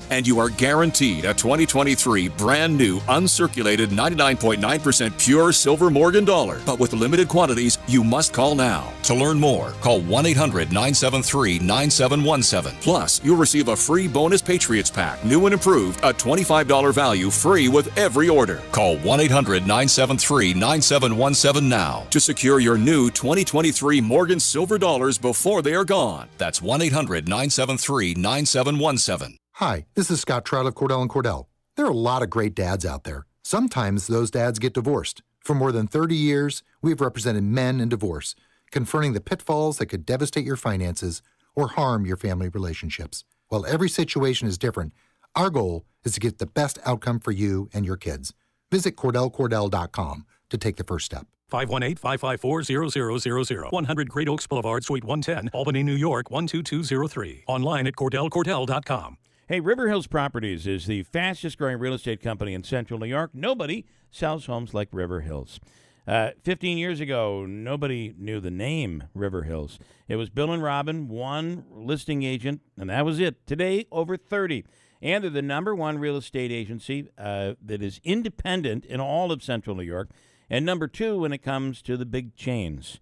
and you are guaranteed a 2023 brand new uncirculated 99.9% pure silver Morgan dollar. But with limited quantities, you must call now. To learn more, call 1-800-973-9717. Plus, you'll receive a free bonus Patriots pack, new and improved, a $25 value free with every order. Call 1-800-973-9717 now to secure your new 2023 Morgan silver dollars before they are gone. That's 1-800-973-9717. Hi, this is Scott Trout of Cordell & Cordell. There are a lot of great dads out there. Sometimes those dads get divorced. For more than 30 years, we've represented men in divorce, confronting the pitfalls that could devastate your finances or harm your family relationships. While every situation is different, our goal is to get the best outcome for you and your kids. Visit CordellCordell.com to take the first step. 518-554-0000. 100 Great Oaks Boulevard, Suite 110, Albany, New York, 12203. Online at CordellCordell.com. Hey, River Hills Properties is the fastest growing real estate company in central New York. Nobody sells homes like River Hills. 15 years ago, nobody knew the name River Hills. It was Bill and Robin, one listing agent, and that was it. Today, over 30. And they're the #1 real estate agency that is independent in all of central New York, and #2 when it comes to the big chains.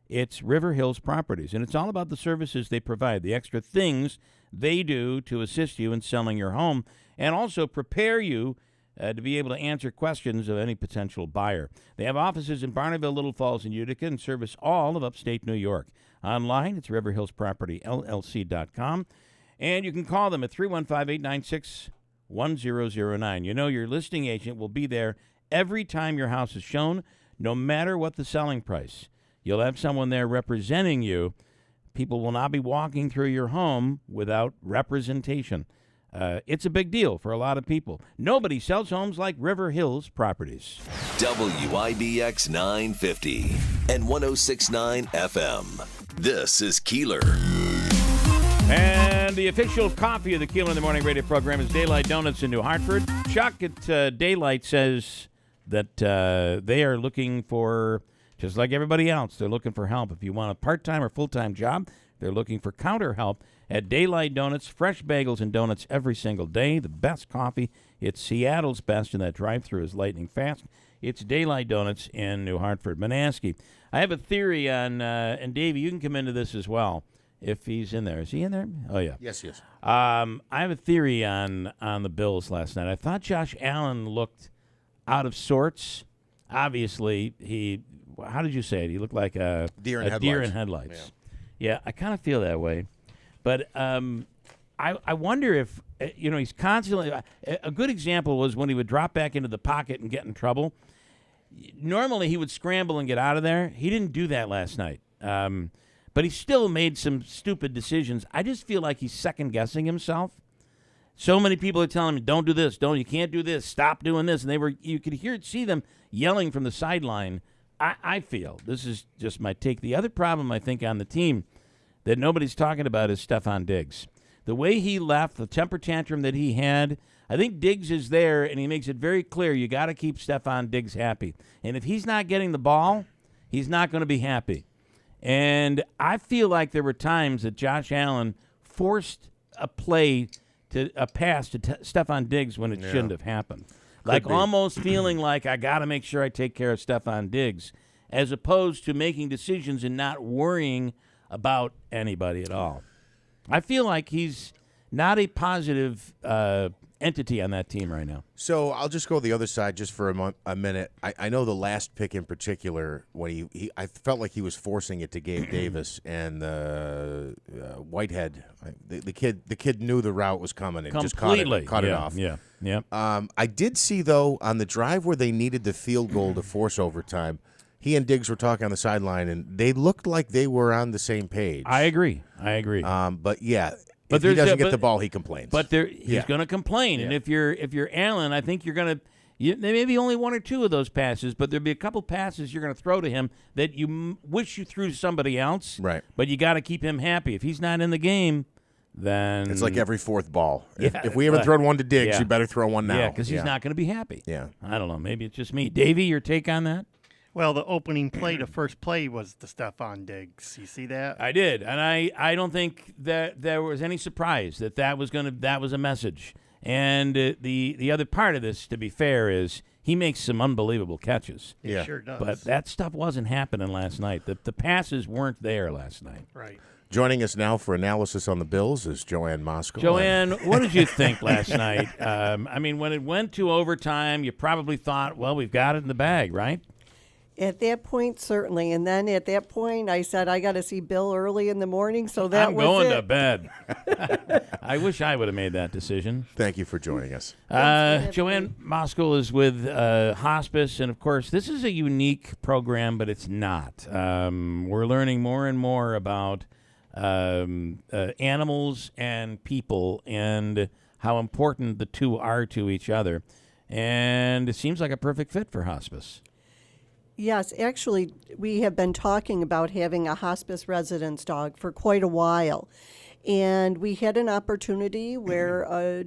It's River Hills Properties, and it's all about the services they provide, the extra things they do to assist you in selling your home and also prepare you to be able to answer questions of any potential buyer. They have offices in Barneville, Little Falls, and Utica and service all of upstate New York. Online, it's riverhillspropertyllc.com, and you can call them at 315-896-1009. You know your listing agent will be there every time your house is shown, no matter what the selling price. You'll have someone there representing you. People will not be walking through your home without representation. It's a big deal for a lot of people. Nobody sells homes like River Hills Properties. WIBX 950 and 106.9 FM. This is Keeler. And the official coffee of the Keeler in the Morning radio program is Daylight Donuts in New Hartford. Chuck at Daylight says that they are looking for, just like everybody else, they're looking for help. If you want a part-time or full-time job, they're looking for counter help at Daylight Donuts. Fresh bagels and donuts every single day. The best coffee. It's Seattle's best, and that drive-through is lightning fast. It's Daylight Donuts in New Hartford. Manaski. I have a theory on, and Davey, you can come into this as well if he's in there. Is he in there? Oh, yeah. Yes, yes. I have a theory on the Bills last night. I thought Josh Allen looked out of sorts. Obviously, how did you say it? He looked like a deer in headlights. Yeah, I kind of feel that way. But I wonder if, he's constantly a good example was when he would drop back into the pocket and get in trouble. Normally, he would scramble and get out of there. He didn't do that last night. But he still made some stupid decisions. I just feel like he's second-guessing himself. So many people are telling him, don't do this, you can't do this, stop doing this. And you could see them yelling from the sideline. I feel, this is just my take. The other problem, I think, on the team that nobody's talking about is Stephon Diggs. The way he left, the temper tantrum that he had, I think Diggs is there, and he makes it very clear you got to keep Stephon Diggs happy. And if he's not getting the ball, he's not going to be happy. And I feel like there were times that Josh Allen forced a pass to Stephon Diggs when it shouldn't have happened. Almost feeling like I got to make sure I take care of Stephon Diggs, as opposed to making decisions and not worrying about anybody at all. I feel like he's not a positive entity on that team right now. So I'll just go the other side just for a minute. I know the last pick in particular, when I felt like he was forcing it to Gabe Davis and Whitehead. The kid knew the route was coming and just caught it off. Yeah. I did see, though, on the drive where they needed the field goal to force overtime, he and Diggs were talking on the sideline, and they looked like they were on the same page. I agree. But, yeah, if he doesn't get the ball, he complains. But he's going to complain. And if you're Allen, I think you're going to. There may be only one or two of those passes, but there'll be a couple passes you're going to throw to him that you wish you threw to somebody else. Right. But you got to keep him happy. If he's not in the game, then it's like every fourth ball. If we haven't thrown one to Diggs, you better throw one now. Yeah, because he's not going to be happy. Yeah. I don't know. Maybe it's just me. Davey, your take on that? Well, the opening play, the first play was the Stephon Diggs. You see that? I did, and I don't think that there was any surprise that was a message. And the other part of this, to be fair, is he makes some unbelievable catches. He sure does. But that stuff wasn't happening last night. The passes weren't there last night. Right. Joining us now for analysis on the Bills is Joanne Moskal. Joanne, what did you think last night? I mean, when it went to overtime, you probably thought, well, we've got it in the bag, right? At that point, certainly. And then at that point, I said, I got to see Bill early in the morning, so that was I'm going it. to bed. I wish I would have made that decision. Thank you for joining us. Joanne Moskal is with Hospice, and, of course, this is a unique program, but it's not. We're learning more and more about animals and people and how important the two are to each other. And it seems like a perfect fit for Hospice. Yes, actually, we have been talking about having a hospice residence dog for quite a while. And we had an opportunity where a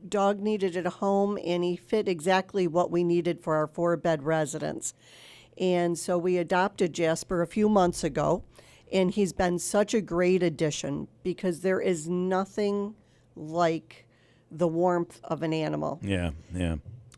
dog needed a home, and he fit exactly what we needed for our 4-bed residence. And so we adopted Jasper a few months ago, and he's been such a great addition because there is nothing like the warmth of an animal. Yeah.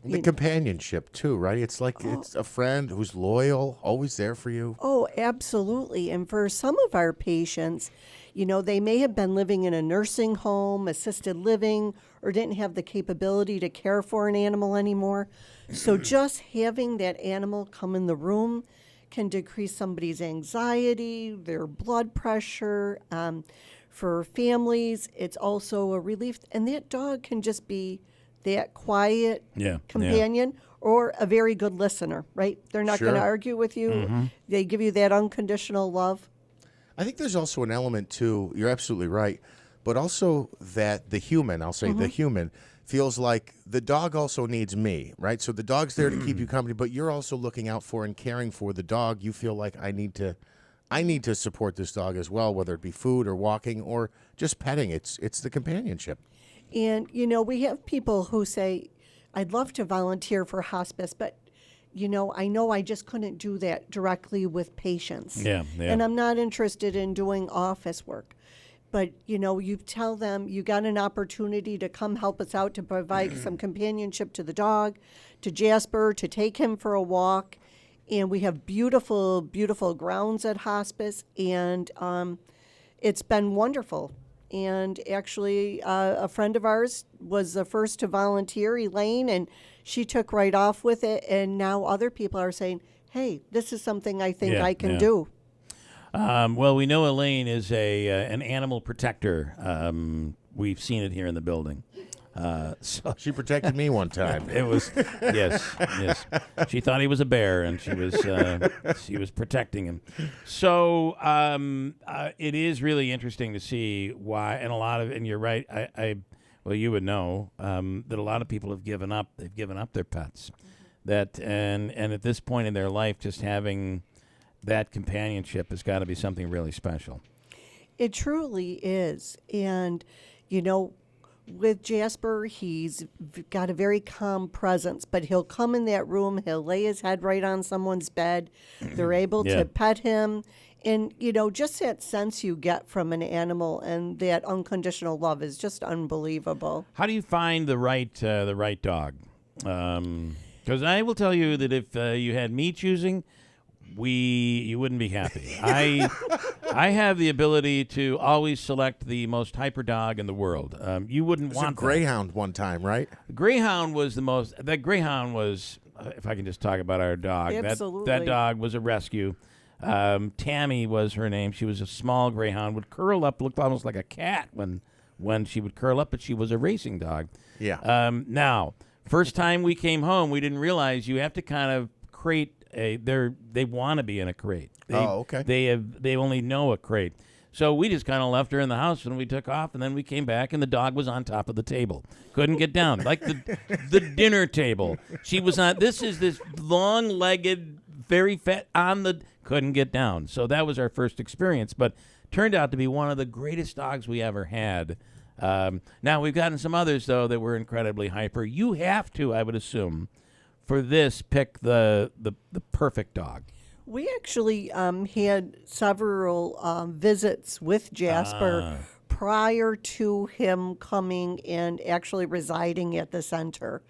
The companionship, too, right? It's like it's a friend who's loyal, always there for you. Oh, absolutely. And for some of our patients, they may have been living in a nursing home, assisted living, or didn't have the capability to care for an animal anymore. So just having that animal come in the room can decrease somebody's anxiety, their blood pressure. For families, it's also a relief. And that dog can just be that quiet companion or a very good listener, right? They're not going to argue with you. Mm-hmm. They give you that unconditional love. I think there's also an element, too, you're absolutely right, but also that the human, I'll say the human, feels like the dog also needs me, right? So the dog's there to keep you company, but you're also looking out for and caring for the dog. You feel like I need to support this dog as well, whether it be food or walking or just petting. It's the companionship. And, we have people who say, I'd love to volunteer for hospice, but, I know I just couldn't do that directly with patients. Yeah. And I'm not interested in doing office work. But, you tell them you got an opportunity to come help us out to provide some companionship to the dog, to Jasper, to take him for a walk. And we have beautiful, beautiful grounds at hospice. And it's been wonderful. And actually, a friend of ours was the first to volunteer, Elaine, and she took right off with it. And now other people are saying, hey, this is something I think I can do. Well, we know Elaine is an animal protector. We've seen it here in the building. So she protected me one time. It was yes. She thought he was a bear, and she was protecting him. So it is really interesting to see why, and you're right. Well, you would know that a lot of people have given up. They've given up their pets. And at this point in their life, just having that companionship has got to be something really special. It truly is, and with Jasper, he's got a very calm presence, but he'll come in that room, he'll lay his head right on someone's bed. They're able to pet him. And, just that sense you get from an animal and that unconditional love is just unbelievable. How do you find the right dog? Because I will tell you that if you had me choosing, you wouldn't be happy. I have the ability to always select the most hyper dog in the world. You wouldn't want a Greyhound one time, right? Greyhound was that Greyhound was, if I can just talk about our dog. Absolutely. That dog was a rescue. Tammy was her name. She was a small Greyhound, would curl up, looked almost like a cat when she would curl up, but she was a racing dog. Yeah. Now, first time we came home, we didn't realize you have to kind of crate. They want to be in a crate. Okay. They only know a crate. So we just kind of left her in the house and we took off, and then we came back and the dog was on top of the table. Couldn't get down, like the dinner table. She was on, this long-legged, very fat, couldn't get down. So that was our first experience, but turned out to be one of the greatest dogs we ever had. Now, we've gotten some others, though, that were incredibly hyper. You have to, I would assume, for this, pick the perfect dog. We actually had several visits with Jasper prior to him coming and actually residing at the center,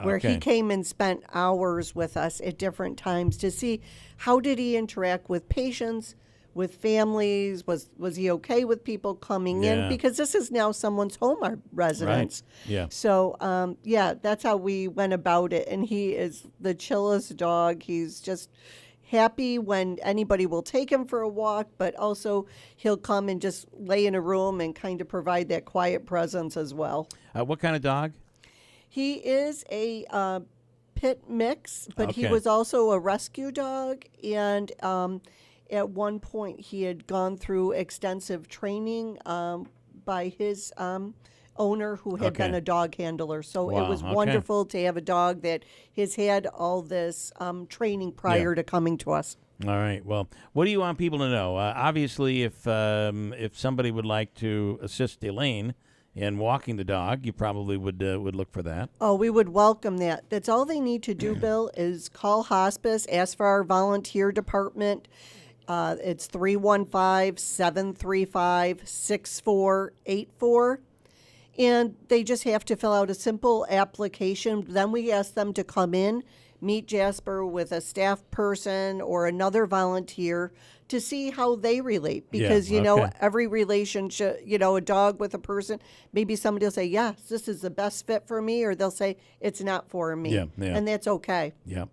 where he came and spent hours with us at different times to see how did he interact with patients, with families, was he okay with people coming in? Because this is now someone's home residence. Right. Yeah. So, that's how we went about it. And he is the chillest dog. He's just happy when anybody will take him for a walk, but also he'll come and just lay in a room and kind of provide that quiet presence as well. What kind of dog? He is a pit mix, but he was also a rescue dog. And at one point, he had gone through extensive training by his owner who had been a dog handler. So it was wonderful to have a dog that has had all this training prior to coming to us. All right. Well, what do you want people to know? Obviously, if somebody would like to assist Elaine in walking the dog, you probably would look for that. Oh, we would welcome that. That's all they need to do, Bill, is call hospice, ask for our volunteer department. It's 315-735-6484. And they just have to fill out a simple application. Then we ask them to come in, meet Jasper with a staff person or another volunteer to see how they relate. Because, you know, every relationship, a dog with a person, maybe somebody will say, yes, this is the best fit for me, or they'll say, it's not for me. And that's okay. Yeah.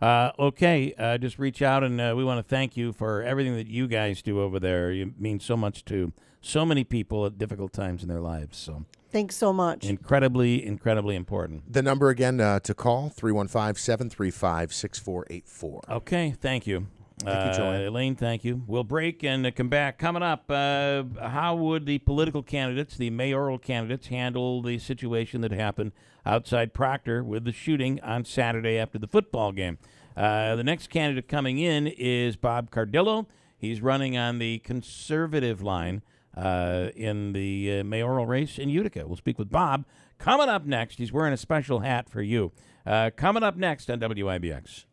Just reach out, and we want to thank you for everything that you guys do over there. You mean so much to so many people at difficult times in their lives. So thanks so much. Incredibly, incredibly important. The number again to call, 315-735-6484. Okay, thank you. Thank you, Joanne. Elaine, thank you. We'll break and come back. Coming up, how would the political candidates, the mayoral candidates, handle the situation that happened outside Proctor with the shooting on Saturday after the football game? The next candidate coming in is Bob Cardillo. He's running on the conservative line in the mayoral race in Utica. We'll speak with Bob. Coming up next, he's wearing a special hat for you. Coming up next on WIBX.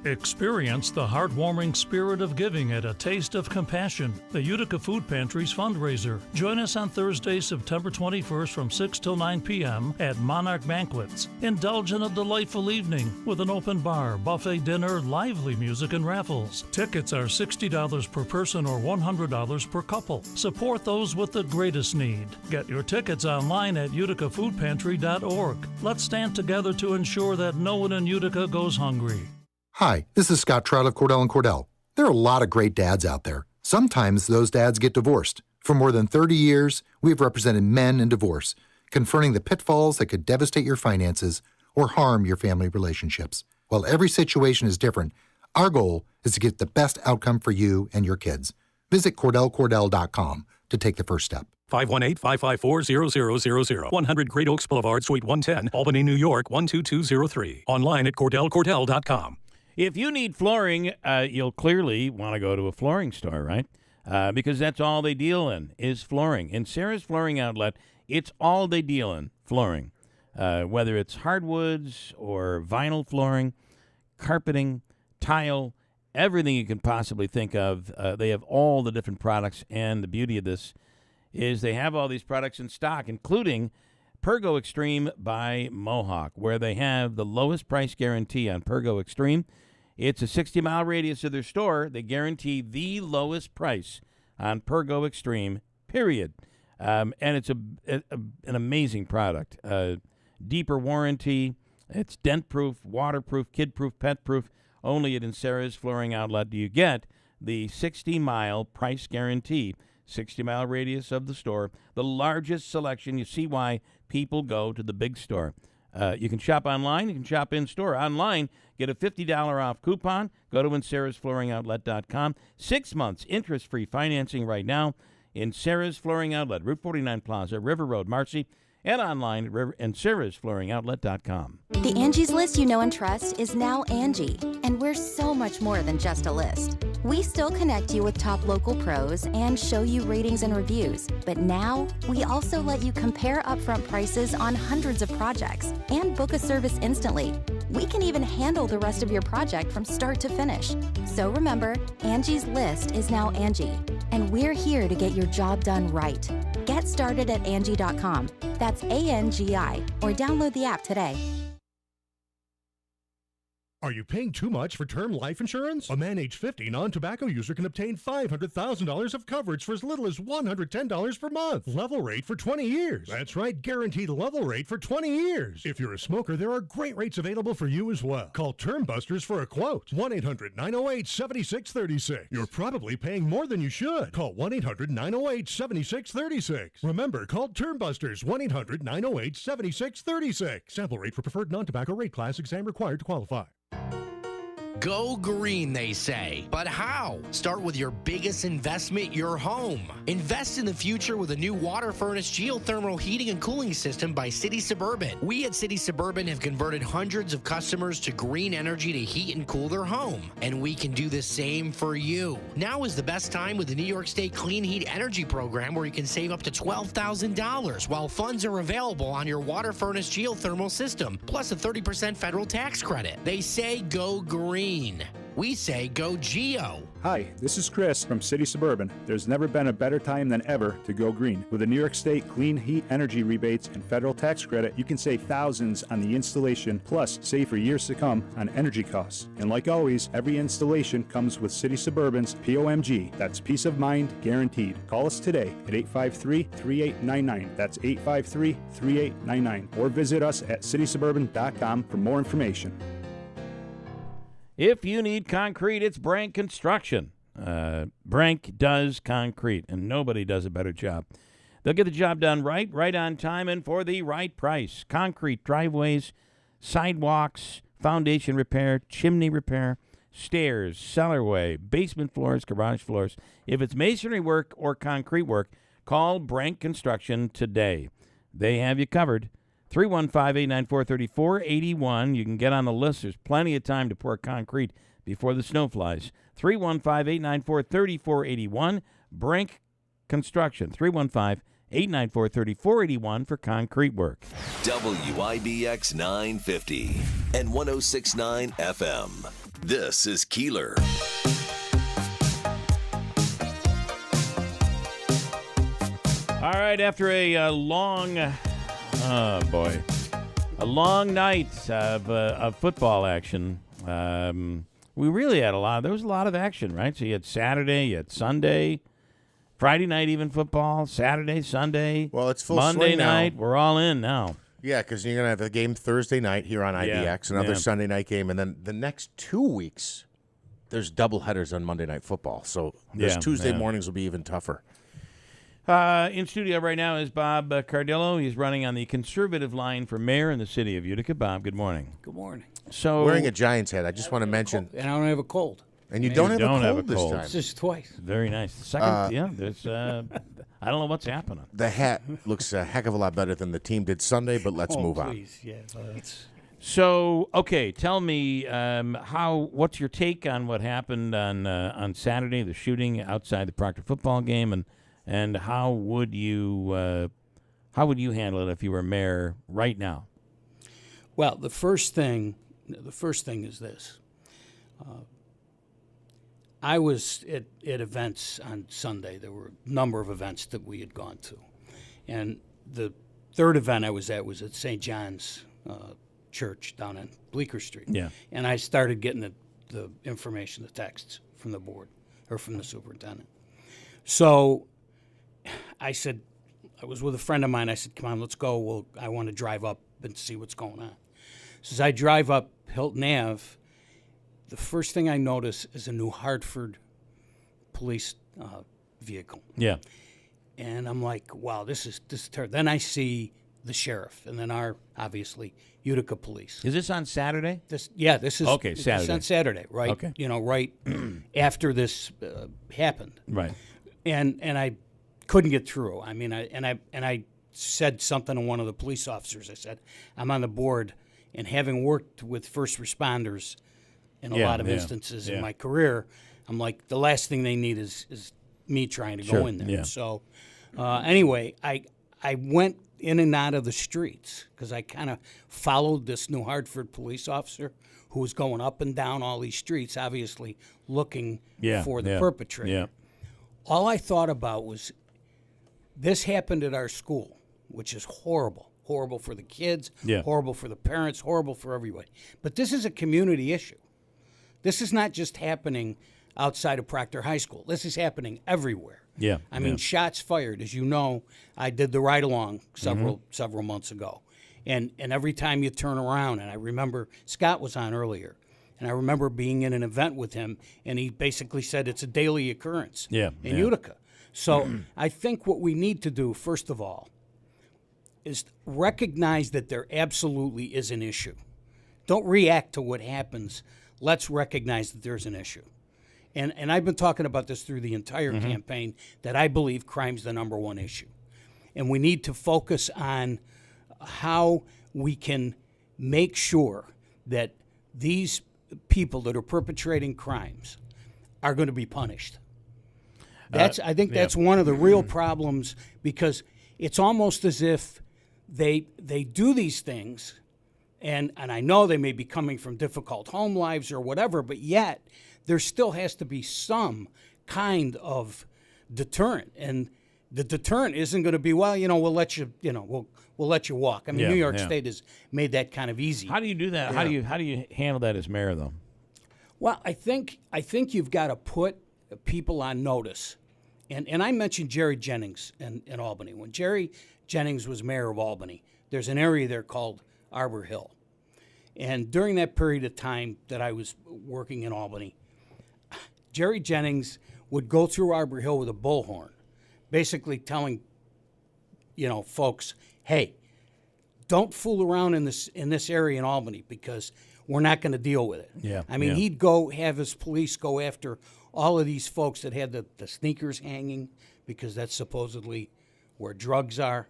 Experience the heartwarming spirit of giving at A Taste of Compassion, the Utica Food Pantry's fundraiser. Join us on Thursday, September 21st from 6 till 9 p.m. at Monarch Banquets. Indulge in a delightful evening with an open bar, buffet dinner, lively music, and raffles. Tickets are $60 per person or $100 per couple. Support those with the greatest need. Get your tickets online at uticafoodpantry.org. Let's stand together to ensure that no one in Utica goes hungry. Hi, this is Scott Trout of Cordell & Cordell. There are a lot of great dads out there. Sometimes those dads get divorced. For more than 30 years, we've represented men in divorce, confronting the pitfalls that could devastate your finances or harm your family relationships. While every situation is different, our goal is to get the best outcome for you and your kids. Visit CordellCordell.com to take the first step. 518-554-0000. 100 Great Oaks Boulevard, Suite 110, Albany, New York, 12203. Online at CordellCordell.com. If you need flooring, you'll clearly want to go to a flooring store, right? Because that's all they deal in is flooring. In Sarah's Flooring Outlet, it's all they deal in, flooring. Whether it's hardwoods or vinyl flooring, carpeting, tile, everything you can possibly think of. They have all the different products, and the beauty of this is they have all these products in stock, including Pergo Extreme by Mohawk, where they have the lowest price guarantee on Pergo Extreme. It's a 60-mile radius of their store. They guarantee the lowest price on Pergo Extreme, period. And it's an amazing product. Deeper warranty. It's dent-proof, waterproof, kid-proof, pet-proof. Only at Sarah's Flooring Outlet do you get the 60-mile price guarantee. 60-mile radius of the store, the largest selection. You see why people go to the big store. You can shop online. You can shop in-store. Online, get a $50 off coupon. Go to InSarah'sFlooringOutlet.com. 6 months interest-free financing right now. in Sarah's Flooring Outlet, Route 49 Plaza, River Road, Marcy, and online at sarahsflooringoutlet.com. The Angie's List you know and trust is now Angie, and we're so much more than just a list. We still connect you with top local pros and show you ratings and reviews, but now we also let you compare upfront prices on hundreds of projects and book a service instantly. We can even handle the rest of your project from start to finish. So remember, Angie's List is now Angie, and we're here to get your job done right. Get started at Angie.com. That's ANGI, or download the app today. Are you paying too much for term life insurance? A man age 50 non-tobacco user can obtain $500,000 of coverage for as little as $110 per month. Level rate for 20 years. That's right, guaranteed level rate for 20 years. If you're a smoker, there are great rates available for you as well. Call Term Busters for a quote. 1-800-908-7636. You're probably paying more than you should. Call 1-800-908-7636. Remember, call Term Busters. 1-800-908-7636. Sample rate for preferred non-tobacco rate class. Exam required to qualify. Go green, they say. But how? Start with your biggest investment, your home. Invest in the future with a new water furnace geothermal heating and cooling system by City Suburban. We at City Suburban have converted hundreds of customers to green energy to heat and cool their home. And we can do the same for you. Now is the best time with the New York State Clean Heat Energy Program, where you can save up to $12,000 while funds are available on your water furnace geothermal system, plus a 30% federal tax credit. They say go green. We say go Geo. Hi, this is Chris from City Suburban. There's never been a better time than ever to go green. With the New York State Clean Heat Energy rebates and federal tax credit, you can save thousands on the installation, plus save for years to come on energy costs. And like always, every installation comes with City Suburban's POMG. That's peace of mind guaranteed. Call us today at 853-3899. That's 853-3899. Or visit us at citysuburban.com for more information. If you need concrete, it's Brank Construction. Brank does concrete, and nobody does a better job. They'll get the job done right on time, and for the right price. Concrete driveways, sidewalks, foundation repair, chimney repair, stairs, cellarway, basement floors, garage floors. If it's masonry work or concrete work, call Brank Construction today. They have you covered. 315-894-3481. You can get on the list. There's plenty of time to pour concrete before the snow flies. 315-894-3481. Brank Construction. 315-894-3481 for concrete work. WIBX 950 and 106.9 FM. This is Keeler. All right, after a long... Oh, boy. A long night of football action. We really had there was a lot of action, right? So you had Saturday, you had Sunday, Friday night even football, Saturday, Sunday. Well, it's full Monday swing now. night. We're all in now. Yeah, because you're going to have a game Thursday night here on IBX, another Sunday night game, and then the next 2 weeks, there's doubleheaders on Monday Night Football. So this Tuesday mornings will be even tougher. In studio right now is Bob Cardillo. He's running on the conservative line for mayor in the city of Utica. Bob, good morning. Good morning. So wearing a Giants hat, I just want to mention. And I don't have a cold. And you don't have a cold this time. It's just twice. Very nice. Second, there's. I don't know what's happening. The hat looks a heck of a lot better than the team did Sunday, but let's move on. Yeah, So, okay, tell me what's your take on what happened on Saturday, the shooting outside the Proctor football game, and how would you handle it if you were mayor right now? Well, the first thing is this. I was at events on Sunday. There were a number of events that we had gone to. And the third event I was at St. John's Church down on Bleecker Street. Yeah. And I started getting the information, the texts from the board or from the superintendent. So I said, I was with a friend of mine. I said, come on, let's go. I want to drive up and see what's going on. So as I drive up Hilton Ave, the first thing I notice is a New Hartford police vehicle. Yeah. And I'm like, wow, this is terrible. Then I see the sheriff, and then our, obviously, Utica police. Is this on Saturday? This is okay. Saturday. This on Saturday, right? Okay. Right after this happened. Right. And I couldn't get through. I mean, I said something to one of the police officers. I said, I'm on the board, and having worked with first responders in a lot of instances in my career, I'm like, the last thing they need is me trying to go in there. Yeah. So anyway, I went in and out of the streets because I kind of followed this New Hartford police officer who was going up and down all these streets, obviously looking for the perpetrator. Yeah. All I thought about was, this happened at our school, which is horrible. Horrible for the kids, horrible for the parents, horrible for everybody. But this is a community issue. This is not just happening outside of Proctor High School. This is happening everywhere. Yeah. I mean, shots fired. As you know, I did the ride-along several months ago. And every time you turn around, and I remember Scott was on earlier, and I remember being in an event with him, and he basically said it's a daily occurrence in Utica. So I think what we need to do, first of all, is recognize that there absolutely is an issue. Don't react to what happens. Let's recognize that there's an issue. And I've been talking about this through the entire campaign, that I believe crime's the number one issue. And we need to focus on how we can make sure that these people that are perpetrating crimes are going to be punished. I think that's one of the real problems, because it's almost as if they do these things, and I know they may be coming from difficult home lives or whatever, but yet there still has to be some kind of deterrent. And the deterrent isn't going to be, well, we'll let you, we'll let you walk. I mean, New York State has made that kind of easy. How do you do that? Yeah. How do you handle that as mayor, though? Well, I think you've got to put people on notice. And I mentioned Jerry Jennings in Albany. When Jerry Jennings was mayor of Albany, there's an area there called Arbor Hill. And during that period of time that I was working in Albany, Jerry Jennings would go through Arbor Hill with a bullhorn, basically telling, folks, hey, don't fool around in this area in Albany, because we're not going to deal with it. Yeah. I mean, he'd go have his police go after all of these folks that had the sneakers hanging, because that's supposedly where drugs are.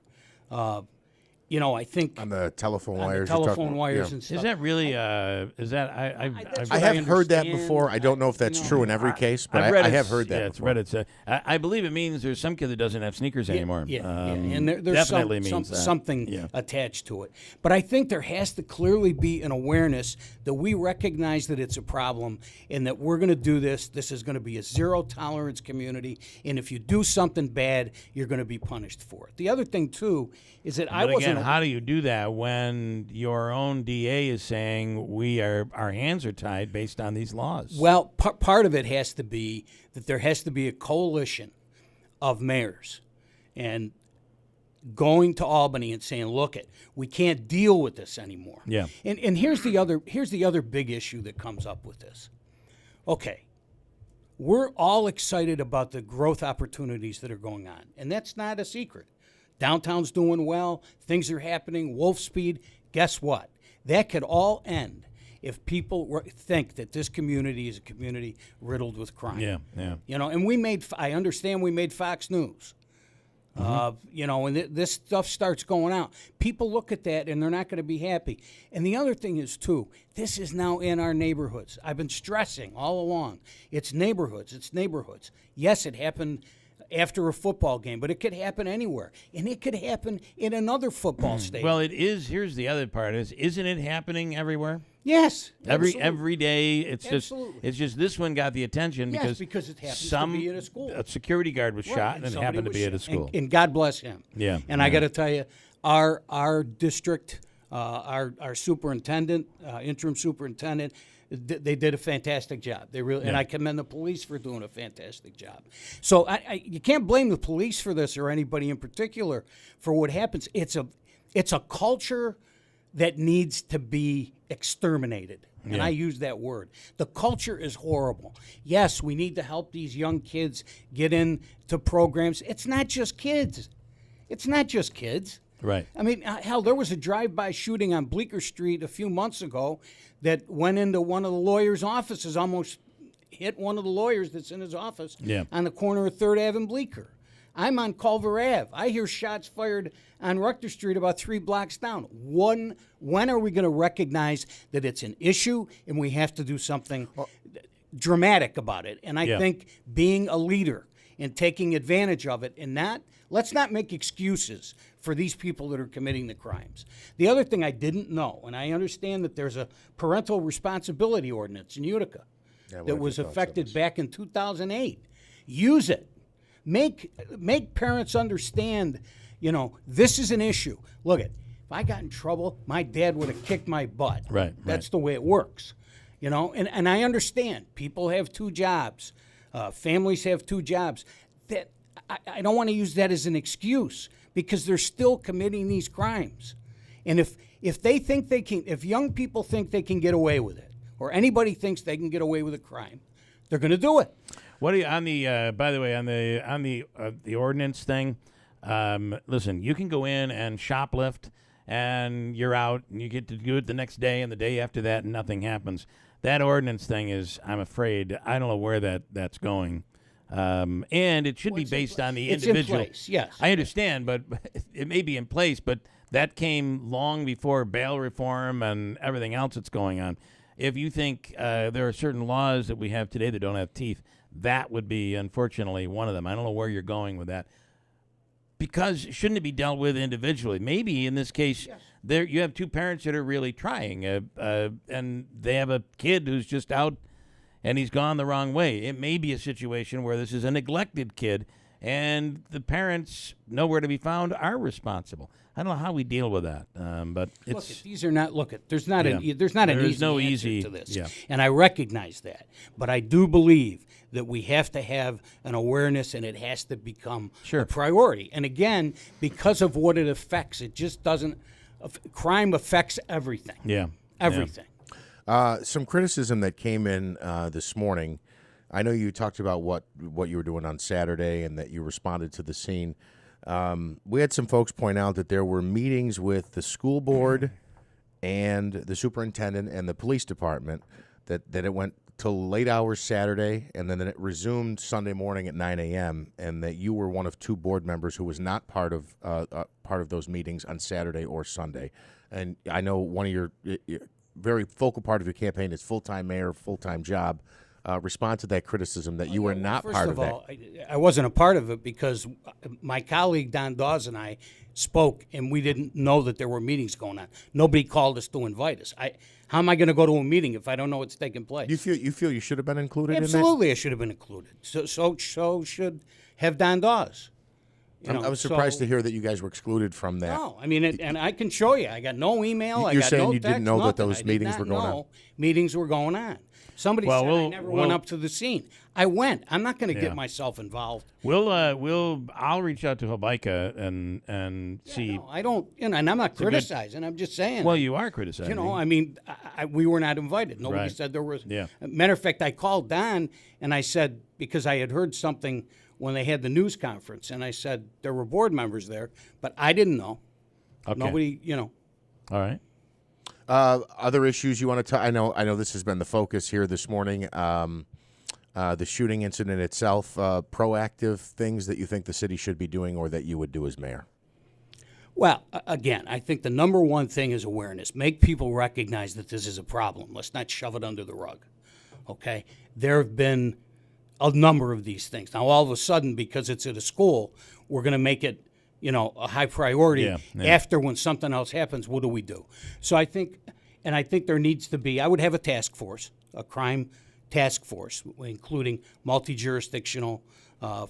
I think on the telephone on wires. The telephone wires and stuff. Is that really? Is that? I have heard that before. I don't know if that's true in every case, but I have heard that. Yeah, it's Reddit. I believe it means there's some kid that doesn't have sneakers anymore. And there's definitely means something attached to it. But I think there has to clearly be an awareness that we recognize that it's a problem, and that we're going to do this. This is going to be a zero-tolerance community, and if you do something bad, you're going to be punished for it. The other thing, too, is that how do you do that when your own DA is saying our hands are tied based on these laws? Well, part of it has to be that there has to be a coalition of mayors and going to Albany and saying, look, we can't deal with this anymore. Yeah. And here's the other big issue that comes up with this. Okay, we're all excited about the growth opportunities that are going on, and that's not a secret. Downtown's doing well. Things are happening. Wolf Speed. Guess what? That could all end if people think that this community is a community riddled with crime. Yeah. And I understand we made Fox News. And this stuff starts going out. People look at that and they're not going to be happy. And the other thing is, too, this is now in our neighborhoods. I've been stressing all along. It's neighborhoods. Yes, it happened after a football game, but it could happen anywhere, and it could happen in another football stadium. Well, it is. Here's the other part: isn't it happening everywhere? Yes, every day. It's absolutely. just this one got the attention because it happens to be at a school. A security guard was shot, and it happened to be at a school. And God bless him. Yeah, and I got to tell you, our district, our superintendent, interim superintendent. They did a fantastic job. They really, and I commend the police for doing a fantastic job. So you can't blame the police for this or anybody in particular for what happens. It's a culture that needs to be exterminated. And I use that word. The culture is horrible. Yes, we need to help these young kids get into programs. It's not just kids. Right. I mean, hell, there was a drive-by shooting on Bleecker Street a few months ago that went into one of the lawyers' offices, almost hit one of the lawyers that's in his office on the corner of 3rd Ave and Bleecker. I'm on Culver Ave. I hear shots fired on Rutgers Street about 3 blocks down. When are we going to recognize that it's an issue and we have to do something dramatic about it? And I think being a leader and taking advantage of it, and let's not make excuses for these people that are committing the crimes. The other thing I didn't know, and I understand that there's a parental responsibility ordinance in Utica that was affected back in 2008. Use it. Make parents understand, this is an issue. Look, if I got in trouble, my dad would have kicked my butt. Right. That's the way it works. And I understand people have 2 jobs. Families have 2 jobs. That I don't want to use that as an excuse because they're still committing these crimes. And if they think they can, if young people think they can get away with it, or anybody thinks they can get away with a crime, they're going to do it. What are you on the? By the way, on the ordinance thing, listen, you can go in and shoplift, and you're out, and you get to do it the next day and the day after that, and nothing happens. That ordinance thing is, I'm afraid, I don't know where that's going. And it should be based on the individual. It's in place, yes. I understand, but it may be in place, but that came long before bail reform and everything else that's going on. If you think there are certain laws that we have today that don't have teeth, that would be, unfortunately, one of them. I don't know where you're going with that. Because shouldn't it be dealt with individually? Maybe in this case, there you have 2 parents that are really trying, and they have a kid who's just out and he's gone the wrong way. It may be a situation where this is a neglected kid, and the parents, nowhere to be found, are responsible. I don't know how we deal with that, but it's... Look, these are not... there's not an easy answer to this, yeah. And I recognize that. But I do believe that we have to have an awareness, and it has to become a priority. And again, because of what it affects, it just doesn't... Crime affects everything. Yeah. Everything. Some criticism that came in this morning. I know you talked about what you were doing on Saturday and that you responded to the scene. We had some folks point out that there were meetings with the school board and the superintendent and the police department, that it went till late hours Saturday, and then it resumed Sunday morning at 9 a.m., and that you were one of 2 board members who was not part of those meetings on Saturday or Sunday. And I know one of your very focal part of your campaign is full-time mayor, full-time job. Respond to that criticism that you were not part of that. First of all, I wasn't a part of it because my colleague Don Dawes and I spoke, and we didn't know that there were meetings going on. Nobody called us to invite us. How am I going to go to a meeting if I don't know what's taking place? You feel you should have been included in that? Absolutely, I should have been included. So should have Don Dawes. I was surprised to hear that you guys were excluded from that. No, I mean, and I can show you. I got no email. You're I got saying no you text, didn't know that nothing. those meetings were going on? Meetings were going on. Somebody said I never went up to the scene. I went. I'm not going to get myself involved. I'll reach out to Habaika and see. No, I don't. And I'm not criticizing. I'm just saying. Well, you are criticizing. I mean, we were not invited. Nobody said there was. Yeah. Matter of fact, I called Don and I said, because I had heard something when they had the news conference, and I said there were board members there, but I didn't know. Okay. Nobody, All right. Other issues you want to I know this has been the focus here this morning. The shooting incident itself, proactive things that you think the city should be doing or that you would do as mayor. Well, again, I think the number one thing is awareness. Make people recognize that this is a problem. Let's not shove it under the rug. Okay? There have been a number of these things. Now, all of a sudden, because it's at a school, we're going to make it, a high priority. After, when something else happens, what do we do? So I think there needs to be, I would have a task force, a crime task force, including multi-jurisdictional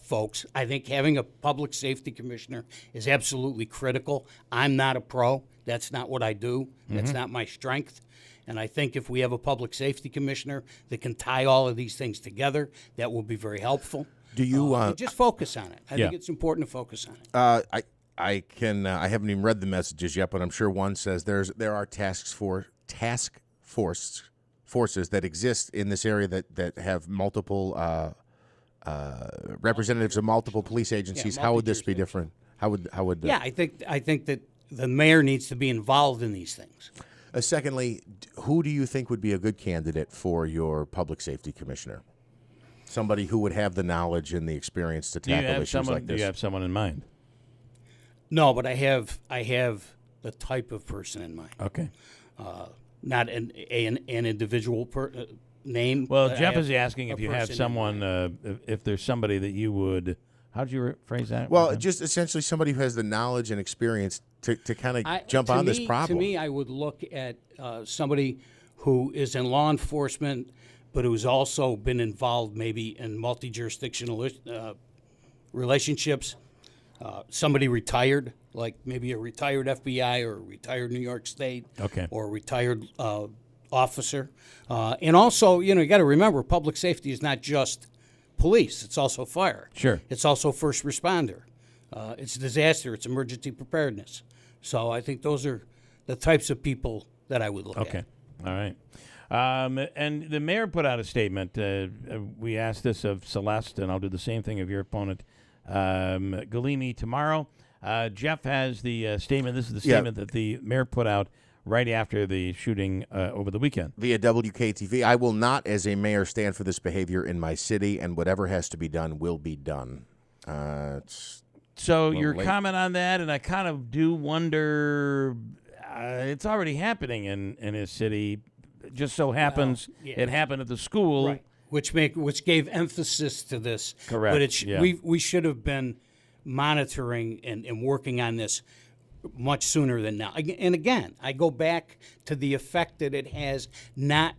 folks. I think having a public safety commissioner is absolutely critical. I'm not a pro. That's not what I do. That's not my strength. And I think if we have a public safafety commissioner that can tie all of these things together, that will be very helpful. Do you just focus on it? I think it's important to focus on it. I haven't even read the messages yet, but I'm sure one says there are task forces that exist in this area that have multiple representatives of multiple police agencies. How would this be different? How would Yeah, I think that the mayor needs to be involved in these things. Secondly, who do you think would be a good candidate for your public safety commissioner? Somebody who would have the knowledge and the experience to tackle issues like this. Do you have someone in mind? No, but I have the type of person in mind. Okay. Not an individual name. Well, Jeff is asking if you have someone, if there's somebody that you would. How'd you phrase that? Well, just essentially somebody who has the knowledge and experience to kind of jump on this problem. To me, I would look at somebody who is in law enforcement, but who's also been involved maybe in multi-jurisdictional relationships. Somebody retired, like maybe a retired FBI or a retired New York State, or a retired officer. And also, you got to remember, public safety is not just police. It's also fire. Sure. It's also first responder. It's disaster. It's emergency preparedness. So I think those are the types of people that I would look at. Okay. All right. And the mayor put out a statement. We asked this of Celeste, and I'll do the same thing of your opponent, Galimi, tomorrow. Jeff has the statement. This is the statement that the mayor put out right after the shooting over the weekend. Via WKTV, I will not, as a mayor, stand for this behavior in my city, and whatever has to be done will be done. So your comment on that, and I kind of do wonder, it's already happening in his city. It just so happens it happened at the school. Right. Which gave emphasis to this. Correct. But we should have been monitoring and working on this much sooner than now. And again, I go back to the effect that it has not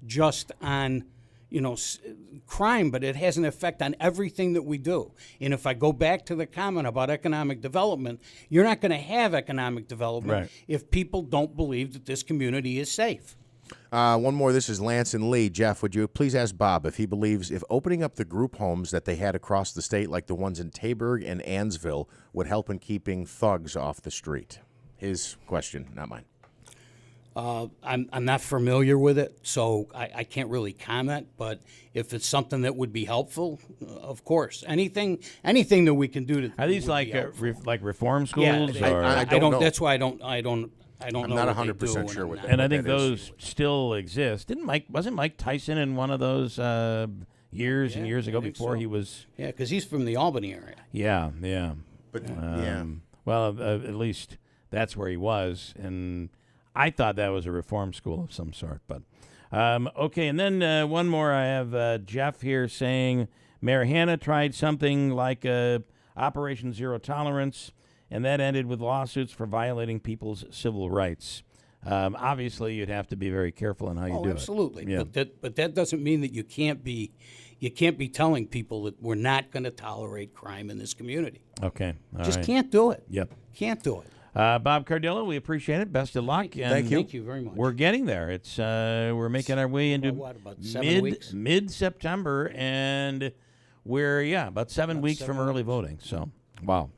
just on crime, but it has an effect on everything that we do. And if I go back to the comment about economic development, you're not going to have economic development if people don't believe that this community is safe. One more. This is Lance and Lee. Jeff, would you please ask Bob if he believes if opening up the group homes that they had across the state, like the ones in Taberg and Ansville, would help in keeping thugs off the street? His question, not mine. I'm not familiar with it, so I can't really comment. But if it's something that would be helpful, of course, anything that we can do to are these like reform schools? Yeah, or? I don't. That's why I don't I'm know. not what 100% sure what that. And I think those still exist. Wasn't Mike Tyson in one of those years and years ago before he was? Yeah, because he's from the Albany area. Yeah. But well, at least that's where he was, and I thought that was a reform school of some sort. But okay, and then one more. I have Jeff here saying Mayor Hanna tried something like Operation Zero Tolerance, and that ended with lawsuits for violating people's civil rights. Obviously, you'd have to be very careful in how you do absolutely. it. Yeah. But that doesn't mean that you can't be telling people that we're not going to tolerate crime in this community. Okay, Just can't do it. Yep, can't do it. Bob Cardillo, we appreciate it. Best of luck. Thank you very much. We're getting there. It's we're making our way into about 7 weeks? mid-September, and we're about 7 weeks from early voting. So, wow.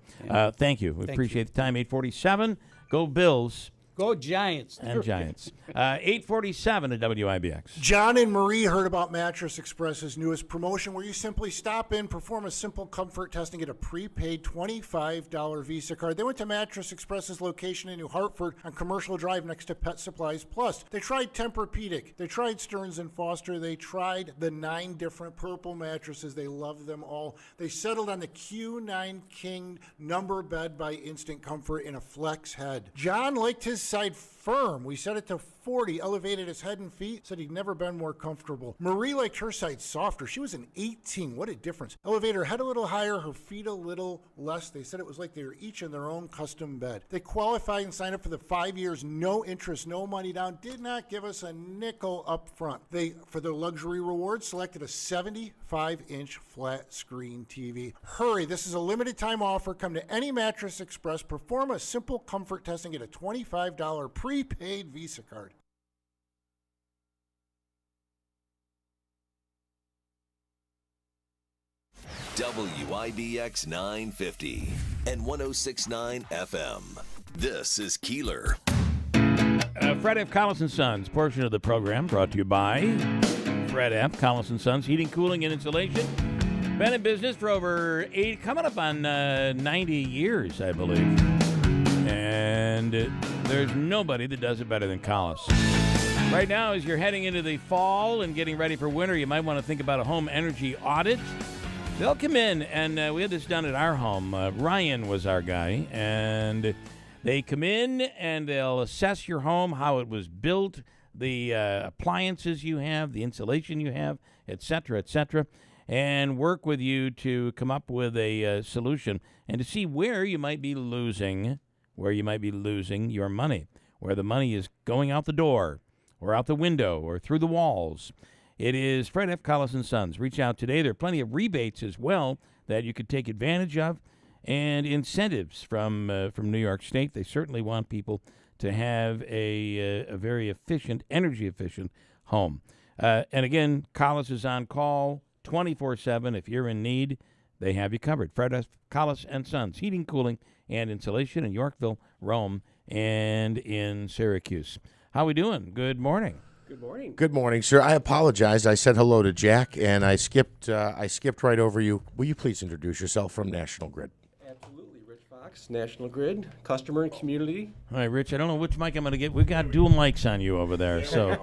Thank you. We appreciate the time. 8:47. Go Bills. Go Giants. And Giants. 8:47 at WIBX. John and Marie heard about Mattress Express's newest promotion where you simply stop in, perform a simple comfort test, and get a prepaid $25 Visa card. They went to Mattress Express's location in New Hartford on Commercial Drive next to Pet Supplies Plus. They tried Tempur-Pedic. They tried Stearns & Foster. They tried the 9 different purple mattresses. They loved them all. They settled on the Q9 King number bed by Instant Comfort in a flex head. John liked his side firm. We set it to 40, elevated his head and feet, said he'd never been more comfortable. Marie liked her side softer. She was an 18. What a difference. Elevated her head a little higher, her feet a little less. They said it was like they were each in their own custom bed. They qualified and signed up for the 5 years, no interest, no money down, did not give us a nickel up front. They, for their luxury rewards, selected a 75-inch flat screen TV. Hurry, this is a limited time offer. Come to any Mattress Express, perform a simple comfort test, and get a $25 prepaid Visa card. WIBX 950 and 106.9 FM. This is Keeler. Fred F. Collins & Sons, portion of the program brought to you by Fred F. Collins & Sons, heating, cooling, and insulation. Been in business for over coming up on 90 years, I believe. And there's nobody that does it better than Collins. Right now, as you're heading into the fall and getting ready for winter, you might want to think about a home energy audit. They'll come in, and we had this done at our home. Ryan was our guy, and they come in and they'll assess your home, how it was built, the appliances you have, the insulation you have, et cetera, and work with you to come up with a solution and to see where you might be losing your money, where the money is going out the door or out the window or through the walls. It is Fred F. Collis & Sons. Reach out today. There are plenty of rebates as well that you could take advantage of, and incentives from New York State. They certainly want people to have a very efficient, energy-efficient home. And again, Collis is on call 24/7. If you're in need, they have you covered. Fred F. Collis & Sons, heating, cooling, and insulation in Yorkville, Rome, and in Syracuse. How we doing? Good morning. Good morning. Good morning, sir. I apologize. I said hello to Jack, and I skipped right over you. Will you please introduce yourself from National Grid? Absolutely. Rich Fox, National Grid, customer and community. All right, Rich, I don't know which mic I'm going to get. We've got dual mics on you over there, so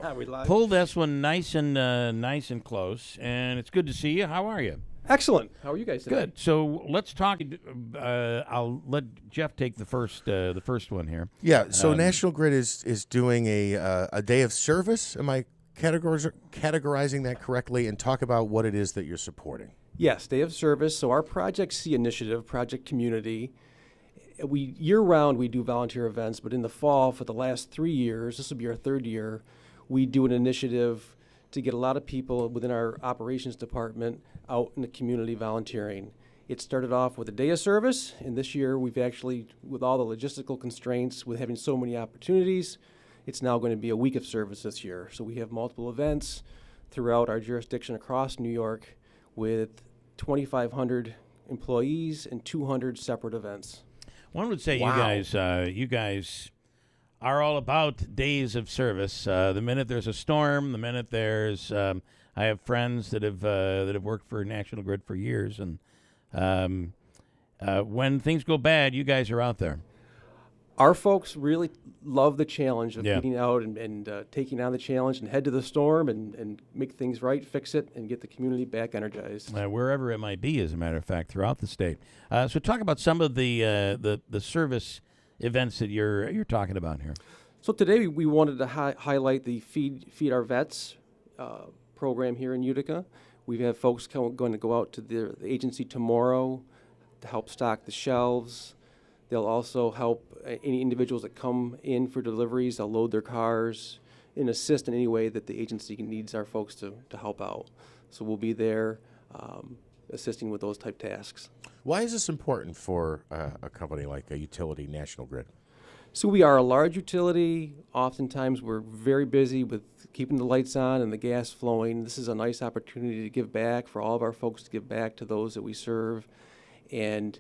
pull this one nice and close, and it's good to see you. How are you? Excellent. How are you guys today? Good. So let's talk. I'll let Jeff take the first one here. Yeah. So National Grid is doing a day of service. Am I categorizing that correctly? And talk about what it is that you're supporting. Yes, day of service. So our Project C initiative, Project Community, year-round we do volunteer events, but in the fall for the last 3 years, this will be our third year, we do an initiative to get a lot of people within our operations department out in the community volunteering. It started off with a day of service, and this year we've actually, with all the logistical constraints, with having so many opportunities, it's now going to be a week of service this year. So we have multiple events throughout our jurisdiction across New York with 2,500 employees and 200 separate events. One would say Wow. you guys are all about days of service. The minute there's a storm, the minute there's, I have friends that have worked for National Grid for years, and when things go bad, you guys are out there. Our folks really love the challenge of Yeah. getting out and taking on the challenge and head to the storm and make things right, fix it, and get the community back energized. Wherever it might be, as a matter of fact, throughout the state. So talk about some of the service events that you're talking about here. So today we wanted to highlight the Feed Our Vets program here in Utica. We have folks going to go out to the agency tomorrow to help stock the shelves. They'll also help any individuals that come in for deliveries. They'll load their cars and assist in any way that the agency needs our folks to help out. So we'll be there assisting with those type tasks. Why is this important for a company like a utility, National Grid? So we are a large utility. Oftentimes we're very busy with keeping the lights on and the gas flowing. This is a nice opportunity to give back, for all of our folks to give back to those that we serve, and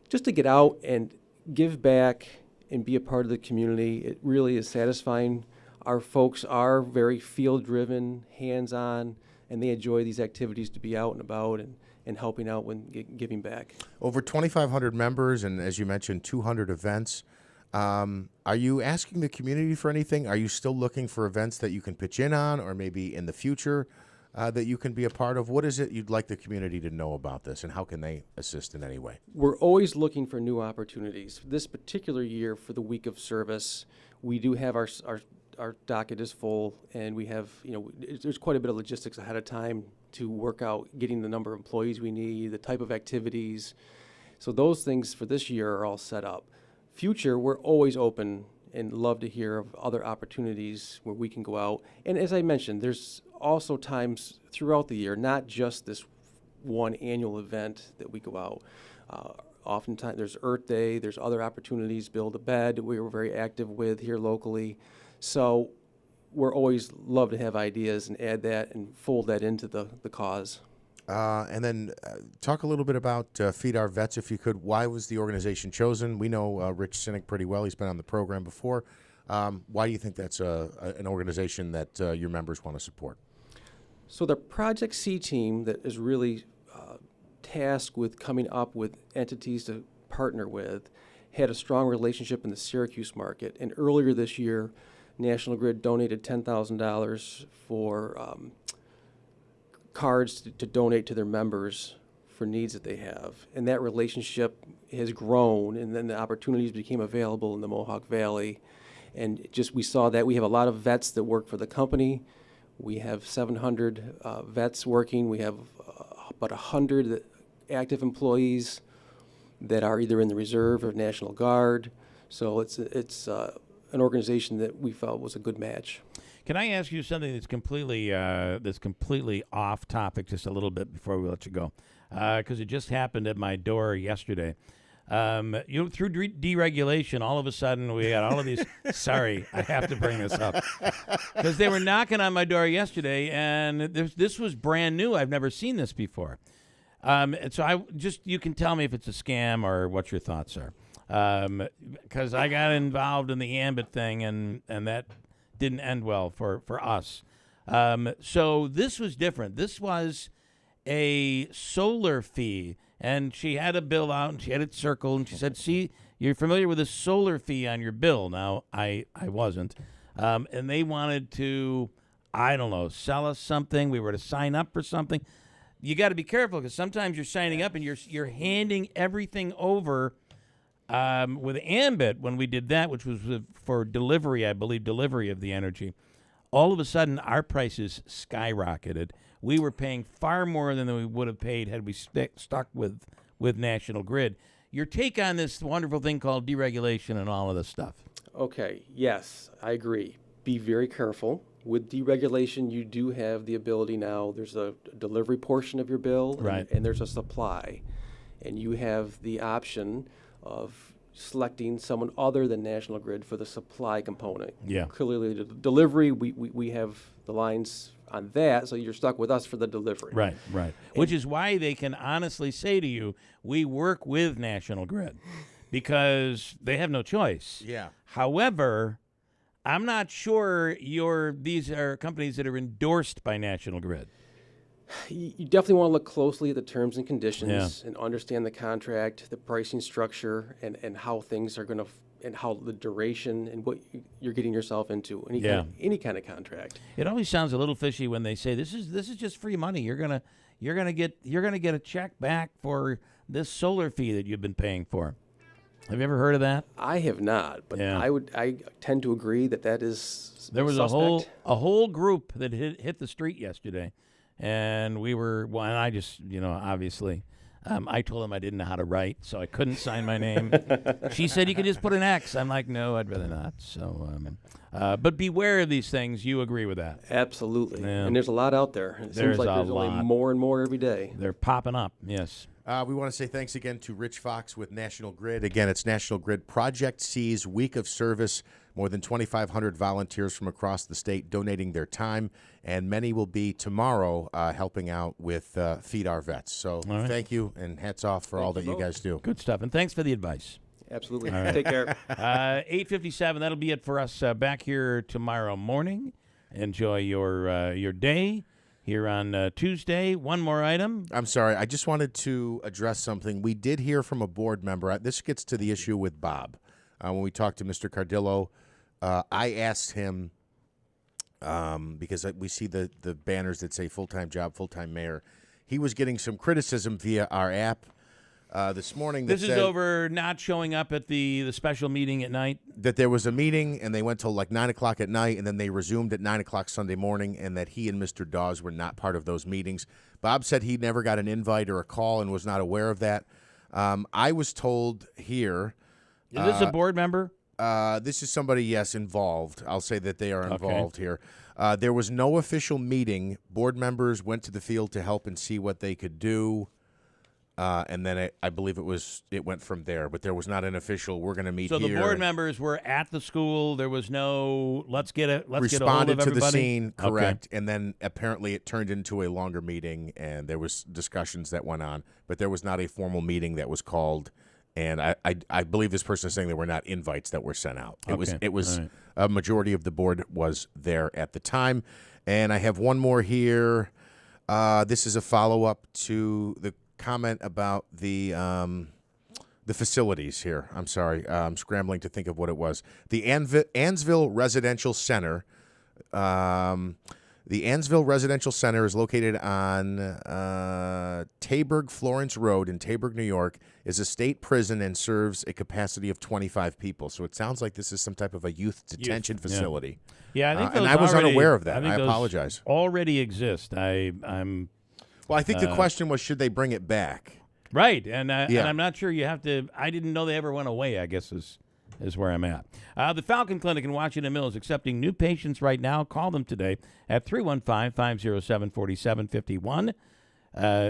just to get out and give back and be a part of the community. It really is satisfying. Our folks are very field-driven, hands-on, and they enjoy these activities to be out and about and helping out when giving back. Over 2,500 members, and as you mentioned, 200 events. Are you asking the community for anything? Are you still looking for events that you can pitch in on, or maybe in the future that you can be a part of? What is it you'd like the community to know about this, and how can they assist in any way? We're always looking for new opportunities. This particular year, for the week of service, we do have our docket is full, and we have, there's quite a bit of logistics ahead of time to work out getting the number of employees we need, the type of activities. So those things for this year are all set up. Future, we're always open and love to hear of other opportunities where we can go out. And as I mentioned, there's also times throughout the year, not just this one annual event that we go out. Oftentimes there's Earth Day, there's other opportunities, Build a Bed, we were very active with here locally. So we're always love to have ideas and add that and fold that into the cause. And then talk a little bit about Feed Our Vets, if you could. Why was the organization chosen? We know Rich Sinek pretty well. He's been on the program before. Why do you think that's an organization that your members want to support? So the Project C team that is really tasked with coming up with entities to partner with had a strong relationship in the Syracuse market. And earlier this year, National Grid donated $10,000 for cards to donate to their members for needs that they have. And that relationship has grown, and then the opportunities became available in the Mohawk Valley. And just we saw that we have a lot of vets that work for the company. We have 700 vets working. We have about 100 active employees that are either in the Reserve or National Guard. So it's an organization that we felt was a good match. Can I ask you something that's completely off topic, just a little bit before we let you go? Because it just happened at my door yesterday. Through deregulation, all of a sudden we got all of these. Sorry, I have to bring this up because they were knocking on my door yesterday, and this was brand new. I've never seen this before. And so you can tell me if it's a scam or what your thoughts are. Because I got involved in the Ambit thing, and that didn't end well for us. So this was different. This was a solar fee, and she had a bill out, and she had it circled, and she said, see, you're familiar with a solar fee on your bill. Now, I wasn't. And they wanted to, I don't know, sell us something. We were to sign up for something. You got to be careful because sometimes you're signing up and you're handing everything over. With Ambit, when we did that, which was for delivery, I believe, delivery of the energy, all of a sudden our prices skyrocketed. We were paying far more than we would have paid had we stuck with National Grid. Your take on this wonderful thing called deregulation and all of this stuff? Okay, yes, I agree. Be very careful. With deregulation, you do have the ability now, there's a delivery portion of your bill, right, and there's a supply. And you have the option of selecting someone other than National Grid for the supply component. Yeah. Clearly, the delivery, we have the lines on that, so you're stuck with us for the delivery. Right. Which is why they can honestly say to you, we work with National Grid, because they have no choice. Yeah. However, I'm not sure these are companies that are endorsed by National Grid. You definitely want to look closely at the terms and conditions and understand the contract, the pricing structure, and how things are going to, and how the duration and what you're getting yourself into. Any kind of contract. It always sounds a little fishy when they say this is just free money. You're gonna get a check back for this solar fee that you've been paying for. Have you ever heard of that? I have not, but I tend to agree that is. There was suspect. a whole group that hit the street yesterday. And we were, and I just, obviously, I told him I didn't know how to write, so I couldn't sign my name. She said you could just put an X. I'm like, no, I'd rather not. So, but beware of these things. You agree with that? Absolutely. Yeah. And there's a lot out there. It seems like there's only more and more every day. They're popping up, yes. We want to say thanks again to Rich Fox with National Grid. Again, it's National Grid Project C's Week of Service. More than 2,500 volunteers from across the state donating their time, and many will be tomorrow helping out with Feed Our Vets. So thank you, and hats off for all that you guys do. Good stuff, and thanks for the advice. Absolutely. All right. Take care. 8:57, that'll be it for us back here tomorrow morning. Enjoy your day. Here on Tuesday, one more item. I'm sorry. I just wanted to address something. We did hear from a board member. This gets to the issue with Bob. When we talked to Mr. Cardillo, I asked him, because we see the banners that say full-time job, full-time mayor. He was getting some criticism via our app this morning. This is over not showing up at the special meeting at night? That there was a meeting, and they went till like 9 o'clock at night, and then they resumed at 9 o'clock Sunday morning, and that he and Mr. Dawes were not part of those meetings. Bob said he never got an invite or a call and was not aware of that. I was told here... Is this a board member? This is somebody, yes, involved. I'll say that they are involved here. There was no official meeting. Board members went to the field to help and see what they could do. And then I believe it went from there, but there was not an official. We're going to meet here. So the board members were at the school. There was no responded get a hold of everybody. To the scene, correct. Okay. And then apparently it turned into a longer meeting, and there was discussions that went on, but there was not a formal meeting that was called. And I believe this person is saying there were not invites that were sent out. It was right. A majority of the board was there at the time. And I have one more here. This is a follow up to the comment about the the facilities here. I'm sorry. I'm scrambling to think of what it was. The Ansville Residential Center. The Ansville Residential Center is located on Taberg Florence Road in Taberg, New York, is a state prison and serves a capacity of 25 people. So it sounds like this is some type of a youth detention facility. Yeah, I think and those I was already, unaware of that. I I those apologize. Already exist. I'm. Well, I think the question was, should they bring it back? Right, and I'm not sure you have to. I didn't know they ever went away, I guess is where I'm at. The Falcon Clinic in Washington Mills accepting new patients right now. Call them today at 315-507-4751.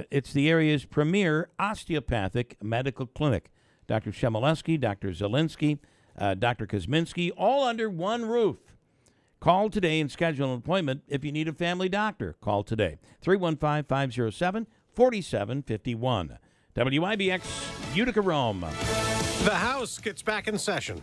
It's the area's premier osteopathic medical clinic. Dr. Shemileski, Dr. Zielinski, Dr. Kosminski, all under one roof. Call today and schedule an appointment if you need a family doctor. Call today. 315-507-4751. WIBX, Utica, Rome. The House gets back in session.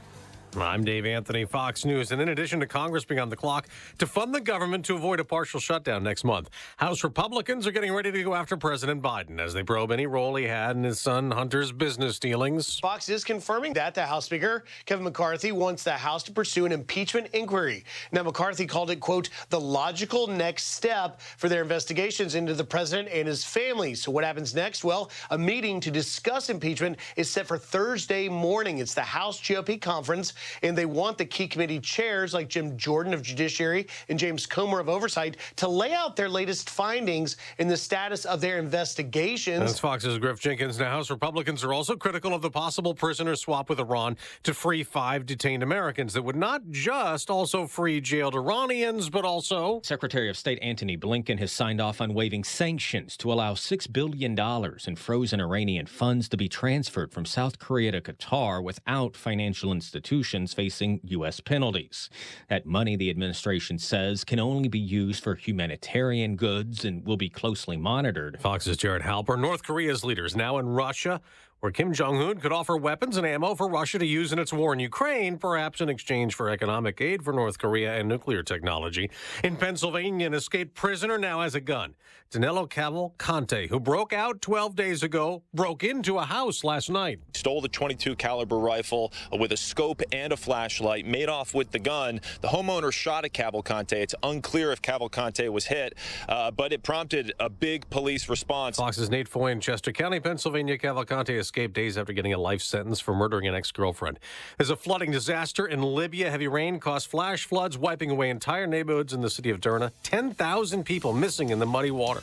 I'm Dave Anthony, Fox News. And in addition to Congress being on the clock to fund the government to avoid a partial shutdown next month, House Republicans are getting ready to go after President Biden as they probe any role he had in his son Hunter's business dealings. Fox is confirming that the House Speaker, Kevin McCarthy, wants the House to pursue an impeachment inquiry. Now, McCarthy called it, quote, the logical next step for their investigations into the president and his family. So what happens next? Well, a meeting to discuss impeachment is set for Thursday morning. It's the House GOP conference, and they want the key committee chairs like Jim Jordan of Judiciary and James Comer of Oversight to lay out their latest findings in the status of their investigations. That's Fox's Griff Jenkins. Now, House Republicans are also critical of the possible prisoner swap with Iran to free 5 detained Americans that would not just also free jailed Iranians, but also... Secretary of State Antony Blinken has signed off on waiving sanctions to allow $6 billion in frozen Iranian funds to be transferred from South Korea to Qatar without financial institutions facing U.S. penalties. That money, the administration says, can only be used for humanitarian goods and will be closely monitored. Fox's Jared Halper. North Korea's leaders now in Russia, where Kim Jong-un could offer weapons and ammo for Russia to use in its war in Ukraine, perhaps in exchange for economic aid for North Korea and nuclear technology. In Pennsylvania, an escaped prisoner now has a gun. Danilo Cavalcante, who broke out 12 days ago, broke into a house last night. Stole the .22 caliber rifle with a scope and a flashlight, made off with the gun. The homeowner shot at Cavalcante. It's unclear if Cavalcante was hit, but it prompted a big police response. Fox's Nate Foy in Chester County, Pennsylvania. Cavalcante escaped days after getting a life sentence for murdering an ex-girlfriend. There's a flooding disaster in Libya. Heavy rain caused flash floods, wiping away entire neighborhoods in the city of Derna. 10,000 people missing in the muddy water.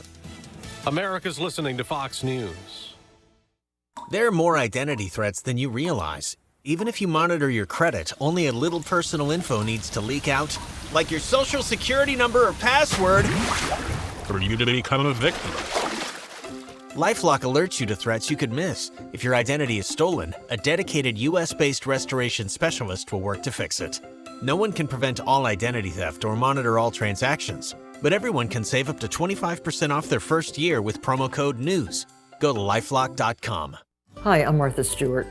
America's listening to Fox News. There are more identity threats than you realize. Even if you monitor your credit, only a little personal info needs to leak out, like your social security number or password, for you to become a victim. LifeLock alerts you to threats you could miss. If your identity is stolen, a dedicated U.S.-based restoration specialist will work to fix it. No one can prevent all identity theft or monitor all transactions, but everyone can save up to 25% off their first year with promo code NEWS. Go to lifelock.com. Hi, I'm Martha Stewart.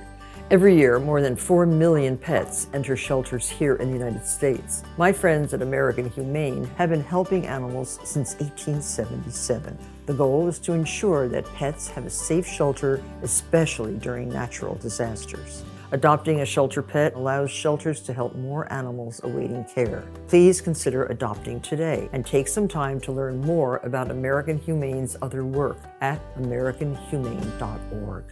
Every year, more than 4 million pets enter shelters here in the United States. My friends at American Humane have been helping animals since 1877. The goal is to ensure that pets have a safe shelter, especially during natural disasters. Adopting a shelter pet allows shelters to help more animals awaiting care. Please consider adopting today and take some time to learn more about American Humane's other work at americanhumane.org.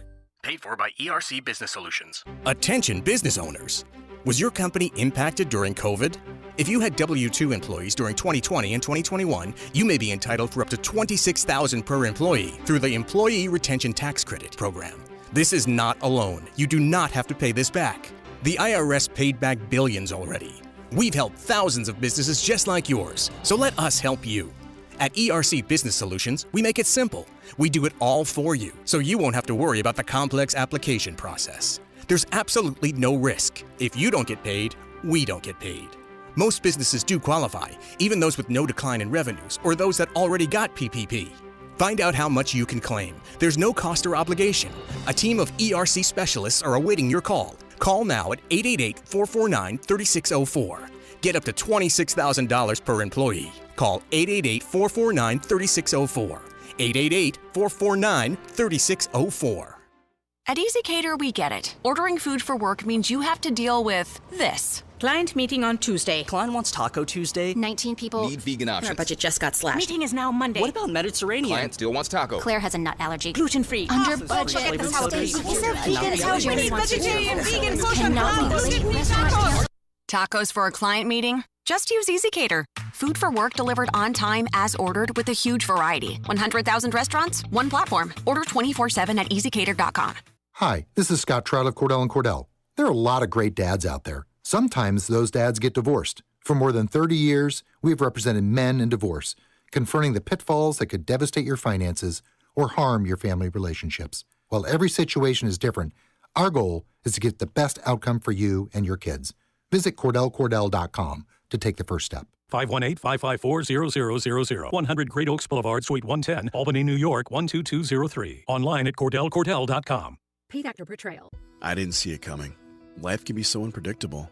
Paid for by ERC Business Solutions. Attention business owners. Was your company impacted during COVID? If you had W-2 employees during 2020 and 2021, you may be entitled for up to $26,000 per employee through the Employee Retention Tax Credit program. This is not a loan. You do not have to pay this back. The IRS paid back billions already. We've helped thousands of businesses just like yours, so let us help you. At ERC Business Solutions, we make it simple. We do it all for you, so you won't have to worry about the complex application process. There's absolutely no risk. If you don't get paid, we don't get paid. Most businesses do qualify, even those with no decline in revenues or those that already got PPP. Find out how much you can claim. There's no cost or obligation. A team of ERC specialists are awaiting your call. Call now at 888-449-3604. Get up to $26,000 per employee. Call 888-449-3604. 888-449-3604. At EasyCater, we get it. Ordering food for work means you have to deal with this. Client meeting on Tuesday. Client wants Taco Tuesday. 19 people. Need vegan options. Our budget just got slashed. Meeting is now Monday. What about Mediterranean? Client still wants taco. Claire has a nut allergy. Gluten-free. Under Sauces, budget. flavored sodas. Is there vegan tacos? We need vegetarian, vegan, kosher, tacos. Tacos for a client meeting? Just use EasyCater. Food for work delivered on time as ordered with a huge variety. 100,000 restaurants, one platform. Order 24/7 at EasyCater.com. Hi, this is Scott Trout of Cordell & Cordell. There are a lot of great dads out there. Sometimes those dads get divorced. For more than 30 years, we've represented men in divorce, confronting the pitfalls that could devastate your finances or harm your family relationships. While every situation is different, our goal is to get the best outcome for you and your kids. Visit CordellCordell.com to take the first step. 518-554-0000. 100 Great Oaks Boulevard, Suite 110, Albany, New York, 12203. Online at CordellCordell.com. Paid actor portrayal. I didn't see it coming. Life can be so unpredictable.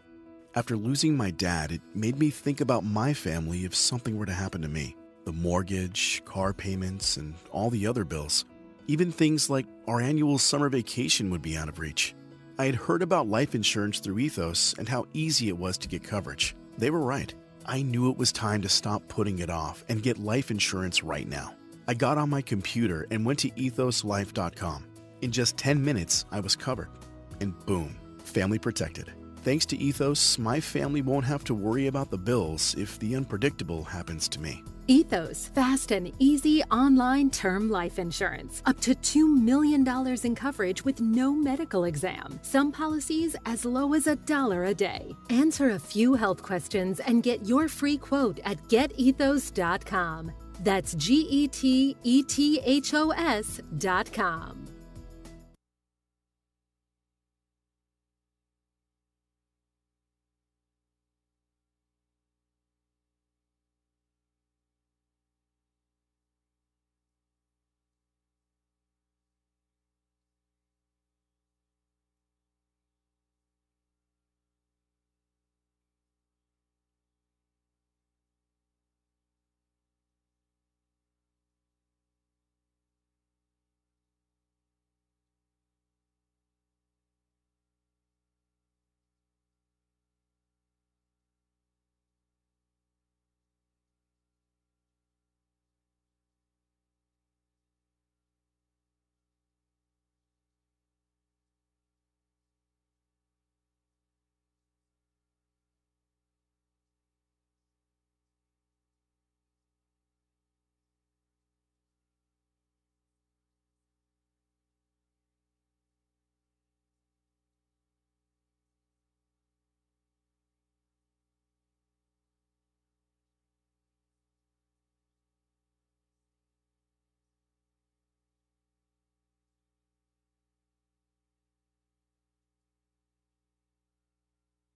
After losing my dad, it made me think about my family if something were to happen to me. The mortgage, car payments, and all the other bills. Even things like our annual summer vacation would be out of reach. I had heard about life insurance through Ethos and how easy it was to get coverage. They were right. I knew it was time to stop putting it off and get life insurance right now. I got on my computer and went to ethoslife.com. In just 10 minutes, I was covered. And boom, family protected. Thanks to Ethos, my family won't have to worry about the bills if the unpredictable happens to me. Ethos, fast and easy online term life insurance. Up to $2 million in coverage with no medical exam. Some policies as low as $1 a day. Answer a few health questions and get your free quote at getethos.com. That's GETETHOS.com.